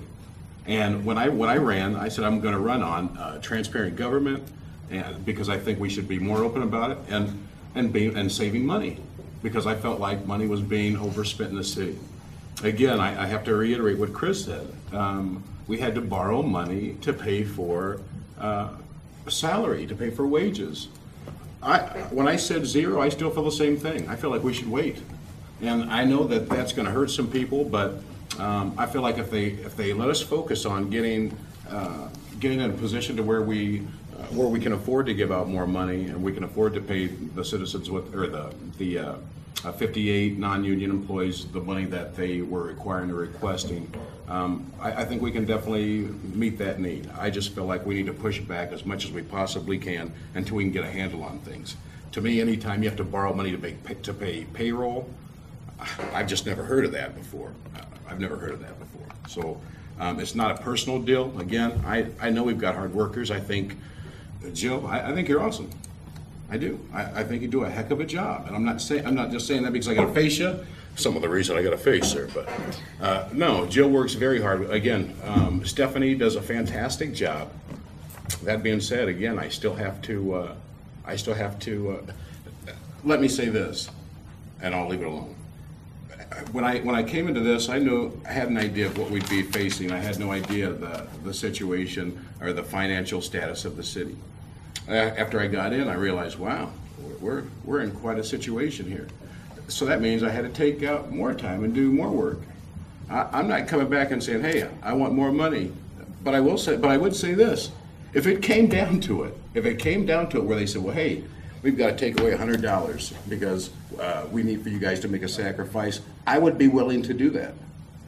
And when I ran, I said I'm going to run on transparent government, and because I think we should be more open about it, and saving money, because I felt like money was being overspent in the city. Again, I have to reiterate what Chris said. We had to borrow money to pay for salary, to pay for wages. When I said zero, I still feel the same thing. I feel like we should wait. And I know that that's going to hurt some people, but I feel like if they let us focus on getting in a position to where we can afford to give out more money, and we can afford to pay the citizens the 58 non-union employees the money that they were requiring or requesting, I think we can definitely meet that need. I just feel like we need to push back as much as we possibly can until we can get a handle on things. To me, anytime you have to borrow money to pay payroll, I've just never heard of that before. I've never heard of that before. So it's not a personal deal. Again, I know we've got hard workers. I think, Jill, I think you're awesome. I do. I think you do a heck of a job. And I'm not just saying that because I got a face you. Some of the reason I got a face there, but no, Jill works very hard. Again, Stephanie does a fantastic job. That being said, again, I still have to let me say this, and I'll leave it alone. When I came into this, I had an idea of what we'd be facing. I had no idea the situation or the financial status of the city. After I got in, I realized, wow, we're in quite a situation here. So that means I had to take out more time and do more work. I'm not coming back and saying, hey, I want more money. But I would say this: if it came down to it, where they said, well, hey, we've got to take away $100 because we need for you guys to make a sacrifice, I would be willing to do that.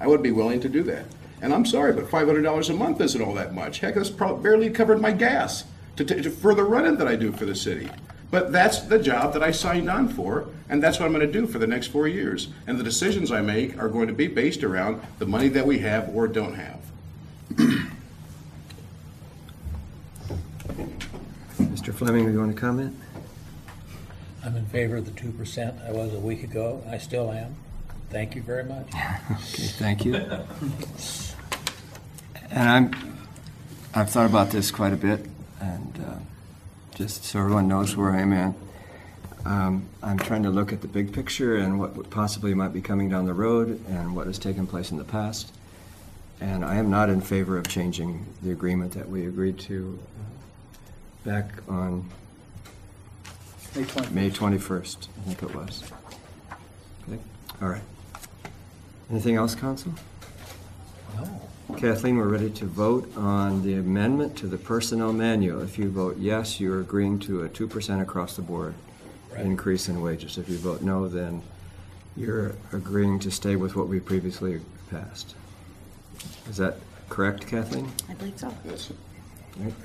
And I'm sorry, but $500 a month isn't all that much. Heck, that's barely covered my gas for the run-in that I do for the city. But that's the job that I signed on for, and that's what I'm going to do for the next 4 years. And the decisions I make are going to be based around the money that we have or don't have. Mr. Fleming, you want to comment? I'm in favor of the 2%. I was a week ago. I still am. Thank you very much. Okay, thank you. And I've thought about this quite a bit, and just so everyone knows where I'm at. I'm trying to look at the big picture and what possibly might be coming down the road and what has taken place in the past. And I am not in favor of changing the agreement that we agreed to back on May 21st, I think it was. Okay, all right. Anything else, Council? No. Kathleen, we're ready to vote on the amendment to the personnel manual. If you vote yes, you're agreeing to a 2% across the board increase in wages. If you vote no, then you're agreeing to stay with what we previously passed. Is that correct, Kathleen? I believe so. Yes.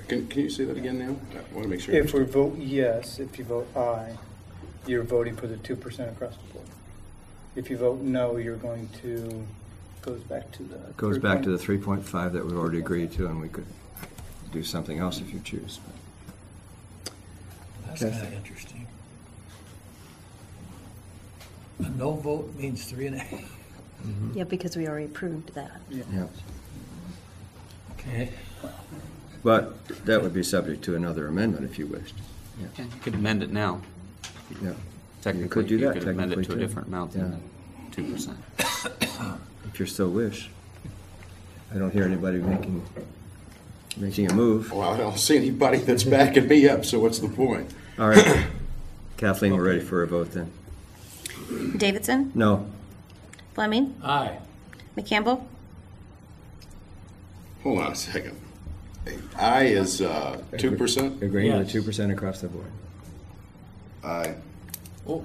Can you say that again now? I want to make sure. If we vote yes, if you vote aye, you're voting for the 2% across the board. If you vote no, you're going to, goes back to the 3.5 that we've already agreed to, and we could do something else if you choose. That's kind of interesting. A no vote means 3.5. Mm-hmm. Yeah, because we already approved that. Yeah. Okay. But that would be subject to another amendment if you wished. Yeah, you could amend it now. Yeah. Technically, you could do that. You could amend it to a technically, different amount than 2%. If you so wish. I don't hear anybody making a move. Well, I don't see anybody that's backing me up, so what's the point? All right. Kathleen, we're ready for a vote then. Davidson? No. Fleming? Aye. McCampbell? Hold on a second. Aye is 2%? Agreeing Yes. with 2% across the board. Aye. Oh,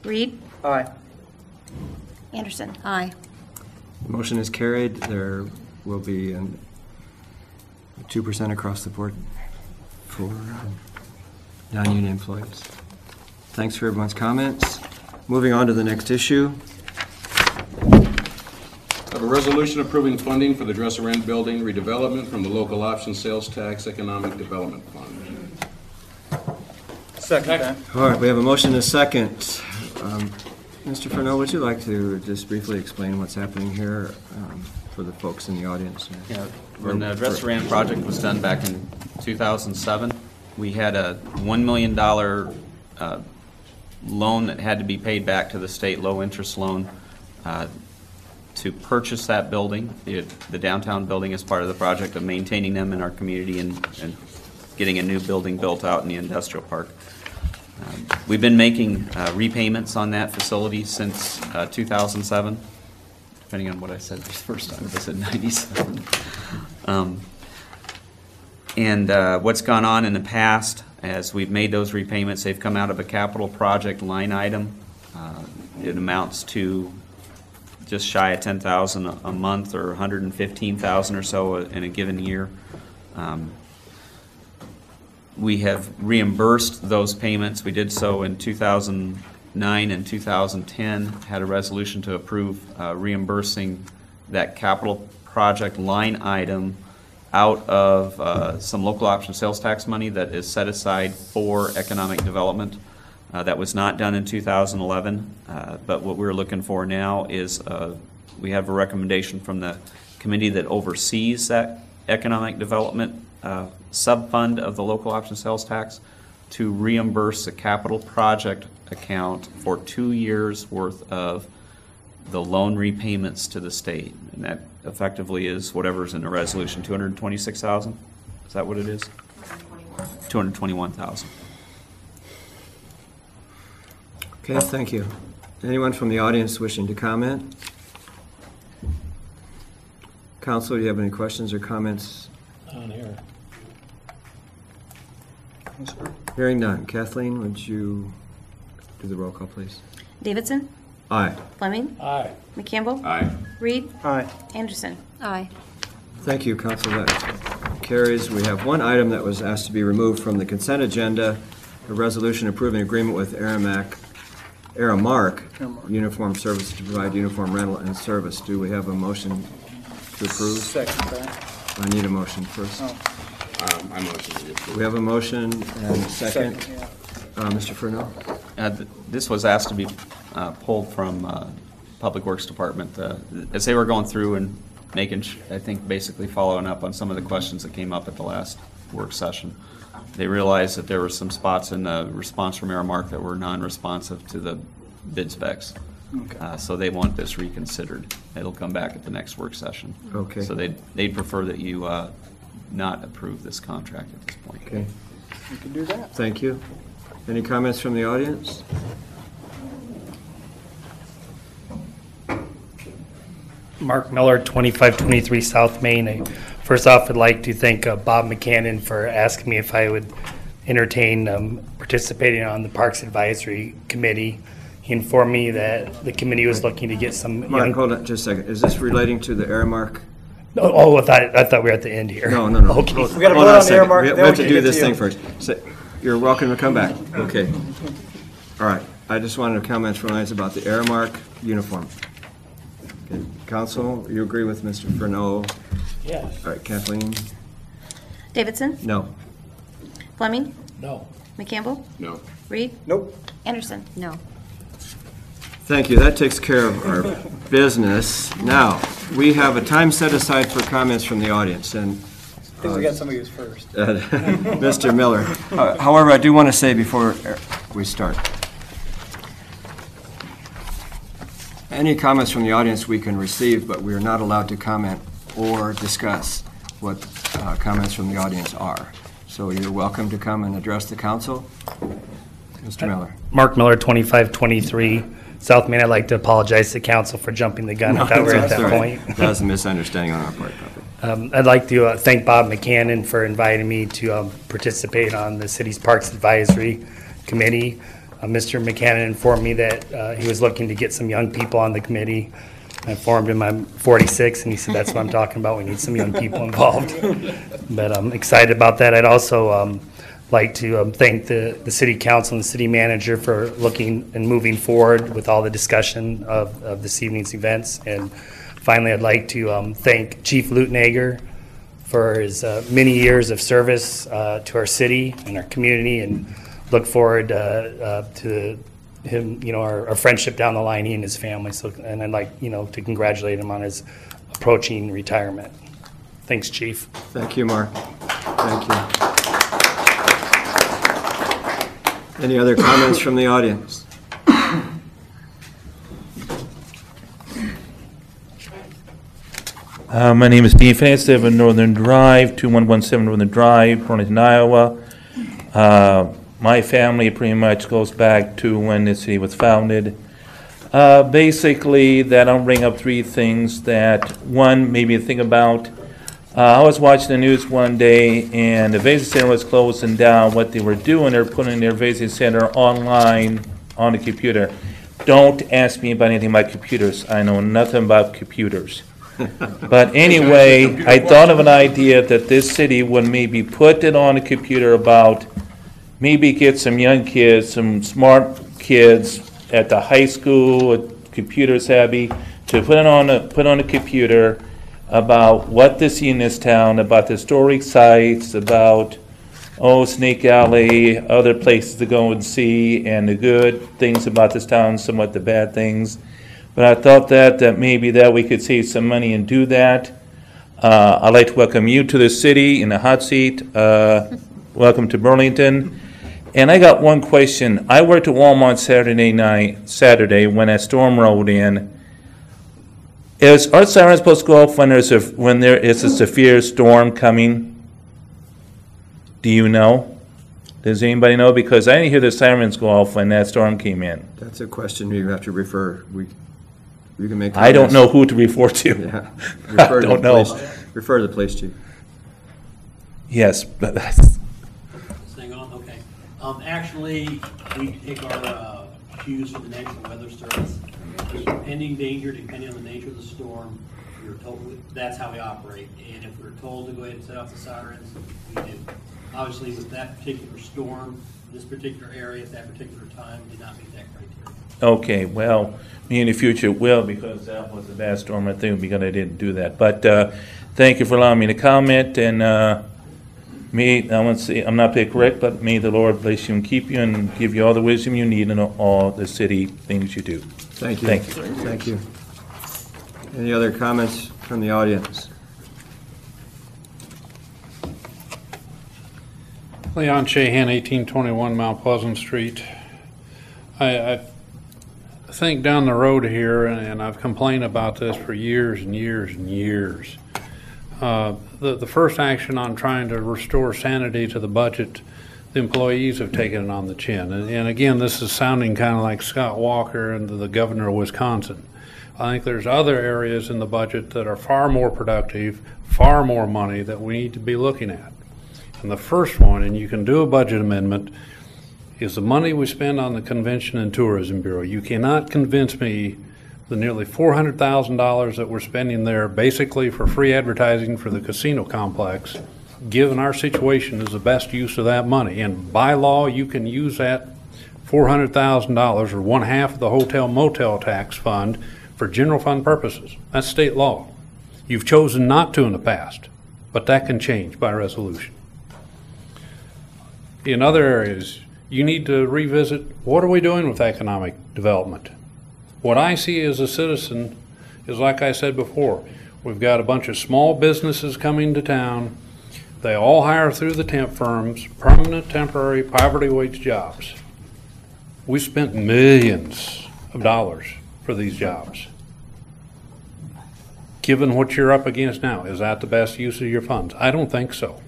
Reed? Aye. Anderson? Aye. The motion is carried. There will be an 2% across the board for non-union employees. Thanks for everyone's comments. Moving on to the next issue. I have a resolution approving funding for the Dresser-Rand Building redevelopment from the Local Option Sales Tax Economic Development Fund. Second that. All right, we have a motion and a second. Mr. Furneaux, would you like to just briefly explain what's happening here for the folks in the audience? Yeah, when the Dresser-Rand project was done back in 2007, we had a $1 million loan that had to be paid back to the state, low-interest loan, to purchase that building, the downtown building, as part of the project of maintaining them in our community and getting a new building built out in the industrial park. We've been making repayments on that facility since 2007, depending on what I said the first time, if I said 97. What's gone on in the past, as we've made those repayments, they've come out of a capital project line item. It amounts to just shy of $10,000 a month, or $115,000 or so in a given year. We have reimbursed those payments. We did so in 2009 and 2010, had a resolution to approve reimbursing that capital project line item out of some local option sales tax money that is set aside for economic development. That was not done in 2011, but what we're looking for now is we have a recommendation from the committee that oversees that economic development sub-fund of the local option sales tax to reimburse the capital project account for 2 years' worth of the loan repayments to the state. And that effectively is whatever's in the resolution, $226,000? Is that what it is? $221,000. Okay, thank you. Anyone from the audience wishing to comment? Council, do you have any questions or comments? On here. Hearing none. Kathleen, would you do the roll call, please? Davidson? Aye. Fleming? Aye. McCampbell? Aye. Reed? Aye. Anderson? Aye. Thank you, Council. That carries. We have one item that was asked to be removed from the consent agenda, a resolution approving agreement with Aramark Uniform Services to provide uniform rental and service. Do we have a motion to approve? Second that. I need a motion first. Oh. I motion to approve. We have a motion and a second. Yeah. Mr. Furneaux? This was asked to be pulled from Public Works Department. As they were going through and making, I think, basically following up on some of the questions that came up at the last work session, they realized that there were some spots in the response from Aramark that were non-responsive to the bid specs. Okay. So they want this reconsidered. It'll come back at the next work session. Okay. So they'd prefer that you not approve this contract at this point. Okay. We can do that. Thank you. Any comments from the audience? Mark Miller, 2523 South Main. First off, I'd like to thank Bob McCannon for asking me if I would entertain participating on the Parks Advisory Committee. He informed me that the committee was looking to get some Mark, young... hold on just a second. Is this relating to the Aramark? Oh, I thought we were at the end here. No. Okay. We got to vote on the Aramark. We have to do this thing first. So, you're welcome to come back. Okay. All right. I just wanted to comment from us about the Aramark uniform. Okay. Council, you agree with Mr. Furneaux? Yes. All right. Kathleen? Davidson? No. Fleming? No. McCampbell? No. Reed? Nope. Anderson? No. Thank you. That takes care of our business. Now, we have a time set aside for comments from the audience, and I think we got somebody who's first. Mr. Miller. However, I do want to say before we start, any comments from the audience we can receive, but we are not allowed to comment or discuss what comments from the audience are. So you're welcome to come and address the council. Mr. Miller. Mark Miller, 2523 South Main. I'd like to apologize to council for jumping the gun. I thought we were at that point. That was a misunderstanding on our part, probably. I'd like to thank Bob McCannon for inviting me to participate on the city's Parks Advisory Committee. Mr. McCannon informed me that he was looking to get some young people on the committee. I informed him I'm 46, and he said, that's what I'm talking about. We need some young people involved. but I'm excited about that. I'd also like to thank the city council and the city manager for looking and moving forward with all the discussion of this evening's events. And finally, I'd like to thank Chief Lutenegger for his many years of service to our city and our community, and look forward to him, our friendship down the line, he and his family. So, and I'd like, to congratulate him on his approaching retirement. Thanks, Chief. Thank you, Mark. Thank you. Any other comments from the audience? My name is Dean Finance, I live in Northern Drive, 2117 Northern Drive, Burlington, Iowa. My family pretty much goes back to when the city was founded. Basically, that'll bring up three things that, one, maybe to think about. I was watching the news one day, and the visitor center was closing down. What they were doing, they're putting their visitor center online on the computer. Don't ask me about anything about computers. I know nothing about computers. But anyway, I thought of an idea that this city would maybe put it on a computer about, maybe get some young kids, some smart kids at the high school, computer savvy, to put on a computer about what they see in this town, about the historic sites, about, Snake Alley, other places to go and see, and the good things about this town, somewhat the bad things. But I thought that maybe that we could save some money and do that. I'd like to welcome you to the city in the hot seat. Welcome to Burlington. And I got one question. I worked at Walmart Saturday when that storm rolled in. Is our siren supposed to go off when there is a severe storm coming? Do you know? Does anybody know? Because I didn't hear the sirens go off when that storm came in. That's a question you have to refer. You can make. I don't know who to refer to. Yeah. I don't know. Refer to the police chief. Yes, but that's. Hang on, okay. Actually, we take our cues from the National Weather Service. There's impending danger depending on the nature of the storm. We're told that's how we operate. And if we're told to go ahead and set off the sirens, we do. Obviously, with that particular storm, this particular area at that particular time did not meet that criteria. Okay, well, me in the future will, because that was a bad storm, I think, because I didn't do that. But thank you for allowing me to comment, and I want to say, I'm not being correct, but may the Lord bless you and keep you and give you all the wisdom you need in all the city things you do. Thank you. Thank you. Thank you. Any other comments from the audience? Leon Shahan, 1821 Mount Pleasant Street. I think down the road here, and I've complained about this for years and years and years, the first action on trying to restore sanity to the budget, the employees have taken it on the chin. And again, this is sounding kind of like Scott Walker and the governor of Wisconsin. I think there's other areas in the budget that are far more productive, far more money that we need to be looking at. And the first one, and you can do a budget amendment, is the money we spend on the Convention and Tourism Bureau. You cannot convince me the nearly $400,000 that we're spending there basically for free advertising for the casino complex, given our situation, is the best use of that money. And by law, you can use that $400,000 or one half of the hotel motel tax fund for general fund purposes. That's state law. You've chosen not to in the past, but that can change by resolution. In other areas, you need to revisit, what are we doing with economic development? What I see as a citizen is, like I said before, we've got a bunch of small businesses coming to town. They all hire through the temp firms, permanent, temporary, poverty wage jobs. We spent millions of dollars for these jobs. Given what you're up against now, is that the best use of your funds? I don't think so.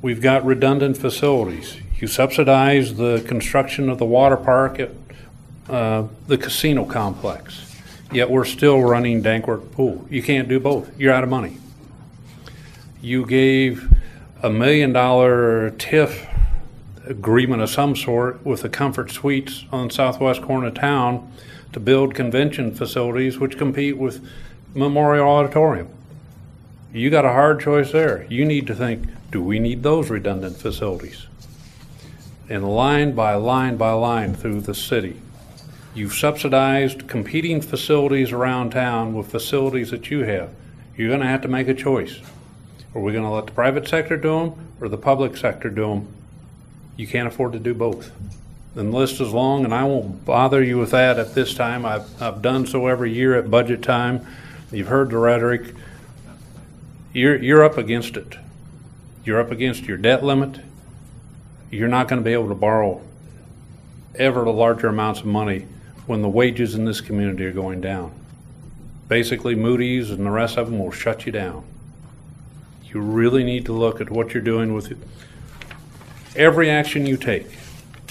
We've got redundant facilities. You subsidize the construction of the water park at the casino complex, yet we're still running Dankworth Pool. You can't do both. You're out of money. You gave $1 million TIF agreement of some sort with the Comfort Suites on the southwest corner of town to build convention facilities which compete with Memorial Auditorium. You got a hard choice there. You need to think, do we need those redundant facilities? And line by line by line through the city, you've subsidized competing facilities around town with facilities that you have. You're going to have to make a choice. Are we going to let the private sector do them or the public sector do them? You can't afford to do both. The list is long, and I won't bother you with that at this time. I've done so every year at budget time. You've heard the rhetoric. You're up against it. You're up against your debt limit. You're not going to be able to borrow ever larger amounts of money when the wages in this community are going down. Basically, Moody's and the rest of them will shut you down. You really need to look at what you're doing with it. Every action you take,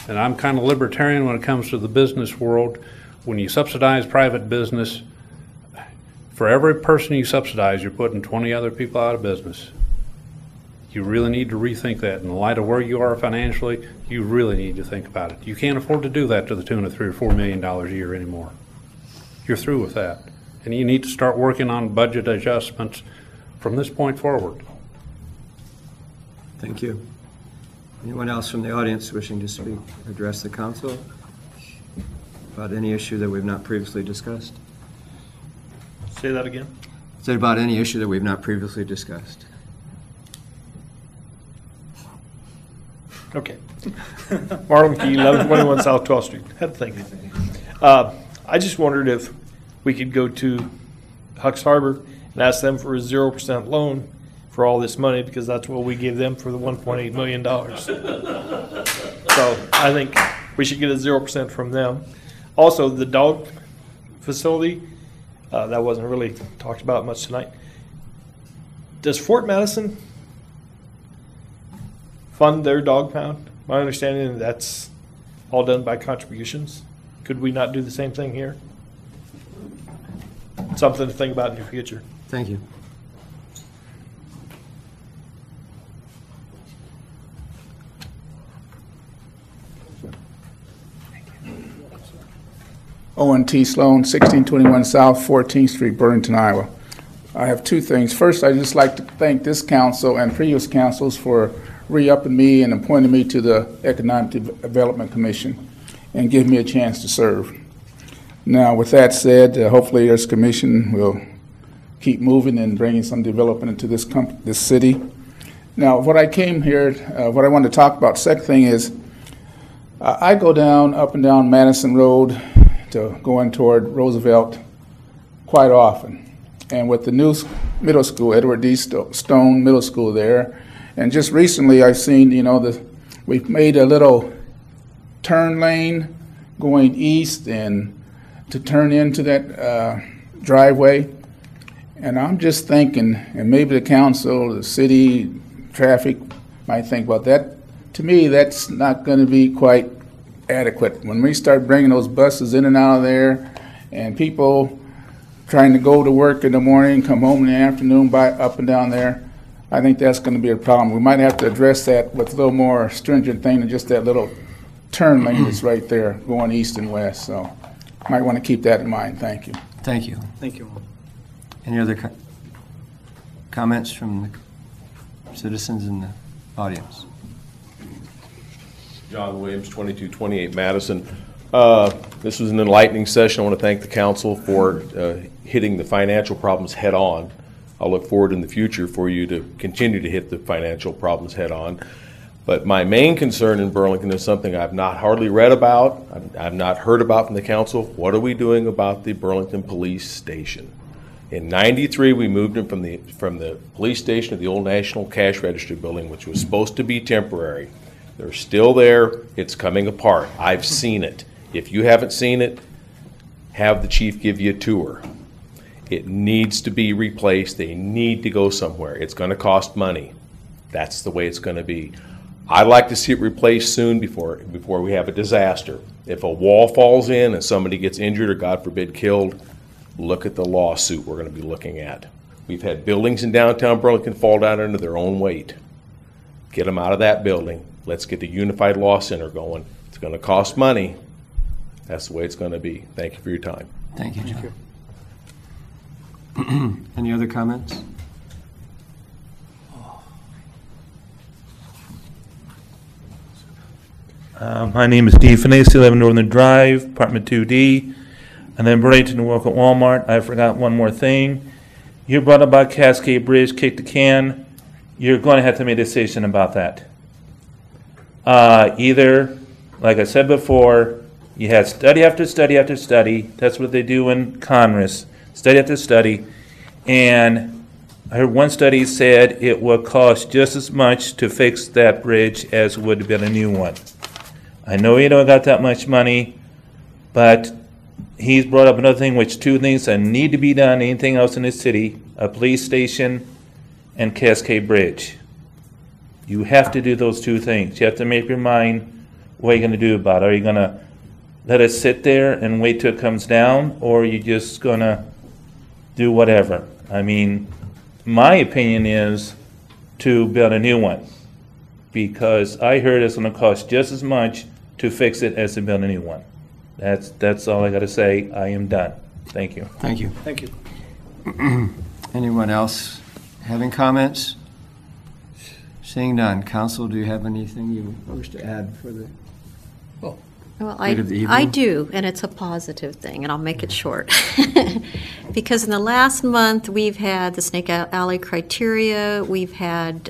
and I'm kind of libertarian when it comes to the business world. When you subsidize private business, for every person you subsidize, you're putting 20 other people out of business. You really need to rethink that. In the light of where you are financially, you really need to think about it. You can't afford to do that to the tune of $3 or $4 million a year anymore. You're through with that. And you need to start working on budget adjustments from this point forward. Thank you. Anyone else from the audience wishing to speak, address the council about any issue that we've not previously discussed? Say that again? Is it about any issue that we've not previously discussed? Okay. Marlon McKee, 1121 South 12th Street. Had to think. I just wondered if we could go to Hucks Harbor and ask them for a 0% loan for all this money, because that's what we gave them for the $1.8 million. So I think we should get a 0% from them. Also, the dog facility, that wasn't really talked about much tonight. Does Fort Madison fund their dog pound? My understanding is that's all done by contributions. Could we not do the same thing here? Something to think about in the future. Thank you. Owen T. Sloan, 1621 South 14th Street, Burlington, Iowa. I have two things. First, I'd just like to thank this council and previous councils for re-upping me and appointing me to the Economic Development Commission and giving me a chance to serve. Now, with that said, hopefully this commission will keep moving and bringing some development into this city. Now, what I came here, what I wanted to talk about, second thing is, I go up and down Madison Road to going toward Roosevelt quite often. And with the new middle school, Edward D. Stone Middle School there, and just recently I've seen, we've made a little turn lane going east and to turn into that driveway. And I'm just thinking, and maybe the council, the city, traffic might think, well, that, to me, that's not going to be quite adequate. When we start bringing those buses in and out of there, and people trying to go to work in the morning, come home in the afternoon, up and down there, I think that's going to be a problem. We might have to address that with a little more stringent thing than just that little turn lane that's right there going east and west. So might want to keep that in mind. Thank you. Thank you. Thank you. Any other comments from the citizens in the audience? John Williams, 2228 Madison. This was an enlightening session. I want to thank the council for hitting the financial problems head on. I'll look forward in the future for you to continue to hit the financial problems head on. But my main concern in Burlington is something I've not hardly read about, I've not heard about from the council. What are we doing about the Burlington Police Station? In '93, we moved them from the police station to the old National Cash Registry building, which was supposed to be temporary. They're still there. It's coming apart. I've seen it. If you haven't seen it, have the chief give you a tour. It needs to be replaced. They need to go somewhere. It's going to cost money. That's the way it's going to be. I'd like to see it replaced soon before we have a disaster. If a wall falls in and somebody gets injured or, God forbid, killed, look at the lawsuit we're going to be looking at. We've had buildings in downtown Burlington fall down under their own weight. Get them out of that building. Let's get the Unified Law Center going. It's going to cost money. That's the way it's going to be. Thank you for your time. Thank you, John. Any other comments? My name is Steve Finesse, 11 Northern Drive, apartment 2D. And then Burlington to work at Walmart. I forgot one more thing. You brought up about Cascade Bridge, kick the can. You're going to have to make a decision about that. Either, like I said before, you had study after study after study. That's what they do in Congress, study after study. And I heard one study said it would cost just as much to fix that bridge as would have been a new one. I know you don't got that much money, but he's brought up another thing, which two things that need to be done, anything else in this city, a police station and Cascade Bridge. You have to do those two things. You have to make your mind what you're going to do about it. Are you going to let it sit there and wait till it comes down, or are you just going to do whatever? I mean, my opinion is to build a new one, because I heard it's going to cost just as much to fix it as to build a new one. That's all I got to say. I am done. Thank you. Thank you. Thank you. Anyone else having comments? Seeing none. Council, do you have anything you wish to add for the Well, Lead of the I evening? do, and it's a positive thing, and I'll make it short. Because in the last month, we've had the Snake Alley criteria, we've had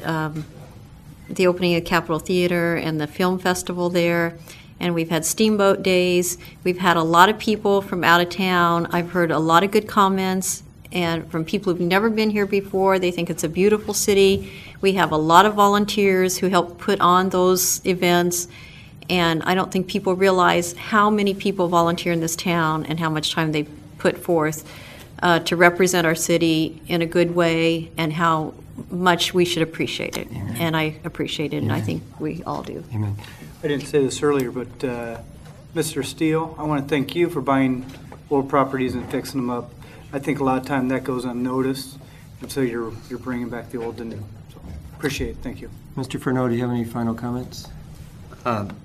the opening of Capitol Theater and the film festival there, and we've had Steamboat Days. We've had a lot of people from out of town. I've heard a lot of good comments, and from people who've never been here before. They think it's a beautiful city. We have a lot of volunteers who help put on those events. And I don't think people realize how many people volunteer in this town and how much time they put forth to represent our city in a good way, and how much we should appreciate it. Amen. And I appreciate it, and I think we all do. Amen. I didn't say this earlier, but Mr. Steele, I want to thank you for buying old properties and fixing them up. I think a lot of time that goes unnoticed, and so you're bringing back the old to new. So appreciate it. Thank you. Mr. Furneaux, do you have any final comments?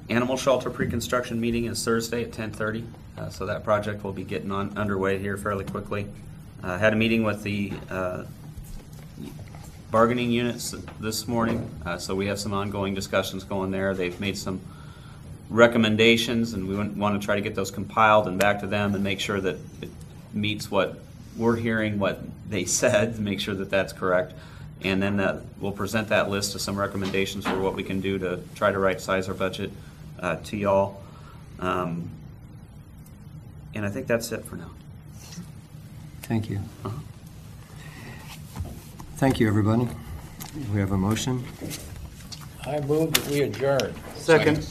Animal shelter pre-construction meeting is Thursday at 10:30, so that project will be getting underway here fairly quickly. Had a meeting with the bargaining units this morning, so we have some ongoing discussions going there. They've made some recommendations, and we want to try to get those compiled and back to them and make sure that it meets what we're hearing, what they said, to make sure that that's correct. And then we'll present that list of some recommendations for what we can do to try to right-size our budget to y'all. And I think that's it for now. Thank you. Thank you, everybody. We have a motion. I move that we adjourn. Second.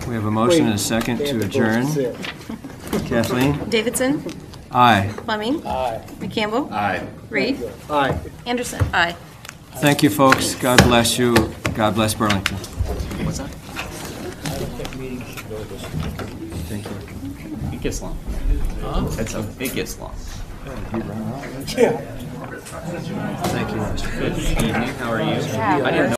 We have a motion and a second to adjourn. Kathleen? Davidson? Aye. Fleming? Aye. McCampbell? Aye. Reed? Aye. Anderson? Aye. Thank you, folks. God bless you. God bless Burlington. What's that? I don't think meetings should go this way. Thank you. It gets long. It gets long. Yeah. Thank you. Good evening. How are you? I didn't know